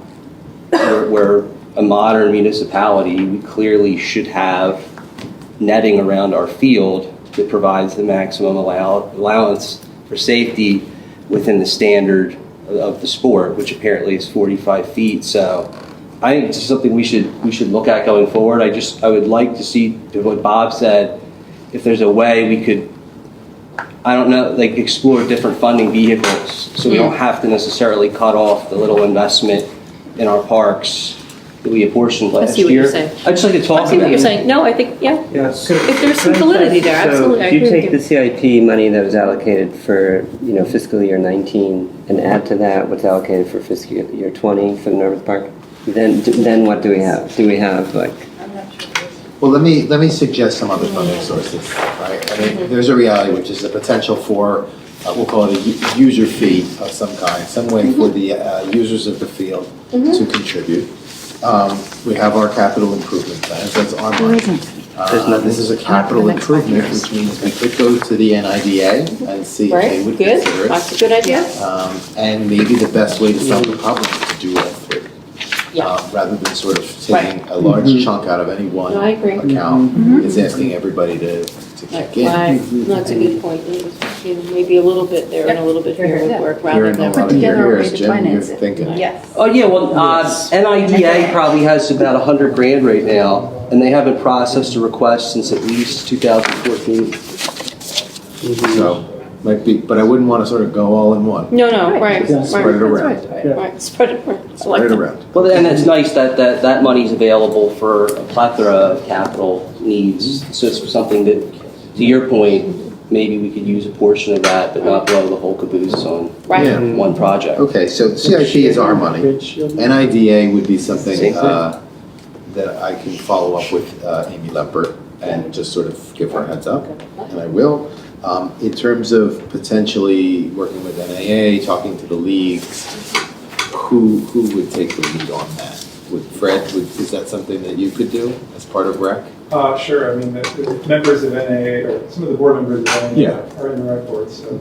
We're a modern municipality. We clearly should have netting around our field that provides the maximum allowance for safety within the standard of the sport, which apparently is 45 feet. So I think it's something we should look at going forward. I would like to see what Bob said. If there's a way we could, I don't know, like explore different funding vehicles so we don't have to necessarily cut off the little investment in our parks that we apportioned I last see what you're year. saying. I'd just like to talk I about see what you're it. saying. No, I think, yeah. If there's some validity there, absolutely. I So if you agree take with the CIP money that was allocated for, fiscal year 19 and add to that what's allocated for fiscal year 20 for the Narberth Park, then what do we have? Do we have like? Well, let me suggest some other funding sources, right? I mean, there's a reality, which is the potential for, we'll call it a user fee of some kind, some way for the users of the field to contribute. We have our capital improvement plans, that's our money. This is a capital improvement, which means we could go to the NIDA and see if they would Good. consider it. That's a good idea. And maybe the best way to solve the problem is to do all 3. rather than sort of taking a large chunk out of any one No, I agree. account, is asking everybody to kick in. Right. That's a good point. Maybe a little bit there and a little bit here would work Here rather and a than. lot of together a your way ears, to Jim, you're finance it. thinking. Yes. Oh, yeah, well, NIDA probably has about 100 grand right now, and they haven't processed a request since at least 2014. So, might be, but I wouldn't want to sort of go all in one. No, right. Spread it around. Right, spread it around. I like Spread it that. around. Well, and it's nice that money's available for a plethora of capital needs. So it's something that, to your point, maybe we could use a portion of that, but not blow the whole caboose on Right. Yeah. one project. Okay, so CIP is our money. NIDA would be something that I can follow up with Amy Lempert and just sort of give her a heads up, and I will. In terms of potentially working with NAA, talking to the leagues, who would take the lead on that? Would Fred, is that something that you could do as part of REC? Sure, I mean, the members of NAA, or some of the board members of NAA Yeah. are in the rec board, so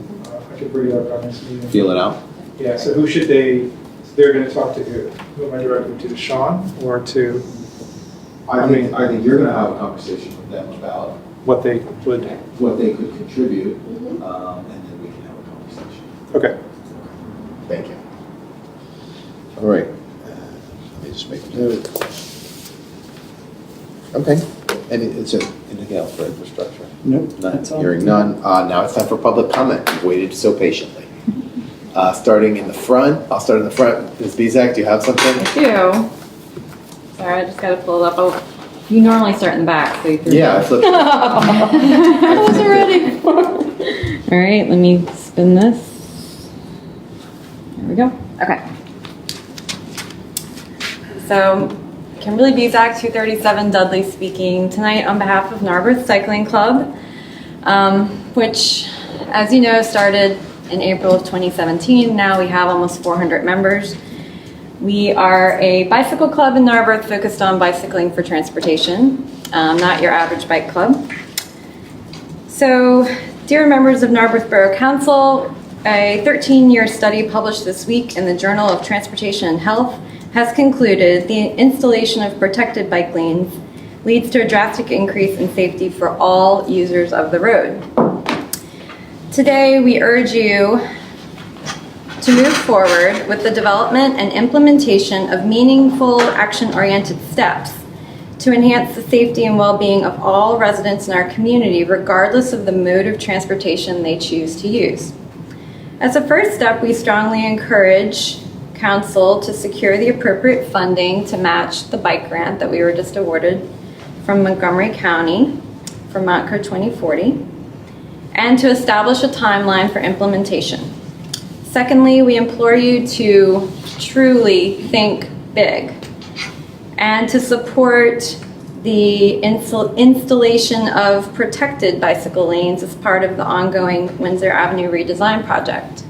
I could bring it up on this meeting. Feel it out? Yeah, so who should they're gonna talk to who? Who am I directing to, Sean, or to I think you're gonna have a conversation with them about what they would? what they could contribute, and then we can have a conversation. Okay. Thank you. All right, let me just make a note. Okay, anything else for infrastructure? Nope, None. that's all. Hearing none. Now it's time for public comment. You've waited so patiently. Starting in the front, I'll start in the front. Ms. Bezak, do you have something? I do. Sorry, I just gotta pull it up. Oh, you normally start in the back, so you threw Yeah, I it. flipped. I wasn't ready. All right, let me spin this. There we go. Okay. So, Kimberly Bezak, 237 Dudley speaking tonight on behalf of Narberth Cycling Club, which, as you know, started in April of 2017. Now we have almost 400 members. We are a bicycle club in Narberth focused on bicycling for transportation, not your average bike club. So, dear members of Narberth Borough Council, a 13-year study published this week in the Journal of Transportation and Health has concluded the installation of protected bike lanes leads to a drastic increase in safety for all users of the road. Today, we urge you to move forward with the development and implementation of meaningful action-oriented steps to enhance the safety and well-being of all residents in our community, regardless of the mode of transportation they choose to use. As a first step, we strongly encourage Council to secure the appropriate funding to match the bike grant that we were just awarded from Montgomery County for Montco 2040, and to establish a timeline for implementation. Secondly, we implore you to truly think big and to support the installation of protected bicycle lanes as part of the ongoing Windsor Avenue redesign project.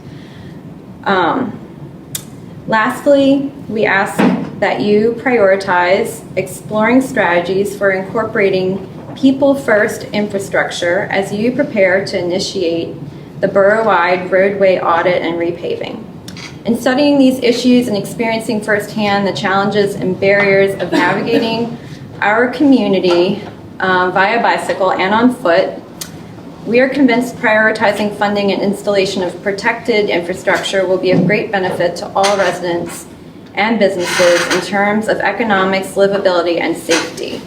Lastly, we ask that you prioritize exploring strategies for incorporating people-first infrastructure as you prepare to initiate the borough-wide roadway audit and repaving. In studying these issues and experiencing firsthand the challenges and barriers of navigating our community via bicycle and on foot, we are convinced prioritizing funding and installation of protected infrastructure will be of great benefit to all residents and businesses in terms of economics, livability, and safety.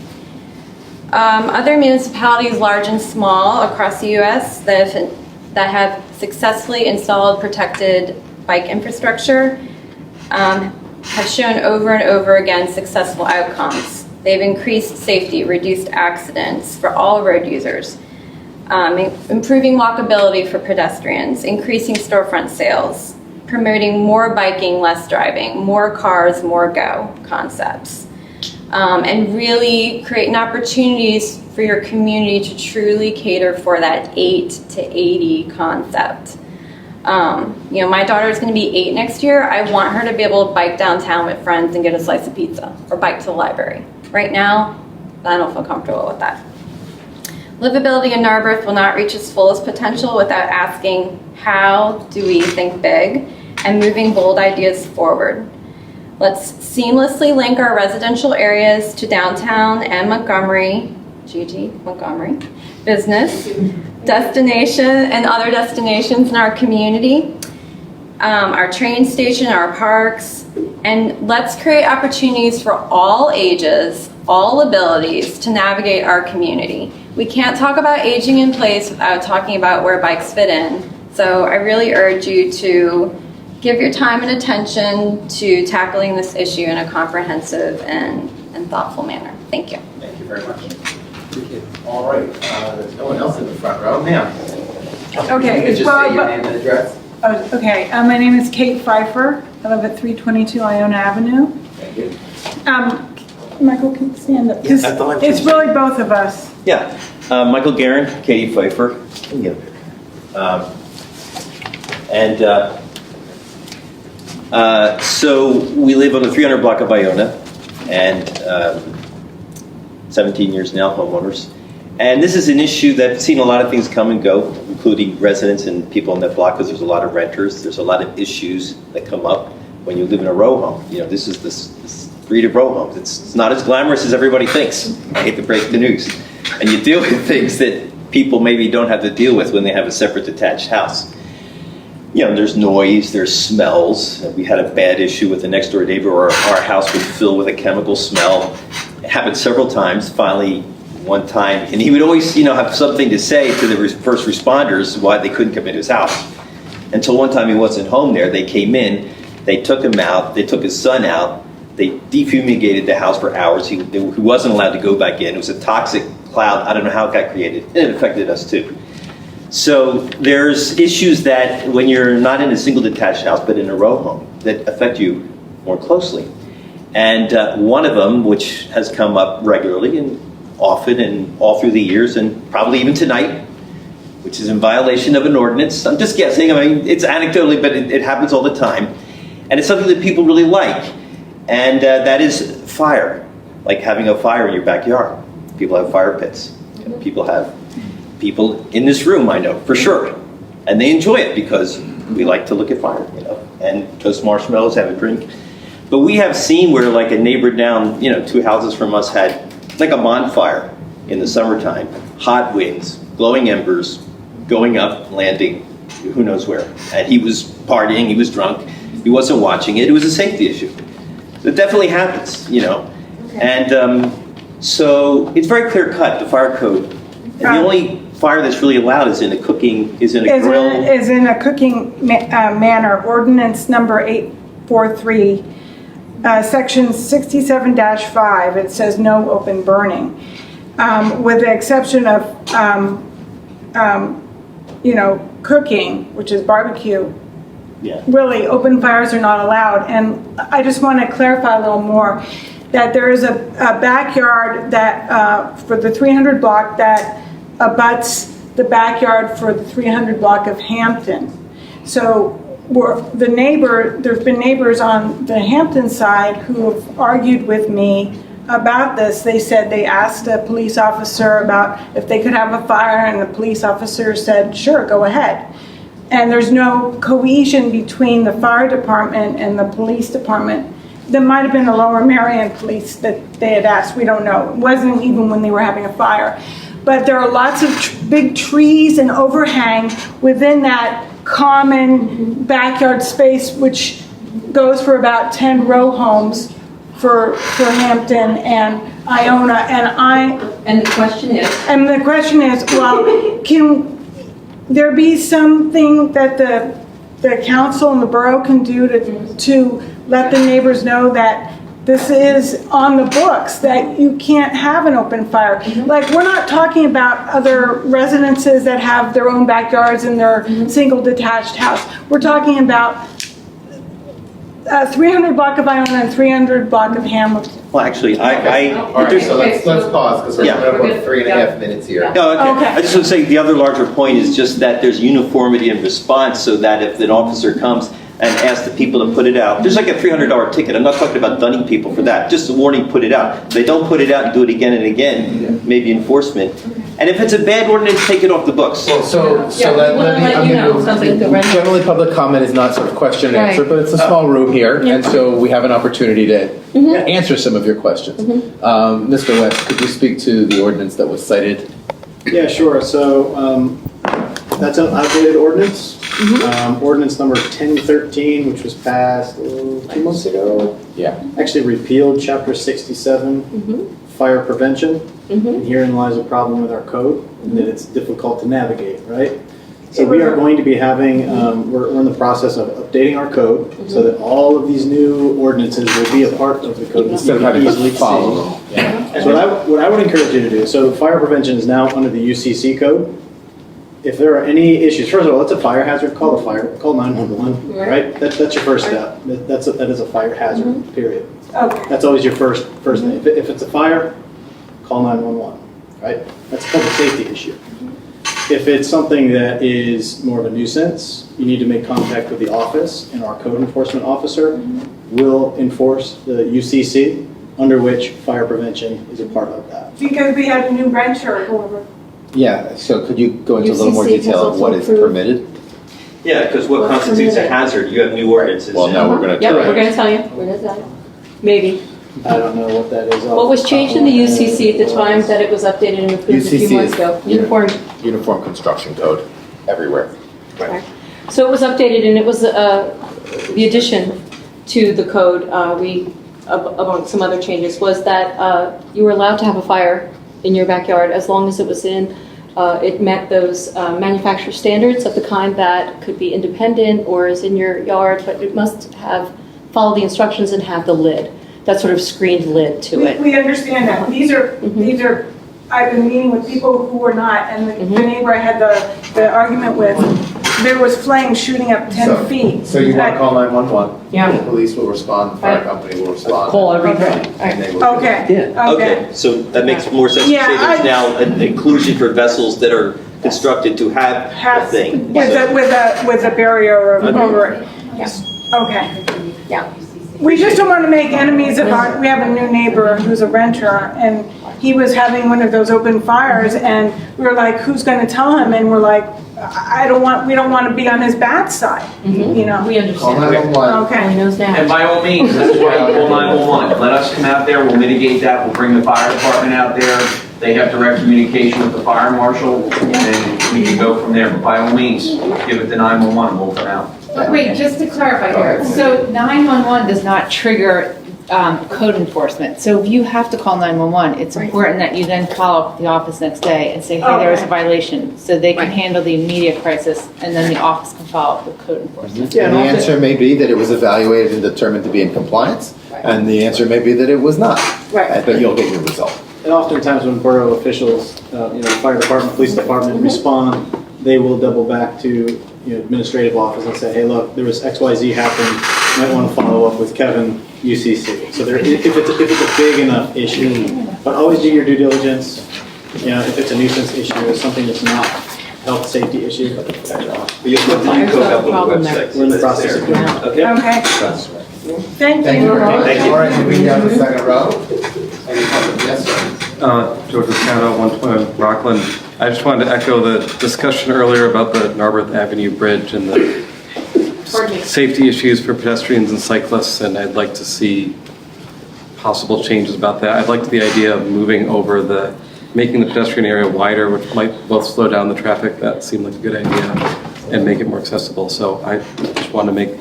Other municipalities, large and small, across the U.S. that have successfully installed protected bike infrastructure have shown over and over again successful outcomes. They've increased safety, reduced accidents for all road users, improving walkability for pedestrians, increasing storefront sales, promoting more biking, less driving, more cars, more go concepts, and really creating opportunities for your community to truly cater for that 8 to 80 concept. My daughter is going to be 8 next year. I want her to be able to bike downtown with friends and get a slice of pizza or bike to the library. Right now, I don't feel comfortable with that. Livability in Narberth will not reach its fullest potential without asking, how do we think big and moving bold ideas forward? Let's seamlessly link our residential areas to downtown and Montgomery, Montgomery, business, destination, and other destinations in our community, our train station, our parks, and let's create opportunities for all ages, all abilities to navigate our community. We can't talk about aging in place without talking about where bikes fit in. So I really urge you to give your time and attention to tackling this issue in a comprehensive and thoughtful manner. Thank you. Thank you very much. All right, there's no one else in the front row. Ma'am. Okay, Could you just say your name and address? Okay, my name is Kate Pfeiffer. I live at 322 Iona Avenue. Thank you. Michael, can you stand up? 'Cause it's really both of us. Yeah, Michael Guerin, Katie Pfeiffer. So we live on the 300 block of Iona, and 17 years now, homeowners. And this is an issue that's seen a lot of things come and go, including residents and people in that block, because there's a lot of renters. There's a lot of issues that come up when you live in a row home. You know, this is this breed of row homes. It's not as glamorous as everybody thinks. I hate to break the news. And you deal with things that people maybe don't have to deal with when they have a separate detached house. You know, there's noise, there's smells. We had a bad issue with the next door neighbor where our house would fill with a chemical smell. It happened several times. Finally, one time, and he would always, have something to say to the first responders why they couldn't come into his house. Until one time he wasn't home there. They came in, they took him out, they took his son out, they defumigated the house for hours. He wasn't allowed to go back in. It was a toxic cloud. I don't know how it got created, and it affected us too. So there's issues that when you're not in a single detached house, but in a row home, that affect you more closely. And one of them, which has come up regularly and often and all through the years, and probably even tonight, which is in violation of an ordinance. I'm just guessing. I mean, it's anecdotally, but it happens all the time. And it's something that people really like. And that is fire, like having a fire in your backyard. People have fire pits. People in this room, I know, for sure. And they enjoy it because we like to look at fire, and toast marshmallows, have a drink. But we have seen where like a neighbor down, 2 houses from us had like a bonfire in the summertime, hot winds, glowing embers, going up, landing, who knows where. And he was partying, he was drunk, he wasn't watching it. It was a safety issue. It definitely happens, Okay. And so it's very clear cut, the fire code. And the only fire that's really allowed is in a grill. Is in a cooking manner. Ordinance number 843, section 67-5. It says no open burning, with the exception of cooking, which is barbecue. Yeah. Really, open fires are not allowed. And I just want to clarify a little more that there is a backyard that for the 300 block that abuts the backyard for the 300 block of Hampton. So there's been neighbors on the Hampton side who have argued with me about this. They said they asked a police officer about if they could have a fire, and the police officer said, sure, go ahead. And there's no cohesion between the fire department and the police department. There might have been a Lower Merion police that they had asked. We don't know. It wasn't even when they were having a fire. But there are lots of big trees and overhang within that common backyard space, which goes for about 10 row homes for Hampton and Iona. And the question is? And the question is, well, can there be something that the council and the borough can do to let the neighbors know that this is on the books, that you can't have an open fire? Like, we're not talking about other residences that have their own backyards in their single detached house. We're talking about 300 block of Iona and 300 block of Hamilton. Well, actually, All right, so let's pause, because we're coming up on 3.5 minutes here. No, okay. I just want to say the other larger point is just that there's uniformity in response, so that if an officer comes and asks the people to put it out, there's like a $300 ticket. I'm not talking about dunning people for that. Just a warning, put it out. If they don't put it out and do it again and again, maybe enforcement. And if it's a bad ordinance, take it off the books. Well, so let me, generally, public comment is not sort of question and answer, but it's a small room here, and so we have an opportunity to answer some of your questions. Mr. West, could you speak to the ordinance that was cited? Yeah, sure. So that's an outdated ordinance. Ordinance number 1013, which was passed 2 months ago. Yeah. Actually repealed Chapter 67, fire prevention. And herein lies a problem with our code, and that it's difficult to navigate, right? So we are going to be having, we're in the process of updating our code so that all of these new ordinances will be a part of the code. Instead of having to follow them. Yeah. So what I would encourage you to do, so fire prevention is now under the UCC code. If there are any issues, first of all, it's a fire hazard, call 911, right? That's your first step. That is a fire hazard, period. Okay. That's always your first thing. If it's a fire, call 911, right? That's a public safety issue. If it's something that is more of a nuisance, you need to make contact with the office, and our code enforcement officer will enforce the UCC, under which fire prevention is a part of that. Because we had a new renter or whoever. Yeah, so could you go into a little more UCC has detail of what is also approved- permitted? Yeah, because what constitutes a hazard? You have new ordinances. Well, now we're going to. Yeah, we're gonna tell you, we're gonna tell you. Maybe. I don't know what that is. What was changed in the UCC at the time that it was updated and approved a few UCC months is ago? Uniform. Uniform construction code everywhere. Right. So it was updated, and it was the addition to the code, among some other changes, was that you were allowed to have a fire in your backyard as long as it was it met those manufacturer standards of the kind that could be independent or is in your yard, but it must follow the instructions and have the lid, that sort of screened lid to it. We understand that. These are, I've been meeting with people who were not, and the neighbor I had the argument with, there was flames shooting up 10 feet. So you want to call 911? Yeah. The police will respond, the fire company will respond. Call everybody. And they will. Okay. Yeah. Okay. So that makes more sense to Yeah, say there's now an inclusion for vessels that are constructed to have a thing. With a barrier over it. Yes. Okay. Yeah. We just don't want to make enemies of our, we have a new neighbor who's a renter, and he was having one of those open fires, and we were like, who's going to tell him? And we're like, we don't want to be on his bad side, you know? We understand. Okay. He knows now. And by all means, that's why I call 911. Let us come out there, we'll mitigate that, we'll bring the fire department out there. They have direct communication with the fire marshal, and we can go from there. But by all means, give it to 911, we'll come out. But wait, just to clarify here, so 911 does not trigger code enforcement. So if you have to call 911, it's important that you then follow up with the office next day and say, hey, there was a violation, so they can handle the immediate crisis, and then the office can follow up with code enforcement. And the answer may be that it was evaluated and determined to be in compliance, and the answer may be that it was not. Right. But you'll get your result. And oftentimes when borough officials, fire department, police department respond, they will double back to administrative office and say, hey, look, there was XYZ happened. You might want to follow up with Kevin, UCC. So if it's a big enough issue, but always do your due diligence. If it's a nuisance issue, it's something that's not health safety issue. But you'll put the new code up on the website. We're in the process of doing that. Okay. Okay. Thank Thank you you. very much. Thank you. All right, moving down the second row. Any public? Yes, sir. George Lascano, 120 Rockland. I just wanted to echo the discussion earlier about the Narberth Avenue Bridge and the safety issues for pedestrians and cyclists, and I'd like to see possible changes about that. I'd like the idea of moving over making the pedestrian area wider, which might both slow down the traffic. That seemed like a good idea, and make it more accessible. So I just want to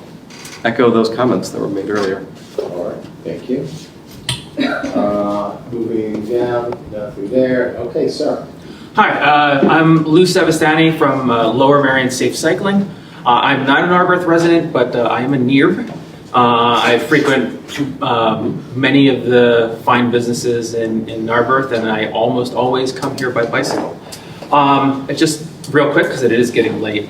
echo those comments that were made earlier. All right, thank you. Moving down through there. Okay, sir. Hi, I'm Lou Savastani from Lower Marion Safe Cycling. I'm not a Narberth resident, but I am a NERB. I frequent many of the fine businesses in Narberth, and I almost always come here by bicycle. Just real quick, because it is getting late.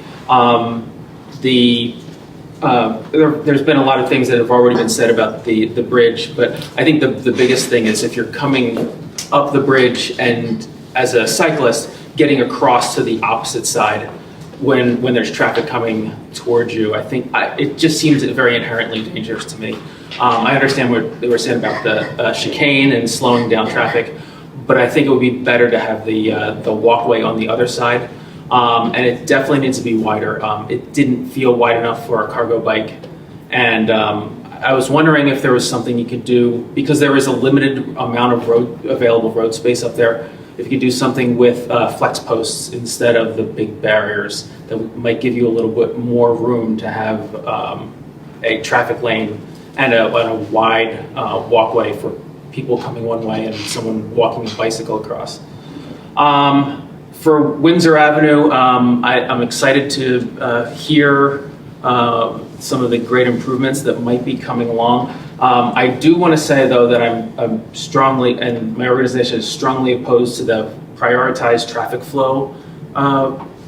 There's been a lot of things that have already been said about the bridge, but I think the biggest thing is if you're coming up the bridge and as a cyclist getting across to the opposite side when there's traffic coming towards you, I think it just seems very inherently dangerous to me. I understand what they were saying about the chicane and slowing down traffic, but I think it would be better to have the walkway on the other side. And it definitely needs to be wider. It didn't feel wide enough for a cargo bike. And I was wondering if there was something you could do, because there is a limited amount of available road space up there, if you could do something with flex posts instead of the big barriers that might give you a little bit more room to have a traffic lane and a wide walkway for people coming one way and someone walking a bicycle across. For Windsor Avenue, I'm excited to hear some of the great improvements that might be coming along. I do want to say, though, that I'm strongly, and my organization is strongly opposed to the prioritized traffic flow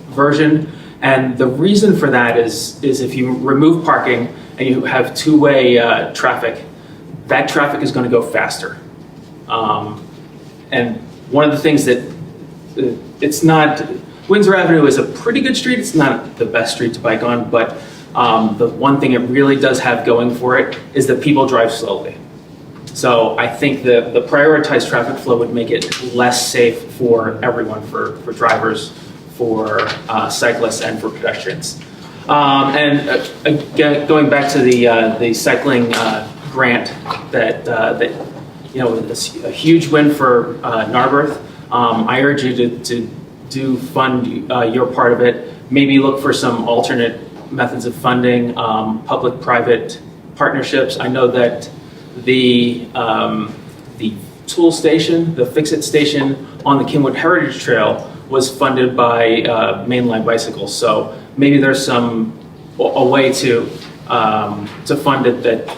version. And the reason for that is if you remove parking and you have two-way traffic, that traffic is going to go faster. And one of the things that it's not, Windsor Avenue is a pretty good street. It's not the best street to bike on, but the one thing it really does have going for it is that people drive slowly. So I think the prioritized traffic flow would make it less safe for everyone, for drivers, for cyclists, and for pedestrians. And again, going back to the cycling grant that is a huge win for Narberth. I urge you to fund your part of it. Maybe look for some alternate methods of funding, public-private partnerships. I know that the tool station, the Fix-It station on the Kinwood Heritage Trail was funded by Mainline Bicycles. So maybe there's a way to fund it that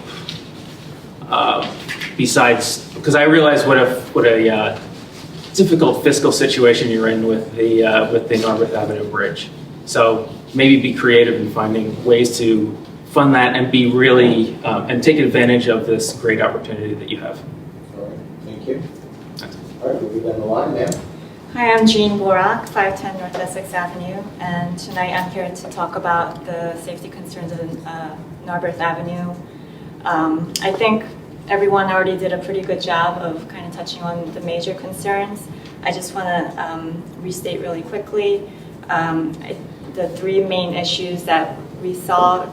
besides, because I realize what a difficult fiscal situation you're in with the Narberth Avenue Bridge. So maybe be creative in finding ways to fund that and be really and take advantage of this great opportunity that you have. All right, thank you. All right, we'll be down the line, ma'am. Hi, I'm Jean Borak, 510 North Essex Avenue, and tonight I'm here to talk about the safety concerns of Narberth Avenue. I think everyone already did a pretty good job of kind of touching on the major concerns. I just want to restate really quickly the three main issues that we saw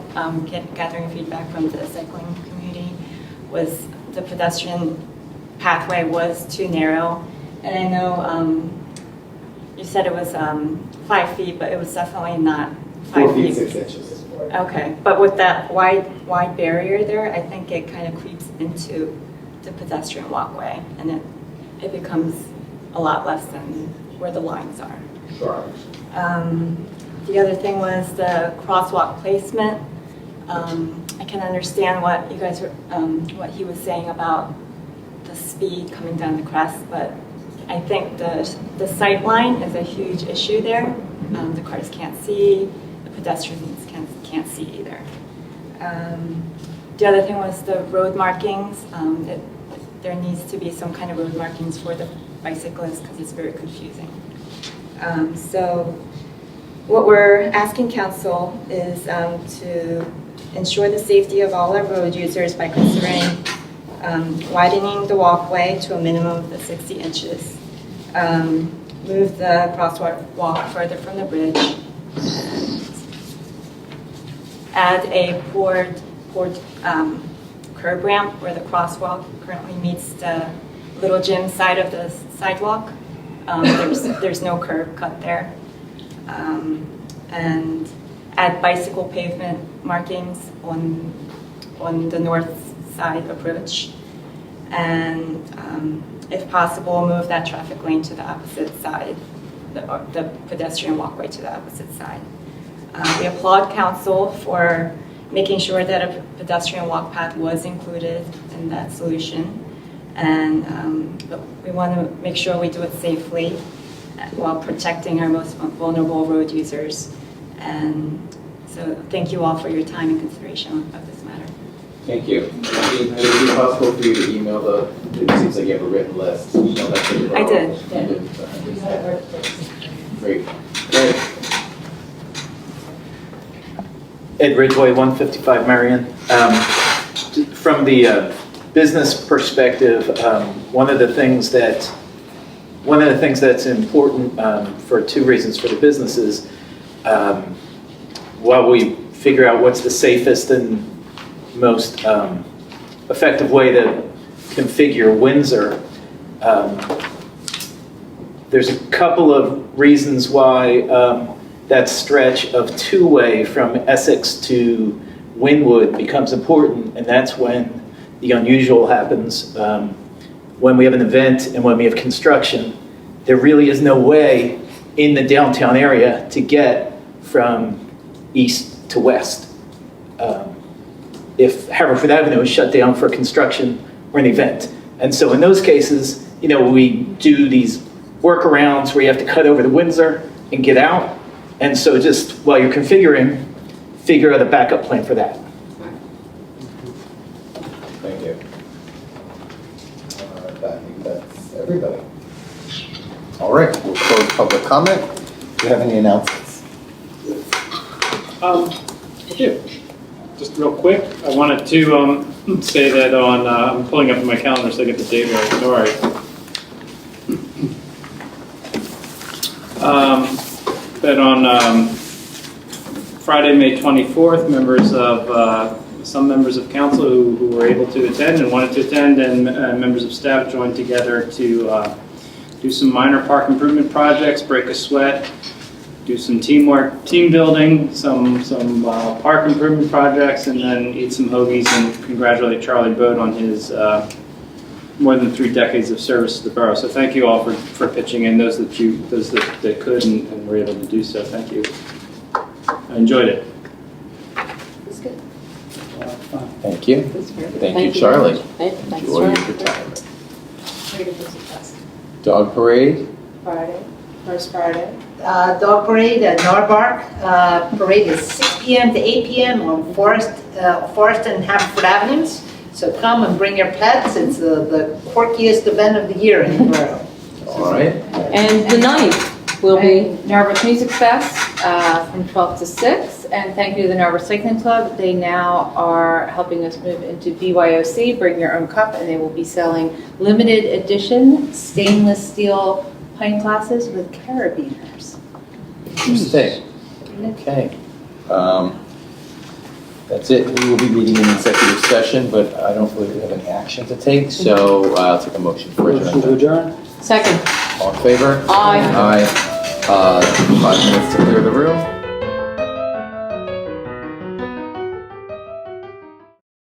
gathering feedback from the cycling community was the pedestrian pathway was too narrow. And I know you said it was 5 feet, but it was definitely not 5 feet. 4 feet 6 inches. Okay, but with that wide barrier there, I think it kind of creeps into the pedestrian walkway, and it becomes a lot less than where the lines are. Sure. The other thing was the crosswalk placement. I can understand what you guys were, what he was saying about the speed coming down the crest, but I think the sight line is a huge issue there. The cars can't see, the pedestrians can't see either. The other thing was the road markings. There needs to be some kind of road markings for the bicyclists because it's very confusing. So what we're asking council is to ensure the safety of all our road users by considering widening the walkway to a minimum of 60 inches, move the crosswalk further from the bridge, add a poured curb ramp where the crosswalk currently meets the little gym side of the sidewalk. There's no curb cut there. And add bicycle pavement markings on the north side approach. And if possible, move that traffic lane to the opposite side, the pedestrian walkway to the opposite side. We applaud council for making sure that a pedestrian walk path was included in that solution. And but we want to make sure we do it safely while protecting our most vulnerable road users. And so thank you all for your time and consideration of this matter. Thank you. Would it be possible for you to email it seems like you have a written list. Email that to the I borough. did. Great. Ed Ridgway, 155 Marion. From the business perspective, one of the things that one of the things that's important for two reasons for the businesses, while we figure out what's the safest and most effective way to configure Windsor, there's a couple of reasons why that stretch of two-way from Essex to Wynwood becomes important, and that's when the unusual happens. When we have an event and when we have construction, there really is no way in the downtown area to get from east to west. If Haverford Avenue is shut down for construction or an event. And so in those cases, we do these workarounds where you have to cut over to Windsor and get out. And so just while you're configuring, figure out a backup plan for that. Thank you. All right, I think that's everybody. All right, we'll close public comment. Do you have any announcements? I do. Just real quick, I wanted to say that on, I'm pulling up my calendar so I get the date right, sorry. That on Friday, May 24th, some members of council who were able to attend and wanted to attend, and members of staff joined together to do some minor park improvement projects, break a sweat, do some teamwork, team building, some park improvement projects, and then eat some hoagies and congratulate Charlie Bode on his more than 3 decades of service to the borough. So thank you all for pitching in, those that could and were able to do so. Thank you. I enjoyed it. That's good. Thank you. Thank you, Charlie. Thanks, Enjoy your Charlie. retirement. Dog parade. Friday, first Friday. Dog parade at Norbark. Parade is 6 p.m. to 8 p.m. on Forest and Haverford Avenues. So come and bring your pets. It's the quirkiest event of the year in the borough. All right. And the 9th will be Narberth Music Fest from 12 to 6. And thank you to the Narberth Cycling Club. They now are helping us move into BYOC, bring your own cup, and they will be selling limited edition stainless steel pint glasses with carabiners. Interesting. Okay. That's it. We will be meeting in executive session, but I don't believe we have any action to take, so I'll take a motion for adjournment. Motion to adjourn? Second. All in favor? Aye. Aye. 5 minutes to clear the room.